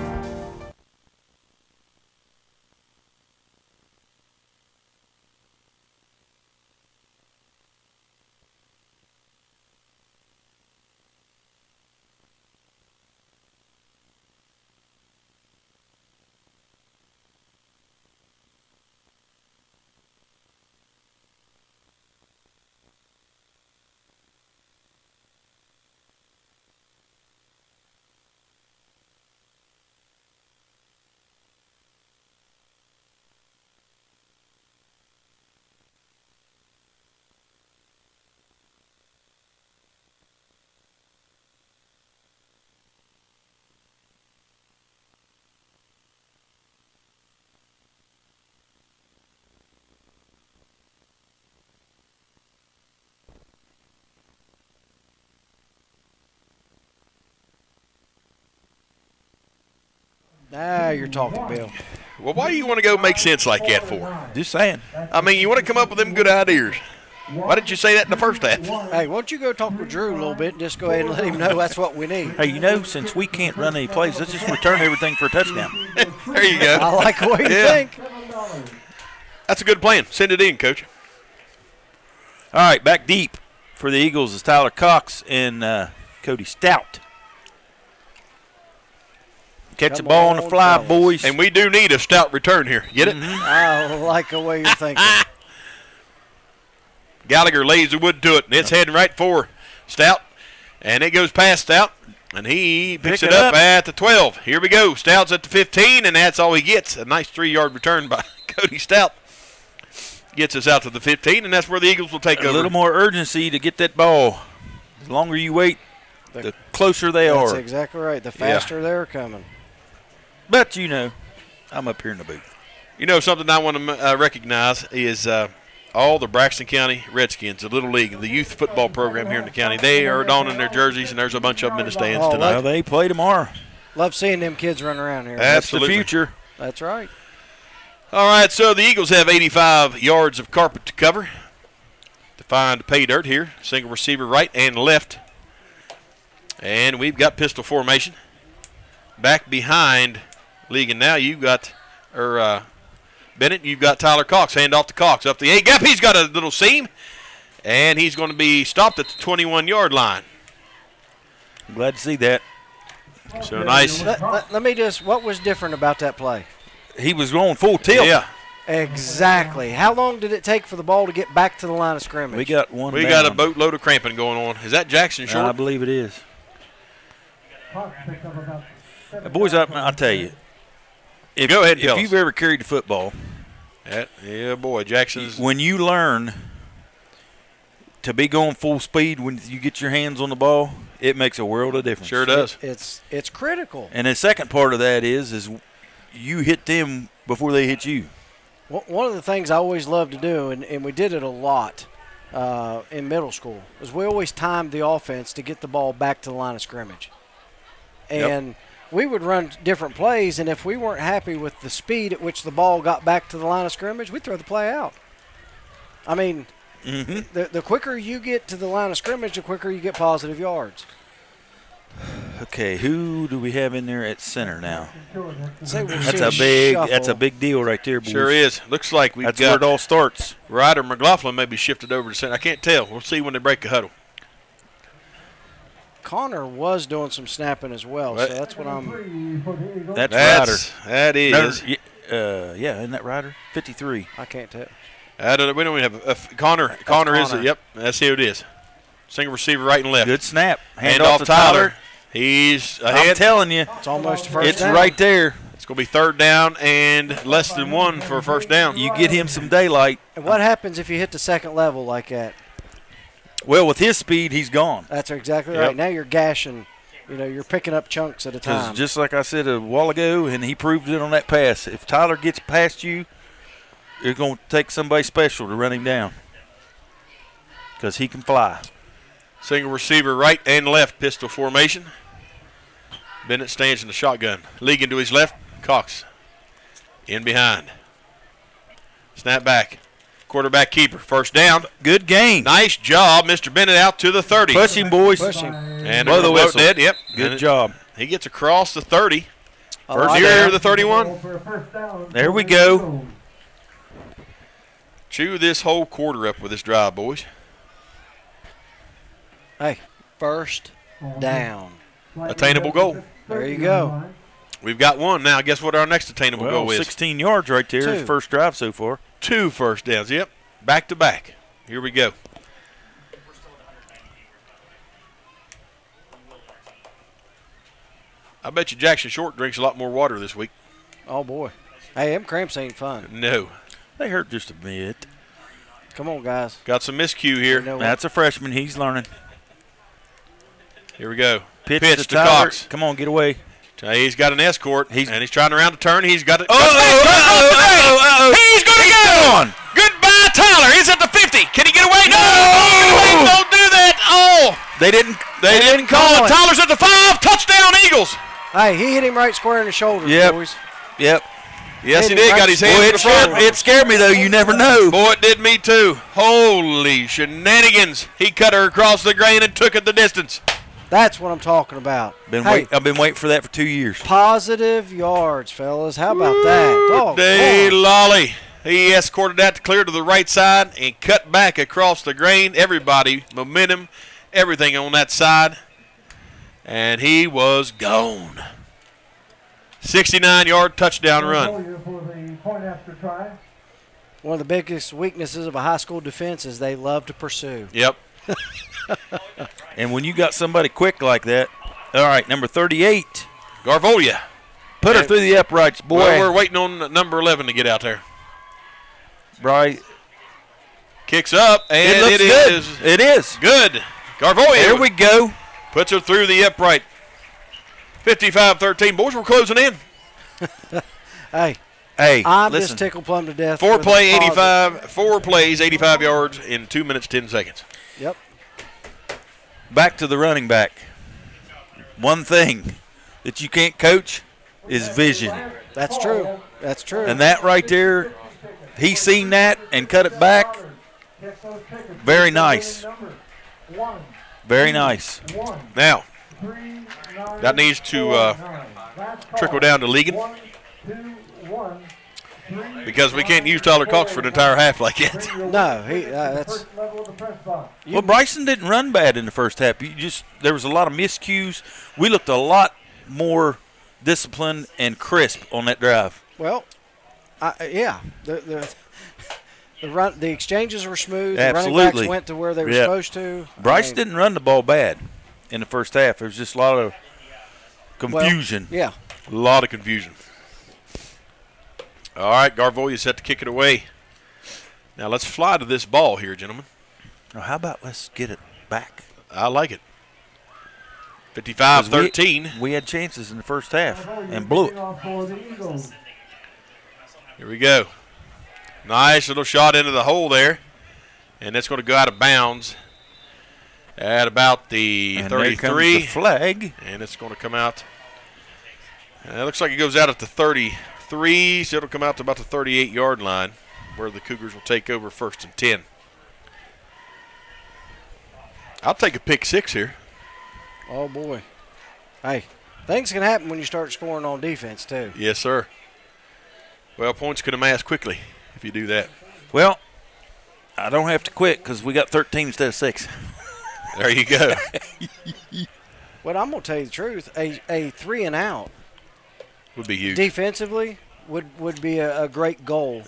You're talking, Bill. Well, why do you want to go make sense like that for? Just saying. I mean, you want to come up with them good ideas. Why didn't you say that in the first half? Hey, why don't you go talk with Drew a little bit and just go ahead and let him know that's what we need. Hey, since we can't run any plays, let's just return everything for a touchdown. There you go. I like the way you think. That's a good plan. Send it in, Coach. All right, back deep for the Eagles is Tyler Cox and Cody Stout. Catch the ball on the fly, boys. And we do need a stout return here. Get it? I like the way you're thinking. Gallagher lays the wood to it, and it's heading right for Stout. And it goes past Stout, and he picks it up at the 12. Here we go. Stout's at the 15, and that's all he gets. A nice 3-yard return by Cody Stout. Gets us out to the 15, and that's where the Eagles will take over. A little more urgency to get that ball. The longer you wait, the closer they are. That's exactly right. The faster they're coming. But, I'm up here in the booth. Something I want to recognize is all the Braxton County Redskins, the Little League, the youth football program here in the county. They are donning their jerseys, and there's a bunch of them in the stands tonight. Well, they play tomorrow. Love seeing them kids run around here. Absolutely. That's the future. That's right. All right, so the Eagles have 85 yards of carpet to cover to find pay dirt here. Single receiver right and left. And we've got pistol formation. Back behind League, and now you've got Bennett, you've got Tyler Cox. Hand off to Cox up the A gap. He's got a little seam, and he's going to be stopped at the 21-yard line. I'm glad to see that. So nice. Let me just, what was different about that play? He was going full tilt. Yeah. Exactly. How long did it take for the ball to get back to the line of scrimmage? We got one We down. got a boatload of cramping going on. Is that Jackson Short? I believe it is. Boys, I'll tell you. Go ahead and if tell you've us. ever carried the football, yeah, boy, Jackson's. When you learn to be going full speed when you get your hands on the ball, it makes a world of difference. Sure does. It's critical. And the second part of that is you hit them before they hit you. One of the things I always loved to do, and we did it a lot in middle school, is we always timed the offense to get the ball back to the line of scrimmage. And we would run different plays, and if we weren't happy with the speed at which the ball got back to the line of scrimmage, we'd throw the play out. I mean, the quicker you get to the line of scrimmage, the quicker you get positive yards. Okay, who do we have in there at center now? That's that's a big deal right there, boys. Sure is. Looks like we've That's got where it all starts. Ryder McLaughlin maybe shifted over to center. I can't tell. We'll see when they break the huddle. Connor was doing some snapping as well, so that's what I'm. That's Ryder. That is. Isn't that Ryder? 53. I can't tell. We don't even have Connor. Connor is it? Yep, that's who it is. Single receiver right and left. Good snap. Hand off to Tyler. He's ahead. I'm telling you. It's almost first It's down. right there. It's going to be third down and less than one for a first down. You get him some daylight. And what happens if you hit the second level like that? Well, with his speed, he's gone. That's exactly right. Now you're gashing. You're picking up chunks at a time. Because just like I said a while ago, and he proved it on that pass, if Tyler gets past you, you're going to take somebody special to run him down because he can fly. Single receiver right and left, pistol formation. Bennett stands in the shotgun. Legan to his left. Cox in behind. Snap back. Quarterback keeper. First down. Good game. Nice job. Mr. Bennett out to the 30. Push him, boys. Push him. And blow the whistle. Dead. Yep. Good job. He gets across the 30. First near down. the 31. There we go. Chew this whole quarter up with this drive, boys. Hey, first down. Attainable goal. There you go. We've got one now. Guess what our next attainable goal is? 16 yards right there. His first drive so far. 2 first downs. Yep. Back to back. Here we go. I bet you Jackson Short drinks a lot more water this week. Oh, boy. Hey, them cramps ain't fun. No. They hurt just a bit. Come on, guys. Got some miscue here. That's a freshman. He's learning. Here we go. Pitch to Tyler. Cox. Come on, get away. He's got an escort, and he's trying around the turn. He's got it. He's going to go. Goodbye, Tyler. He's at the 50. Can he get away? No! Don't do that. Oh! They didn't call it. Tyler's at the 5. Touchdown, Eagles. Hey, he hit him right square in the shoulder, boys. Yep. Yes, he did. Got his hand in the front. It scared me, though. You never know. Boy, it did me, too. Holy shenanigans. He cut her across the grain and took it the distance. That's what I'm talking about. I've been waiting for that for 2 years. Positive yards, fellas. How about that? Day lolly. He escorted that to clear to the right side and cut back across the grain. Everybody, momentum, everything on that side. And he was gone. 69-yard touchdown run. One of the biggest weaknesses of a high school defense is they love to pursue. Yep. And when you got somebody quick like that, all right, number 38. Garvolia. Put her through the uprights, boy. Well, we're waiting on number 11 to get out there. Right. Kicks up, and it is. It is. Good. Garvolia. There we go. Puts her through the upright. 55-13. Boys, we're closing in. Hey, I'm just tickled plumb to death. 4 plays, 85 yards in 2 minutes, 10 seconds. Yep. Back to the running back. One thing that you can't coach is vision. That's true. That's true. And that right there, he seen that and cut it back. Very nice. Very nice. Now, that needs to trickle down to Ligon, because we can't use Tyler Cox for an entire half like that. No, that's. Well, Bryson didn't run bad in the first half. There was a lot of miscues. We looked a lot more disciplined and crisp on that drive. Well, yeah, the exchanges were smooth. Absolutely. The running backs went to where they were supposed to. Bryce didn't run the ball bad in the first half. There was just a lot of confusion. Well, yeah. A lot of confusion. All right, Garvolia set to kick it away. Now let's fly to this ball here, gentlemen. Now, how about let's get it back? I like it. 55-13. We had chances in the first half and blew it. Here we go. Nice little shot into the hole there. And it's going to go out of bounds at about the and 33. There comes the flag. And it's going to come out. It looks like it goes out at the 33, so it'll come out to about the 38-yard line where the Cougars will take over 1st and 10. I'll take a pick 6 here. Oh, boy. Hey, things can happen when you start scoring on defense, too. Yes, sir. Well, points can amass quickly if you do that. Well, I don't have to quit because we got 13 instead of 6. There you go. Well, I'm going to tell you the truth. A 3 and out would be huge. Defensively would be a great goal.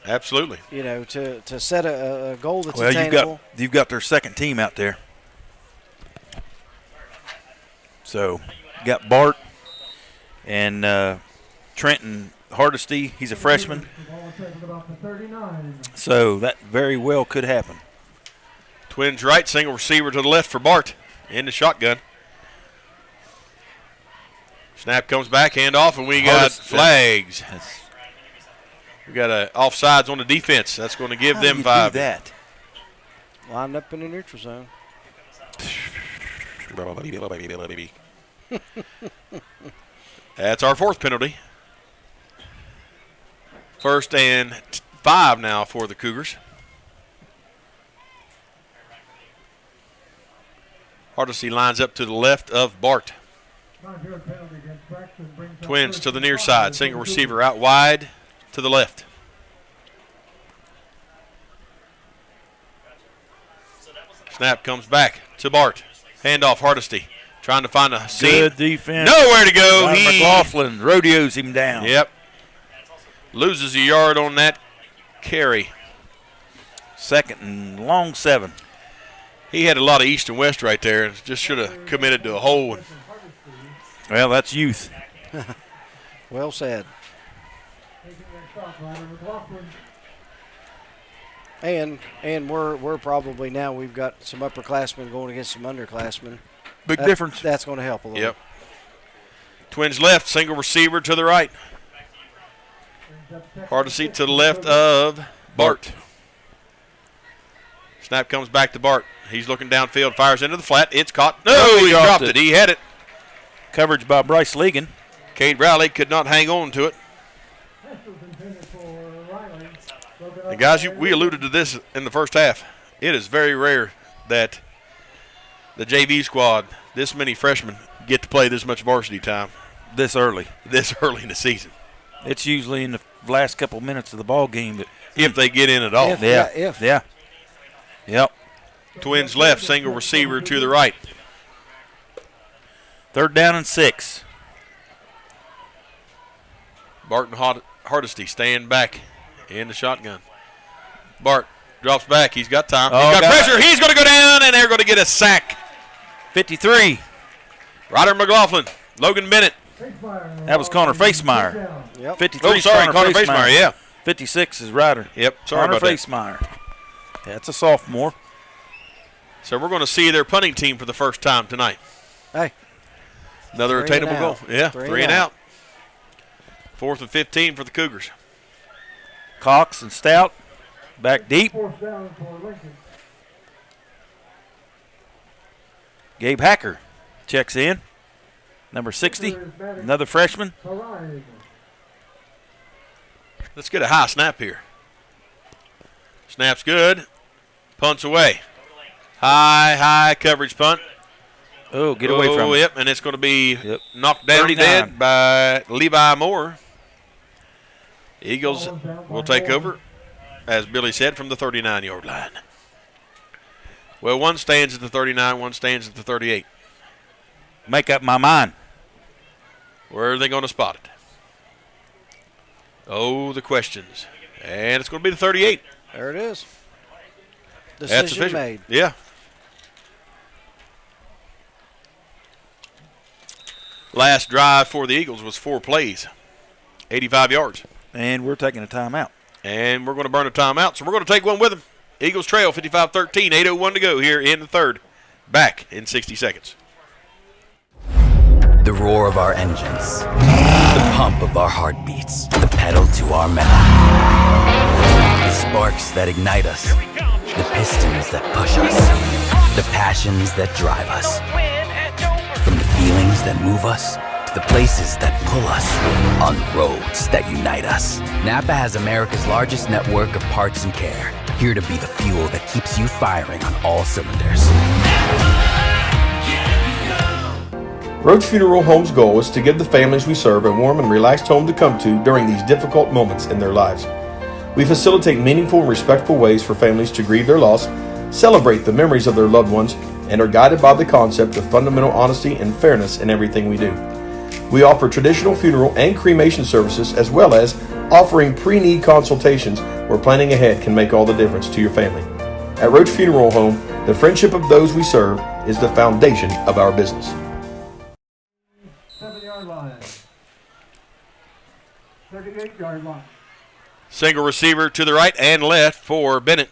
Absolutely. You know, to set a goal that's attainable. You've got their second team out there. So, you got Bart and Trenton Hardesty. He's a freshman. So, that very well could happen. Twins right, single receiver to the left for Bart. In the shotgun. Snap comes back, hand off, and we got flags. We got offsides on the defense. That's going to give them 5. Do that? Lined up in the neutral zone. That's our 4th penalty. 1st and 5 now for the Cougars. Hardesty lines up to the left of Bart. Twins to the near side. Single receiver out wide to the left. Snap comes back to Bart. Handoff Hardesty. Trying to find a seam. Good defense. Nowhere to go. McLaughlin rodeos him down. Yep. Loses a yard on that carry. 2nd and long 7. He had a lot of east and west right there. Just should have committed to a hole. Well, that's youth. Well said. And we're probably now we've got some upperclassmen going against some underclassmen. Big difference. That's going to help a little. Yep. Twins left, single receiver to the right. Hardesty to the left of Bart. Snap comes back to Bart. He's looking downfield, fires into the flat. It's caught. No, he dropped it. He had it. Coverage by Bryce Legan. Cade Rowley could not hang on to it. And guys, we alluded to this in the first half. It is very rare that the JV squad, this many freshmen, get to play this much varsity time. This early in the season. It's usually in the last couple minutes of the ball game. But if they get in at all. Yeah. Yep. Twins left, single receiver to the right. 3rd down and 6. Barton Hardesty staying back in the shotgun. Bart drops back. He's got time. He's got pressure. He's going to go down, and they're going to get a sack. 53. Ryder McLaughlin. Logan Bennett. That was Connor Facemeyer. Yep. 53. Oh, sorry, Connor Facemeyer, yeah. 56 is Ryder. Yep, sorry Connor about Facemeyer. That's a sophomore. So we're going to see their punting team for the first time tonight. Hey. Another attainable goal. Yeah, 3 and out. 4th and 15 for the Cougars. Cox and Stout back deep. Gabe Hacker checks in. Number 60, another freshman. Let's get a high snap here. Snap's good. Punts away. High coverage punt. Oh, get away from it. Yep, and it's going to be knocked down 39. dead by Levi Moore. Eagles will take over, as Billy said, from the 39-yard line. Well, one stands at the 39, one stands at the 38. Make up my mind. Where are they going to spot it? Oh, the questions. And it's going to be the 38. There it is. That's Decision official. made. Yeah. Last drive for the Eagles was 4 plays, 85 yards. And we're taking a timeout. And we're going to burn a timeout, so we're going to take one with them. Eagles trail 55-13, 8:01 to go here in the third. Back in 60 seconds. The roar of our engines, the pump of our heartbeats, the pedal to our metal. The sparks that ignite us, the pistons that push us, the passions that drive us. From the feelings that move us to the places that pull us, on roads that unite us. Napa has America's largest network of parts and care, here to be the fuel that keeps you firing on all cylinders. Roach Funeral Home's goal is to give the families we serve a warm and relaxed home to come to during these difficult moments in their lives. We facilitate meaningful and respectful ways for families to grieve their loss, celebrate the memories of their loved ones, and are guided by the concept of fundamental honesty and fairness in everything we do. We offer traditional funeral and cremation services, as well as offering pre-need consultations where planning ahead can make all the difference to your family. At Roach Funeral Home, the friendship of those we serve is the foundation of our business. 7-yard line. 38-yard line. Single receiver to the right and left for Bennett.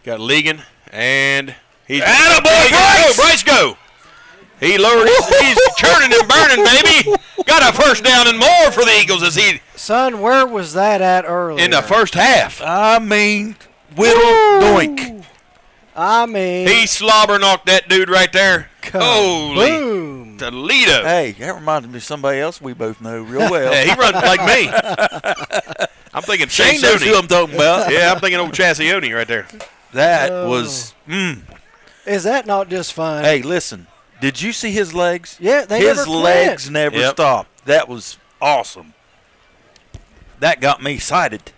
Got Legan, and he's Bryce! Bryce go! He lowered he's churning and burning, baby. Got a first down and more for the Eagles as he. Son, where was that at earlier? In the first half. I mean, whittle doink. I mean. He slobber knocked that dude right there. Holy boom. Toledo. Hey, that reminds me of somebody else we both know real well. Yeah, he runs like me. I'm thinking Shane knows who I'm talking about. Yeah, I'm thinking old Chassione right there. That was, Is that not just fun? Hey, listen. Did you see his legs? Yeah, his legs never stopped. That was awesome. That got me excited.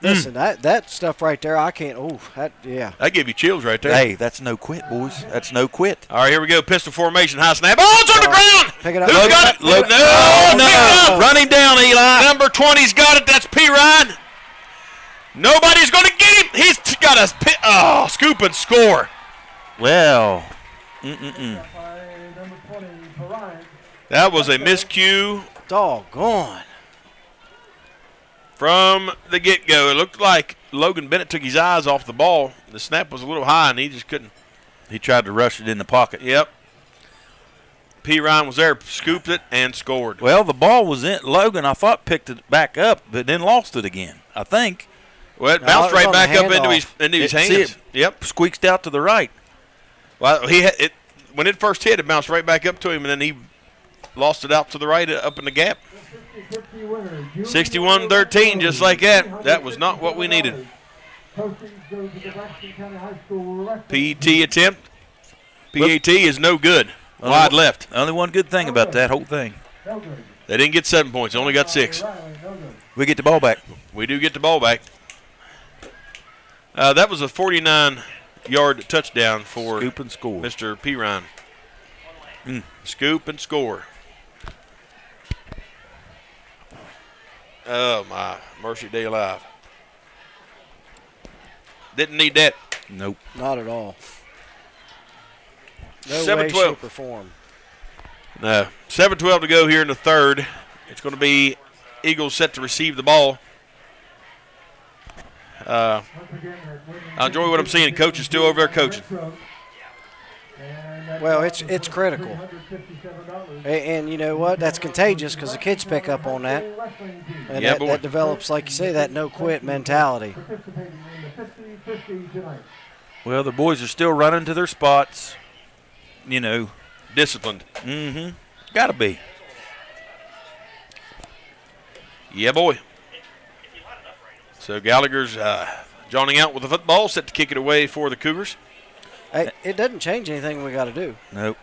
Listen, that stuff right there, I can't. Oh, yeah. That give you chills right there. Hey, that's no quit, boys. That's no quit. All right, here we go. Pistol formation, high snap. Oh, it's on the ground. Pick it up. Who's got it? No. Run him down, Eli. Number 20's got it. That's P. Ryan. Nobody's going to get him. He's got a scoop and score. Well. That was a miscue. Doggone. From the get-go. It looked like Logan Bennett took his eyes off the ball. The snap was a little high, and he just couldn't. He tried to rush it in the pocket. Yep. P. Ryan was there, scooped it, and scored. Well, the ball was in. Logan, I thought, picked it back up, but then lost it again, I think. Well, it bounced right back up into his hands. Yep. Squeaked out to the right. Well, when it first hit, it bounced right back up to him, and then he lost it out to the right up in the gap. 61-13, just like that. That was not what we needed. PET attempt. PAT is no good. Wide left. Only one good thing about that whole thing. They didn't get 7 points. They only got 6. We get the ball back. We do get the ball back. That was a 49-yard touchdown for Scoop and score. Mr. Pirine. Scoop and score. Oh, my mercy day alive. Didn't need that. Nope. Not at all. No 7-12. way, shape, or form. No. 7-12 to go here in the third. It's going to be Eagles set to receive the ball. I enjoy what I'm seeing. Coach is still over there coaching. Well, it's critical. And you know what? That's contagious because the kids pick up on that. And that develops, like you say, that no-quit mentality. Well, the boys are still running to their spots. You know. Disciplined. Mm-hmm. Got to be. Yeah, boy. So Gallagher's joining out with the football, set to kick it away for the Cougars. Hey, it doesn't change anything we got to do. Nope.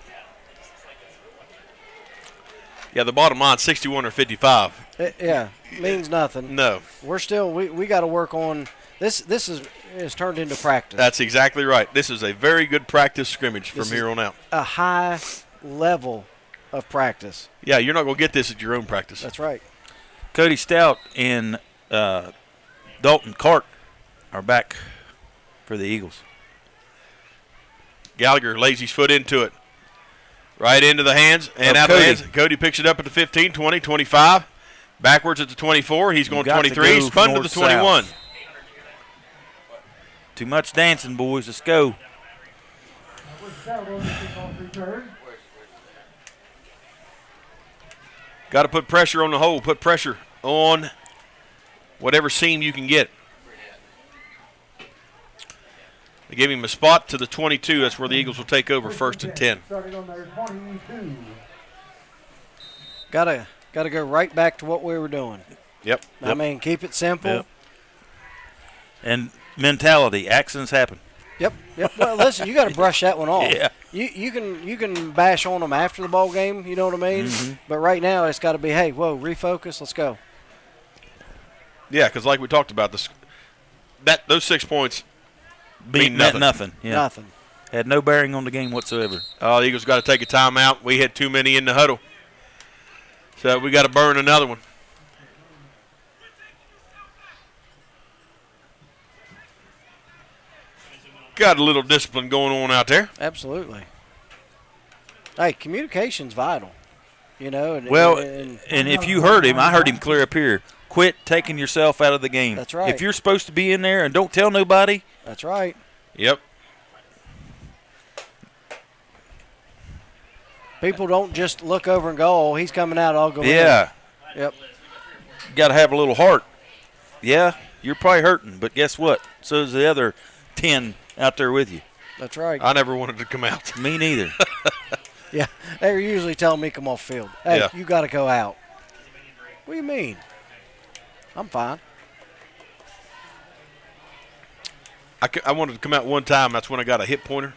Yeah, the bottom line, 61 or 55. Yeah, means nothing. No. We're still, we got to work on, this is turned into practice. That's exactly right. This is a very good practice scrimmage from here on out. A high level of practice. Yeah, you're not going to get this at your own practice. That's right. Cody Stout and Dalton Cart are back for the Eagles. Gallagher lays his foot into it. Right into the hands and out Cody. of the hands. Cody picks it up at the 15, 20, 25. Backwards at the 24. He's going 23. Spun to the 21. South. Too much dancing, boys. Let's go. Got to put pressure on the hole. Put pressure on whatever seam you can get. They gave him a spot to the 22. That's where the Eagles will take over, 1st and 10. Gotta go right back to what we were doing. Yep. I mean, keep it simple. Yep. And mentality. Accidents happen. Yep. Well, listen, you got to brush that one off. Yeah. You can bash on them after the ball game. You know what I mean? Mm-hmm. But right now, it's got to be, hey, whoa, refocus. Let's go. Yeah, because like we talked about, those 6 points mean nothing. Yeah. Nothing. Had no bearing on the game whatsoever. The Eagles got to take a timeout. We had too many in the huddle. So we got to burn another one. Got a little discipline going on out there. Absolutely. Hey, communication's vital. You know. And if you heard him, I heard him clear up here. Quit taking yourself out of the game. That's right. If you're supposed to be in there and don't tell nobody. That's right. Yep. People don't just look over and go, oh, he's coming out, I'll go in. Yeah. Yep. You got to have a little heart. Yeah, you're probably hurting, but guess what? So is the other 10 out there with you. That's right. I never wanted to come out. Me neither. Yeah, they were usually telling me come off field. Hey, Yeah. you got to go out. What do you mean? I'm fine. I wanted to come out one time. That's when I got a hip pointer,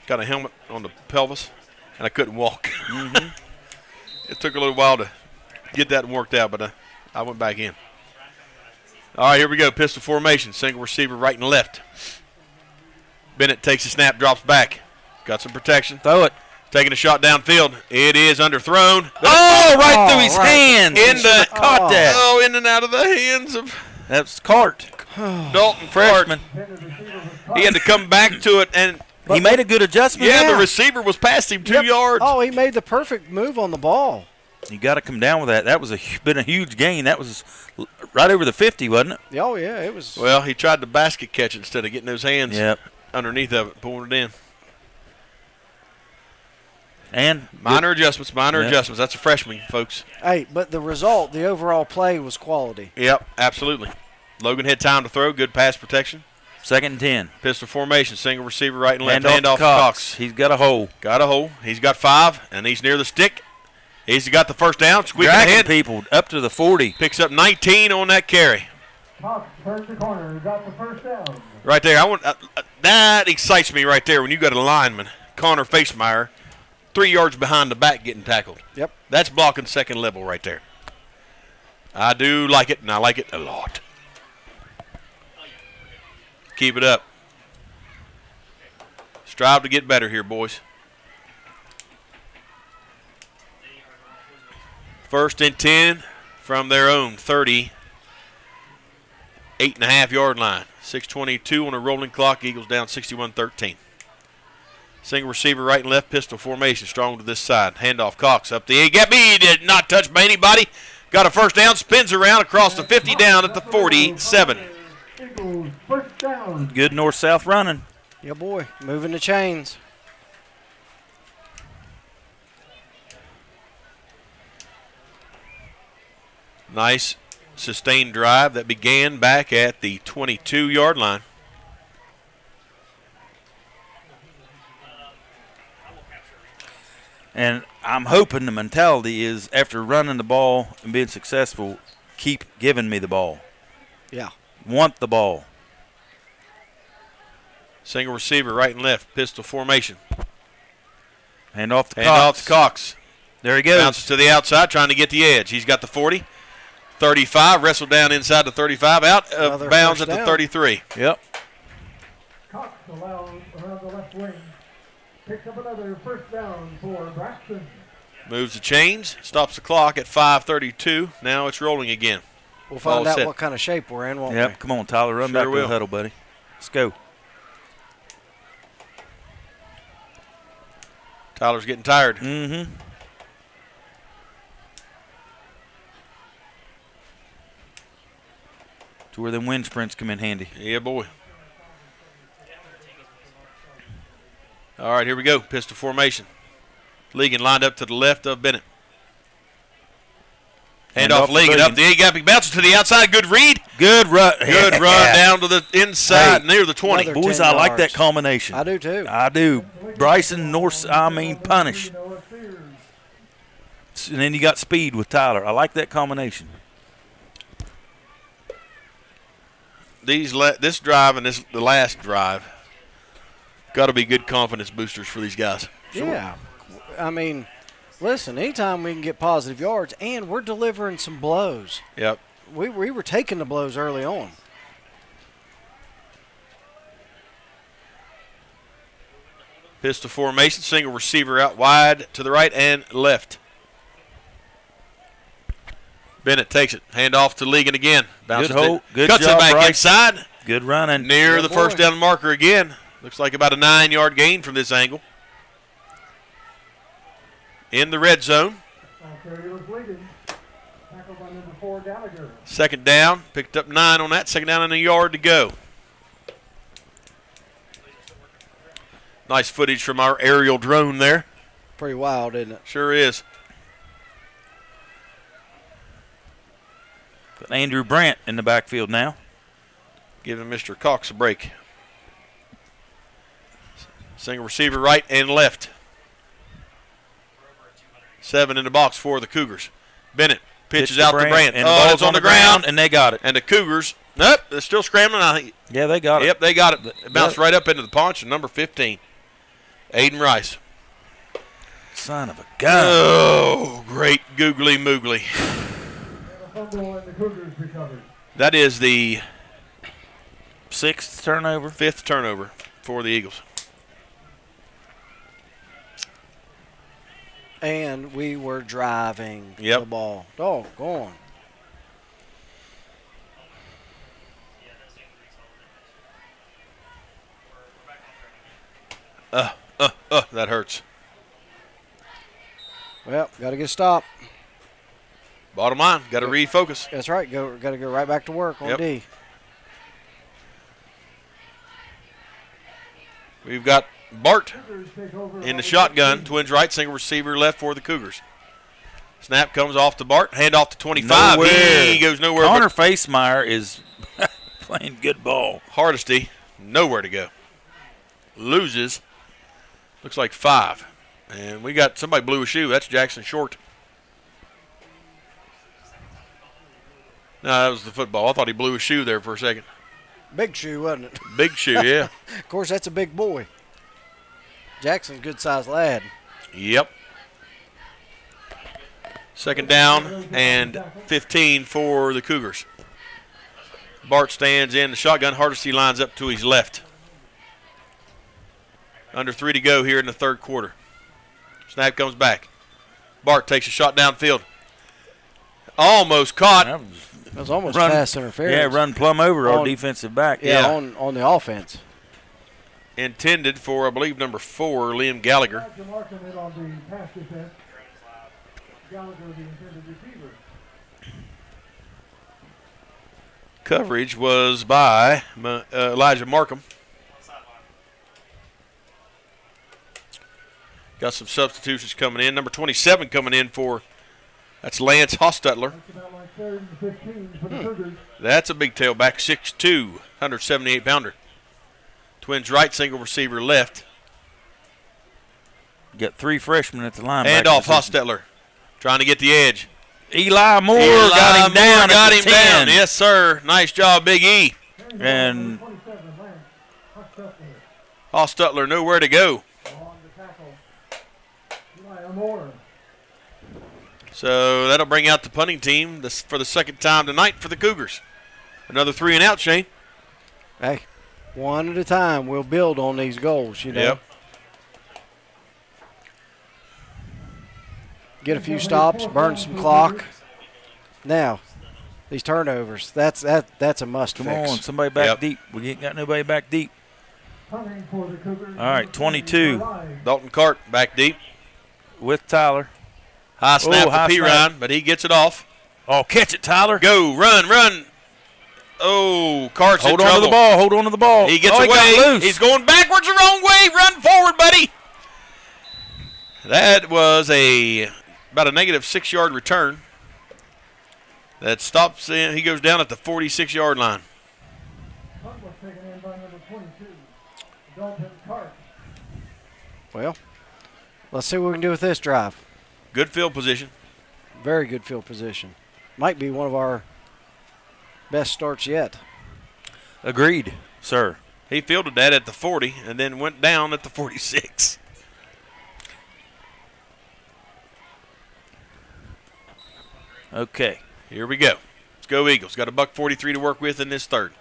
got a helmet on the pelvis, and I couldn't walk. Mm-hmm. It took a little while to get that worked out, but I went back in. All right, here we go. Pistol formation. Single receiver right and left. Bennett takes a snap, drops back. Got some protection. Throw it. Taking a shot downfield. It is underthrown. Oh, right through his hands. Caught that. Oh, in and out of the hands of That's Cart. Dalton Freshman. He had to come back to it, and he made a good adjustment. Yeah, the receiver was past him 2 yards. Oh, he made the perfect move on the ball. You got to come down with that. That was been a huge gain. That was right over the 50, wasn't it? Oh, yeah, it was. Well, he tried to basket catch it instead of getting those hands underneath of it, pulling it in. And minor adjustments. That's a freshman, folks. Hey, but the result, the overall play was quality. Yep, absolutely. Logan had time to throw. Good pass protection. Second and 10. Pistol formation, single receiver right and left. Hand off to Cox. He's got a hole. Got a hole. He's got 5, and he's near the stick. He's got the first down. Squeaking Dragging ahead. people up to the 40. Picks up 19 on that carry. Cox turns the corner, got the first down. Right there. That excites me right there when you got a lineman, Connor Facemeyer, 3 yards behind the back getting tackled. Yep. That's blocking second level right there. I do like it, and I like it a lot. Keep it up. Strive to get better here, boys. First and 10 from their own 38.5-yard line. 6:22 on a rolling clock. Eagles down 61-13. Single receiver right and left, pistol formation. Strong to this side. Handoff Cox up the A. Get me. Did not touch by anybody. Got a first down. Spins around across the 50 down at the 47. Eagles first down. Good north-south running. Yeah, boy. Moving the chains. Nice sustained drive that began back at the 22-yard line. And I'm hoping the mentality is after running the ball and being successful, keep giving me the ball. Yeah. Want the ball. Single receiver right and left, pistol formation. Hand off to Cox. Hand off to Cox. There he goes. Bounces to the outside, trying to get the edge. He's got the 40. 35, wrestled down inside the 35, out of bounds at the 33. Yep. Cox allows around the left wing. Picks up another first down for Braxton. Moves the chains, stops the clock at 5:32. Now it's rolling again. We'll find out what kind of shape we're in, won't we? Yep, come on, Tyler, run back to the huddle, buddy. Let's go. Tyler's getting tired. Mm-hmm. To where them wind sprints come in handy. Yeah, boy. All right, here we go. Pistol formation. Ligon lined up to the left of Bennett. Hand off Ligon up the A-gap. He bounces to the outside. Good read. Good run. Good run down to the inside near the 20. Boys, I like that combination. I do too. I do. Bryson, punish. And then you got speed with Tyler. I like that combination. This drive and the last drive got to be good confidence boosters for these guys. Sure. Yeah. I mean, listen, anytime we can get positive yards, and we're delivering some blows. Yep. We were taking the blows early on. Pistol formation, single receiver out wide to the right and left. Bennett takes it. Hand off to Ligon again. Bounces Good cuts job, it back Bryce. inside. Good running. Near the first down marker again. Looks like about a 9-yard gain from this angle. In the red zone. Second down. Picked up 9 on that. Second down and a yard to go. Nice footage from our aerial drone there. Pretty wild, isn't it? Sure is. Got Andrew Brandt in the backfield now. Giving Mr. Cox a break. Single receiver right and left. 7 in the box for the Cougars. Bennett pitches out to Brandt. And the ball's on the ground. And they got it. And the Cougars, nope, they're still scrambling. Yeah, they got it. Yep, they got it. It bounced right up into the paunch of number 15, Aiden Rice. Son of a gun. Oh, great googly moogly. That is the 6th turnover. 5th turnover for the Eagles. And we were driving the ball. Doggone. That hurts. Well, got to get a stop. Bottom line, got to refocus. That's right. Got to go right back to work on D. We've got Bart in the shotgun. Twins right, single receiver left for the Cougars. Snap comes off to Bart. Hand off to 25. Nowhere. He goes nowhere. Connor Facemeyer is playing good ball. Hardesty Nowhere to go. Loses. Looks like 5. And we got somebody blew a shoe. That's Jackson Short. No, that was the football. I thought he blew a shoe there for a second. Big shoe, wasn't it? Big shoe, yeah. Of course, that's a big boy. Jackson's a good-sized lad. Yep. Second down and 15 for the Cougars. Bart stands in the shotgun. Hardesty lines up to his left. Under 3 to go here in the third quarter. Snap comes back. Bart takes a shot downfield. Almost caught. That was almost pass interference. Yeah, run plumb over our defensive back. Yeah, on the offense. Intended for, I believe, number 4, Liam Gallagher. Coverage was by Elijah Markham. Got some substitutions coming in. Number 27 coming in for, that's Lance Hostetler. That's a big tailback, 6'2", 178-pounder. Twins right, single receiver left. You got 3 freshmen at the line. Hand off Hostetler, trying to get the edge. Eli Moore got him down. Got him down. Yes, sir. Nice job, Big E. And Hostetler nowhere to go. So that'll bring out the punting team for the second time tonight for the Cougars. Another 3 and out, Shane. Hey, one at a time. We'll build on these goals, you know. Yep. Get a few stops, burn some clock. Now, these turnovers, that's a must Come fix. on, somebody back deep. We ain't got nobody back deep. All right, 22. Dalton Cart back deep. With Tyler. High snap to P-Ryan, but he gets it off. Oh, catch it, Tyler. Go, run. Oh, Cart's in trouble. Hold on to the ball. He gets away. He got loose. He's going backwards the wrong way. Run forward, buddy. That was about a negative 6-yard return. That stops in. He goes down at the 46-yard line. Well, let's see what we can do with this drive. Good field position. Very good field position. Might be one of our best starts yet. Agreed, sir. He fielded that at the 40 and then went down at the 46. Okay. Here we go. Let's go Eagles. Got a $143 to work with in this third.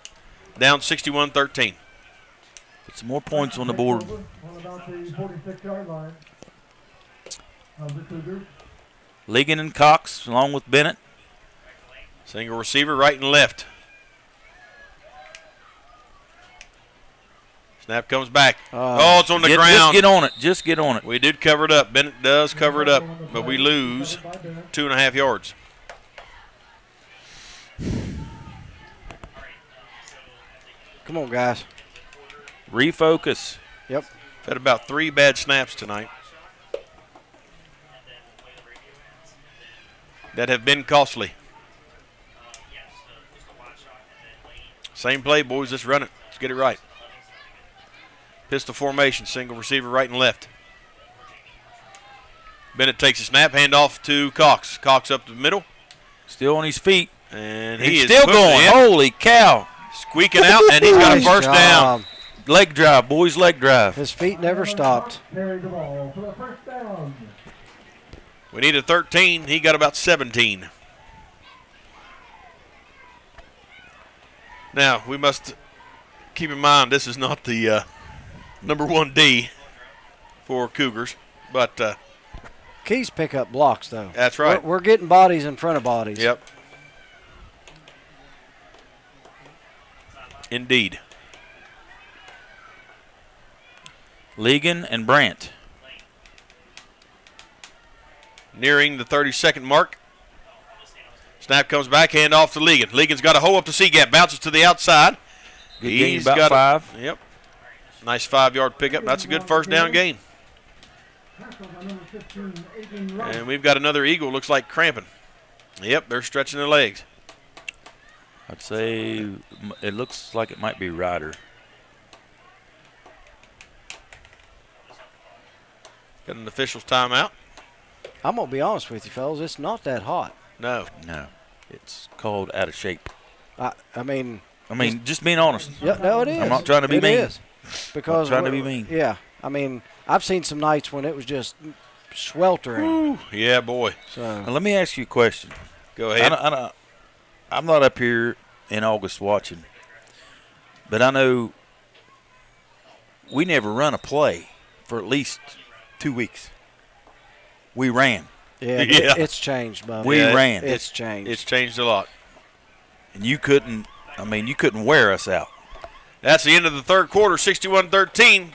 Down 61-13. Put some more points on the board. Ligon and Cox along with Bennett. Single receiver right and left. Snap comes back. It's on the ground. Just get on it. We did cover it up. Bennett does cover it up, but we lose 2.5 yards. Come on, guys. Refocus. Yep. Had about 3 bad snaps tonight that have been costly. Same play, boys. Let's run it. Let's get it right. Pistol formation, single receiver right and left. Bennett takes a snap, hand off to Cox. Cox up the middle. Still on his feet. And he's is still going. Holy cow. Squeaking out, and he's got a first down. Leg drive, boys, leg drive. His feet never stopped. We need a 13. He got about 17. Now, we must keep in mind this is not the number 1D for Cougars, but Keys pick up blocks, though. That's right. We're getting bodies in front of bodies. Yep. Indeed. Ligon and Brandt. Nearing the 30-second mark. Snap comes back, hand off to Ligon. Ligon's got a hole up the C-gap, bounces to the outside. Good gain, about 5. Yep. Nice 5-yard pickup. That's a good first down gain. And we've got another Eagle, looks like cramping. Yep, they're stretching their legs. I'd say it looks like it might be Ryder. Got an official's timeout. I'm going to be honest with you, fellas. It's not that hot. No. It's called out of shape. I mean, just being honest. Yeah, no, it is. I'm not trying to be mean. It is. Because I'm trying to be mean. Yeah. I mean, I've seen some nights when it was just sweltering. Ooh, yeah, boy. So now, let me ask you a question. Go ahead. I'm not up here in August watching, but I know we never run a play for at least 2 weeks. We ran. Yeah, it's changed, Bubba. We ran. It's changed. It's changed a lot. And you couldn't wear us out. That's the end of the third quarter, 61-13.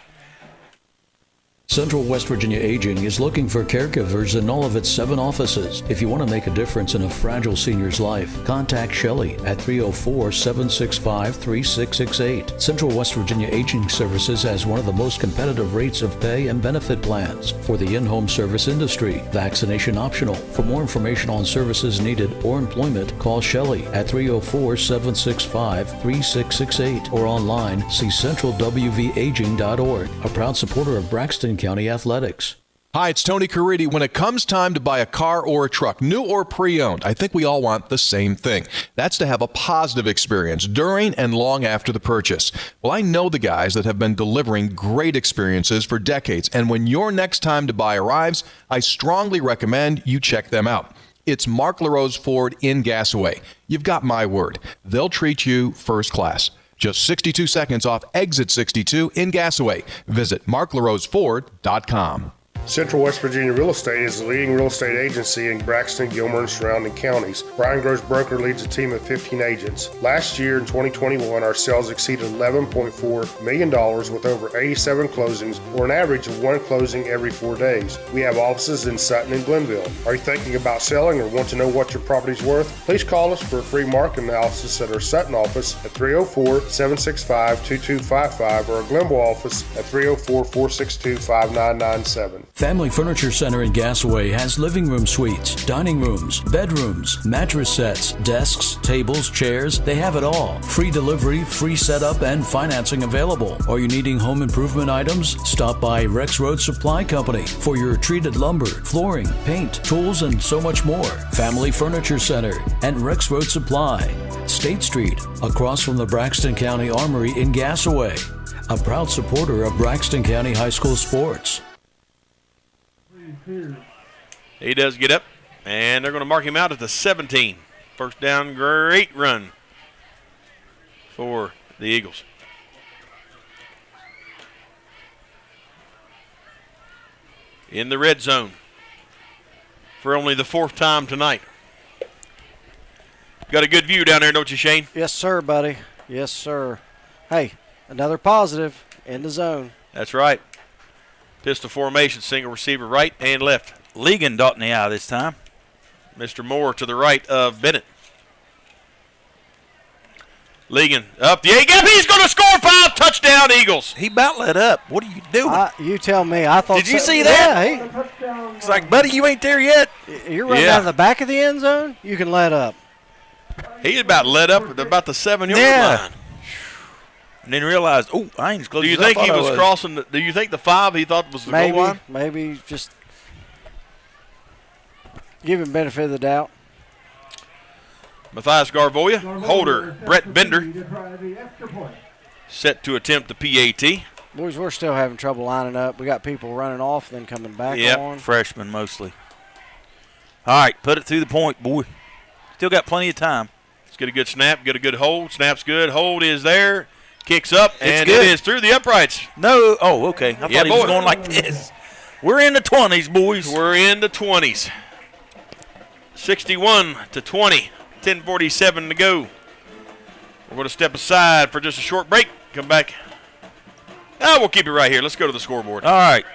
Central West Virginia Aging is looking for caregivers in all of its 7 offices. If you want to make a difference in a fragile senior's life, contact Shelley at 304-765-3668. Central West Virginia Aging Services has one of the most competitive rates of pay and benefit plans for the in-home service industry. Vaccination optional. For more information on services needed or employment, call Shelley at 304-765-3668 or online see centralwvaging.org. A proud supporter of Braxton County Athletics. Hi, it's Tony Caridi. When it comes time to buy a car or a truck, new or pre-owned, I think we all want the same thing. That's to have a positive experience during and long after the purchase. Well, I know the guys that have been delivering great experiences for decades, and when your next time to buy arrives, I strongly recommend you check them out. It's Mark LaRose Ford in Gassaway. You've got my word. They'll treat you first class. Just 62 seconds off exit 62 in Gassaway. Visit marklaroseford.com. Central West Virginia Real Estate is the leading real estate agency in Braxton, Gilmer, and surrounding counties. Brian Gross Broker leads a team of 15 agents. Last year in 2021, our sales exceeded $11.4 million with over 87 closings, or an average of 1 closing every 4 days. We have offices in Sutton and Glenville. Are you thinking about selling or want to know what your property's worth? Please call us for a free market analysis at our Sutton office at 304-765-2255 or our Glenville office at 304-462-5997. Family Furniture Center in Gassaway has living room suites, dining rooms, bedrooms, mattress sets, desks, tables, chairs. They have it all. Free delivery, free setup, and financing available. Are you needing home improvement items? Stop by Rex Road Supply Company for your treated lumber, flooring, paint, tools, and so much more. Family Furniture Center and Rex Road Supply. State Street, across from the Braxton County Armory in Gassaway. A proud supporter of Braxton County High School sports. He does get up, and they're going to mark him out at the 17. First down, great run for the Eagles. In the red zone for only the 4th time tonight. Got a good view down there, don't you, Shane? Yes, sir, buddy. Yes, sir. Hey, another positive in the zone. That's right. Pistol formation, single receiver right and left. Ligon dotting the eye this time. Mr. Moore to the right of Bennett. Ligon up the A-gap. He's going to score 5. Touchdown, Eagles. He about let up. What are you doing? You tell me. I thought. Did you see that? Yeah, it's like, buddy, you ain't there yet. You're running out of the back of the end zone. You can let up. He about let up at about the 7-yard line. And then realized, I ain't as close Do you as I think thought he I was crossing? Do you think the 5 he thought was the goal line? Maybe just give him benefit of the doubt. Matthias Garvoya, holder Brett Bender, set to attempt the PAT. Boys, we're still having trouble lining up. We got people running off, then coming back on. Freshmen mostly. All right, put it through the point, boy. Still got plenty of time. Let's get a good snap, get a good hold. Snap's good. Hold is there. Kicks up, and good. It is through the uprights. No. Oh, okay. I thought he was going like this. We're in the 20s, boys. We're in the 20s. 61-20. 10:47 to go. We're going to step aside for just a short break. Come back. We'll keep it right here. Let's go to the scoreboard. All right.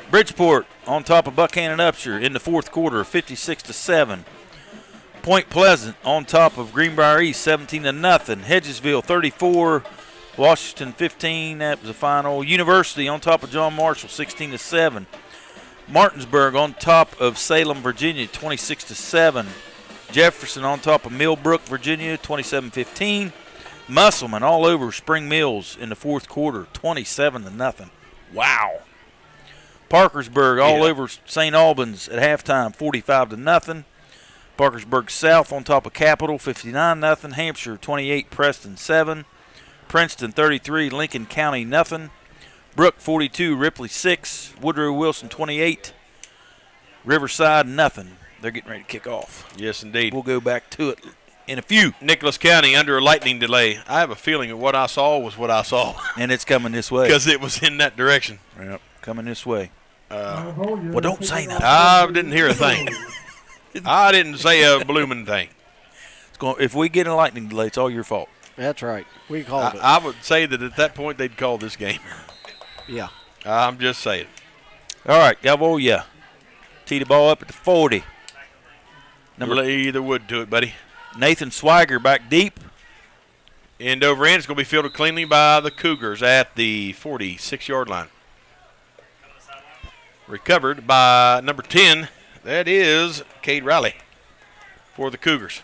Bridgeport on top of Buckhannon Upshur in the 4th quarter, 56-7. Point Pleasant on top of Greenbrier East, 17-0. Hedgesville 34. Washington 15, that was the final. University on top of John Marshall, 16-7. Martinsburg on top of Salem, Virginia, 26-7. Jefferson on top of Millbrook, Virginia, 27-15. Musselman all over Spring Mills in the 4th quarter, 27-0. Wow. Parkersburg all over St. Albans at halftime, 45-0. Parkersburg South on top of Capital, 59-0. Hampshire 28, Preston 7. Princeton 33, Lincoln County 0. Brook 42, Ripley 6. Woodrow Wilson 28. Riverside 0. They're getting ready to kick off. Yes, indeed. We'll go back to it in a few. Nicholas County under a lightning delay. I have a feeling that what I saw was what I saw. And it's coming this way. Because it was in that direction. Yep, coming this way. Well, don't say nothing. I didn't hear a thing. I didn't say a blooming thing. If we get a lightning delay, it's all your fault. That's right. We called it. I would say that at that point they'd call this game. Yeah. I'm just saying. All right, Gavoya. Tee the ball up at the 40. Lay the wood to it, buddy. Nathan Swiger back deep. End over end. It's going to be fielded cleanly by the Cougars at the 46-yard line. Recovered by number 10. That is Cade Riley for the Cougars.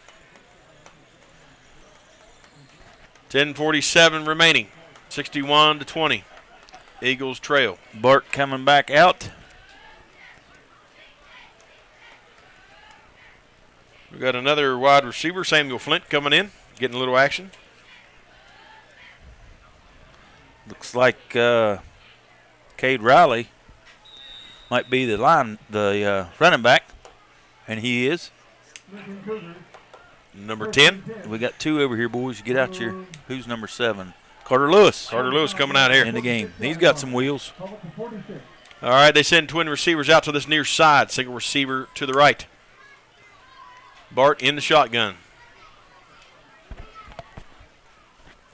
10:47 remaining. 61-20. Eagles trail. Bart coming back out. We got another wide receiver, Samuel Flint, coming in, getting a little action. Looks like Cade Riley might be the running back, and he is. Number 10. We got two over here, boys. Get out here. Who's number 7? Carter Lewis. Carter Lewis coming out here in the game. He's got some wheels. All right, they send twin receivers out to this near side. Single receiver to the right. Bart in the shotgun.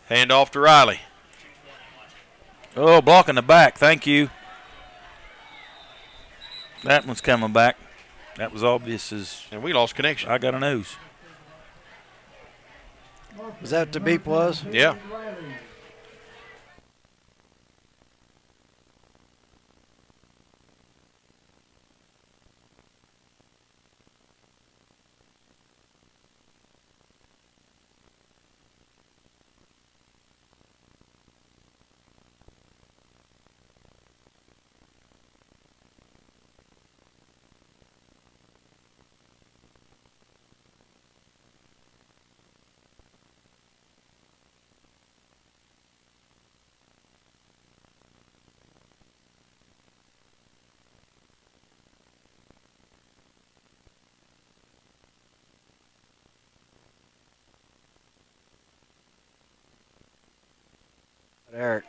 Hand off to Riley. Oh, blocking the back. Thank you. That one's coming back. That was obvious as. And we lost connection. I got a nose. Is that what the beep was? Yeah. Eric.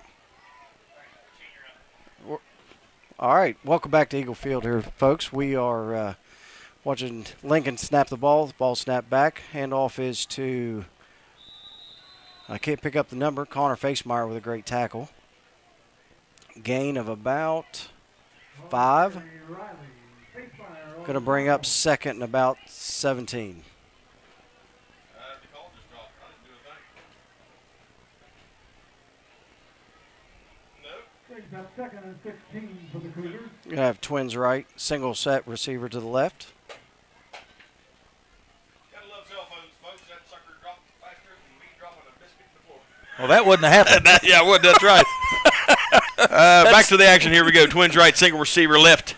All right, welcome back to Eagle Field here, folks. We are watching Lincoln snap the ball. The ball snapped back. Handoff is to, I can't pick up the number, Connor Facemeyer with a great tackle. Gain of about 5. Going to bring up second and about 17. Second and 16 for the Cougars. You're going to have twins right. Single set receiver to the left. Gotta love cell phones, folks. That sucker dropped faster than me dropping a biscuit to the floor. Well, that wouldn't have happened. Yeah, it would. That's right. Back to the action. Here we go. Twins right, single receiver left.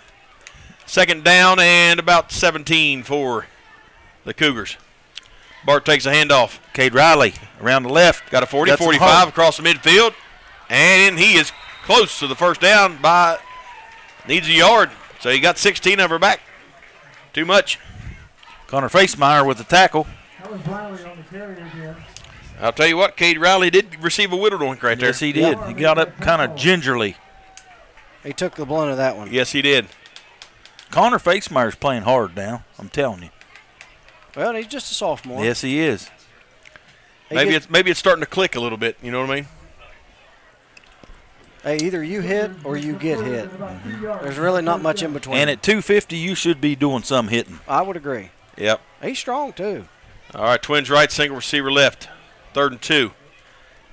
Second down and about 17 for the Cougars. Bart takes a handoff. Cade Riley around the left. Got a 40, 45 across the midfield. And he is close to the first down by needs a yard. So he got 16 of her back. Too much. Connor Facemeyer with the tackle. That was Riley on the carry again. I'll tell you what, Cade Riley did receive a whittle doink right there. Yes, he did. He got up kind of gingerly. He took the blunt of that one. Yes, he did. Connor Facemeyer's playing hard now, I'm telling you. Well, he's just a sophomore. Yes, he is. Maybe it's starting to click a little bit, you know what I mean? Hey, either you hit or you get hit. There's really not much in between. And at 250, you should be doing some hitting. I would agree. Yep. He's strong, too. All right, twins right, single receiver left. 3rd and 2.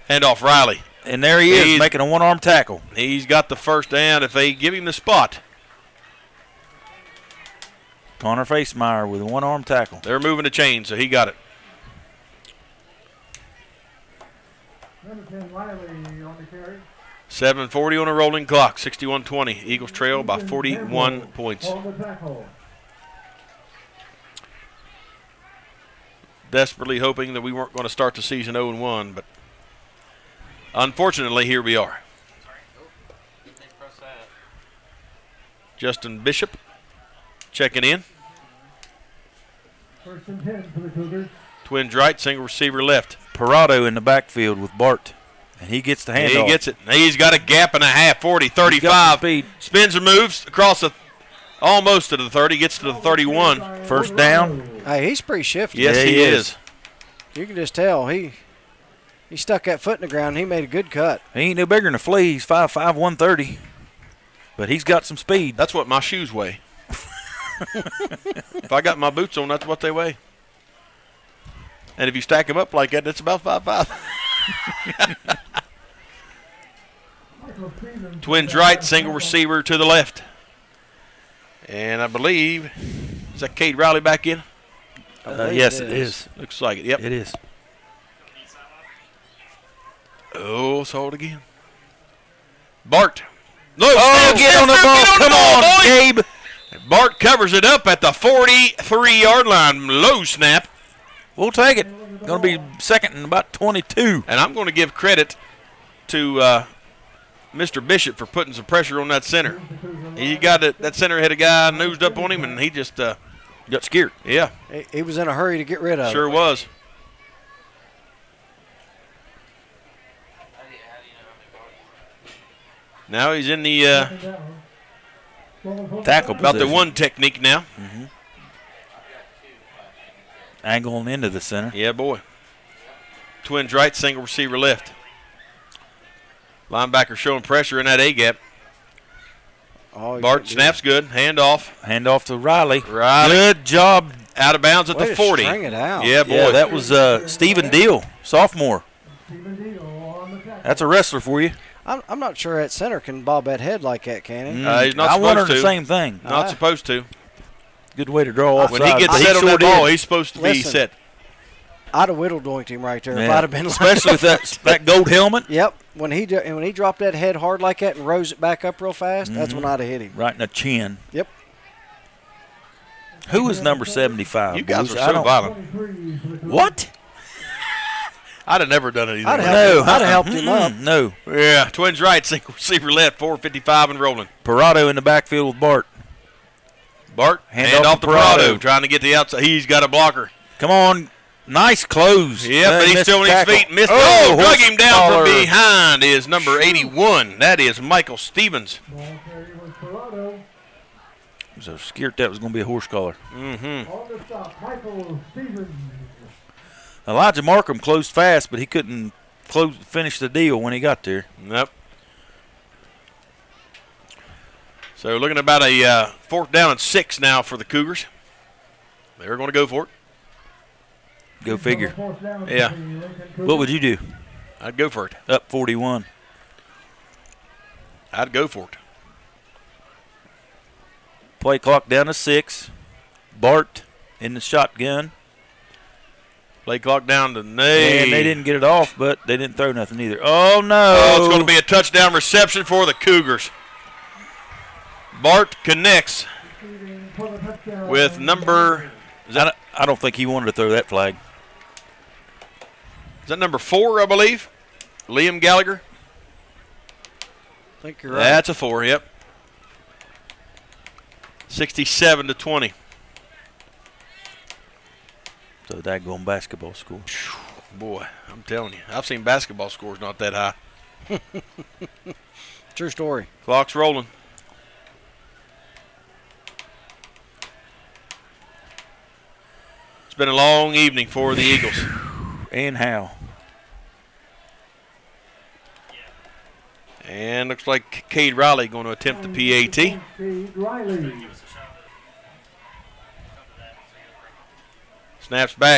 Handoff Riley. And there he is, making a one-arm tackle. He's got the first down if they give him the spot. Connor Facemeyer with a one-arm tackle. They're moving the chain, so he got it. Number 10, Riley on the carry. 7:40 on a rolling clock. 61-20. Eagles trail by 41 points. Desperately hoping that we weren't going to start the season 0-1, but unfortunately, here we are. Justin Bishop checking in. First and 10 for the Cougars. Twins right, single receiver left. Parado in the backfield with Bart, and he gets the handoff. He gets it. He's got a gap and a half, 40, 35. Spins and moves across almost to the 30, gets to the 31. First down. Hey, he's pretty shifty. Yes, he is. You can just tell he stuck that foot in the ground. And he made a good cut. He ain't no bigger than a flea. He's 5'5", 130, but he's got some speed. That's what my shoes weigh. If I got my boots on, that's what they weigh. And if you stack them up like that, it's about 5'5". Twins right, single receiver to the left. And I believe, is that Cade Riley back in? Yes, it is. Looks like it, yep. It is. Oh, saw it again. Bart. No, get on the ball. Come on, Gabe. Bart covers it up at the 43-yard line. Low snap. We'll take it. Going to be second and about 22. And I'm going to give credit to Mr. Bishop for putting some pressure on that center. He got that center had a guy nosed up on him, and he just got scared. Yeah. He was in a hurry to get rid of it. Sure was. Now he's in the tackle about the position. one technique now. Mm-hmm. Angling into the center. Yeah, boy. Twins right, single receiver left. Linebacker showing pressure in that A-gap. Oh, Bart snaps good. Handoff. Handoff to Riley. Riley. Good job. Out of bounds at Way the to 40. string it out. Yeah, boy. Yeah, that was Stephen Deal, sophomore. That's a wrestler for you. I'm not sure that center can bob that head like that, can he? He's not I supposed wondered to. the same thing. Not supposed to. Good way to draw off. When he gets set on that ball, he's supposed to be Listen, set. I'd have whittle-doinked him right there if Yeah. I'd have been Especially with that gold helmet. Yep. When he dropped that head hard like that and rose it back up real fast, that's when I'd have hit him. Right in the chin. Yep. Who was number 75? You guys Bruce? are so violent. What? I'd have never done anything. I'd like have helped him up. No. Yeah, Twins right, single receiver left, 4:55 and rolling. Parado in the backfield with Bart. Bart, hand off to Parado, trying to get the outside. He's got a blocker. Come on. Nice close. Yeah, but he's still on his feet. Missed it. Oh, drug him down from behind is number 81. That is Michael Stevens. I was so scared that was going to be a horse collar. Mm-hmm. On the stop, Michael Stevens. Elijah Markham closed fast, but he couldn't finish the deal when he got there. Nope. So looking about a 4th down and 6 now for the Cougars. They're going to go for it. Go figure. Yeah. What would you do? I'd go for it. Up 41. I'd go for it. Play clock down to 6. Bart in the shotgun. Play clock down to 9. And they didn't get it off, but they didn't throw nothing either. Oh, no. Oh, it's going to be a touchdown reception for the Cougars. Bart connects with number... I don't think he wanted to throw that flag. Is that number 4, I believe? Liam Gallagher? I think you're right. That's a 4, yep. 67-20. So daggone basketball score. Boy, I'm telling you. I've seen basketball scores not that high. True story. Clock's rolling. It's been a long evening for the Eagles. And how? And looks like Cade Riley going to attempt the PAT. Cade Riley. Snaps back.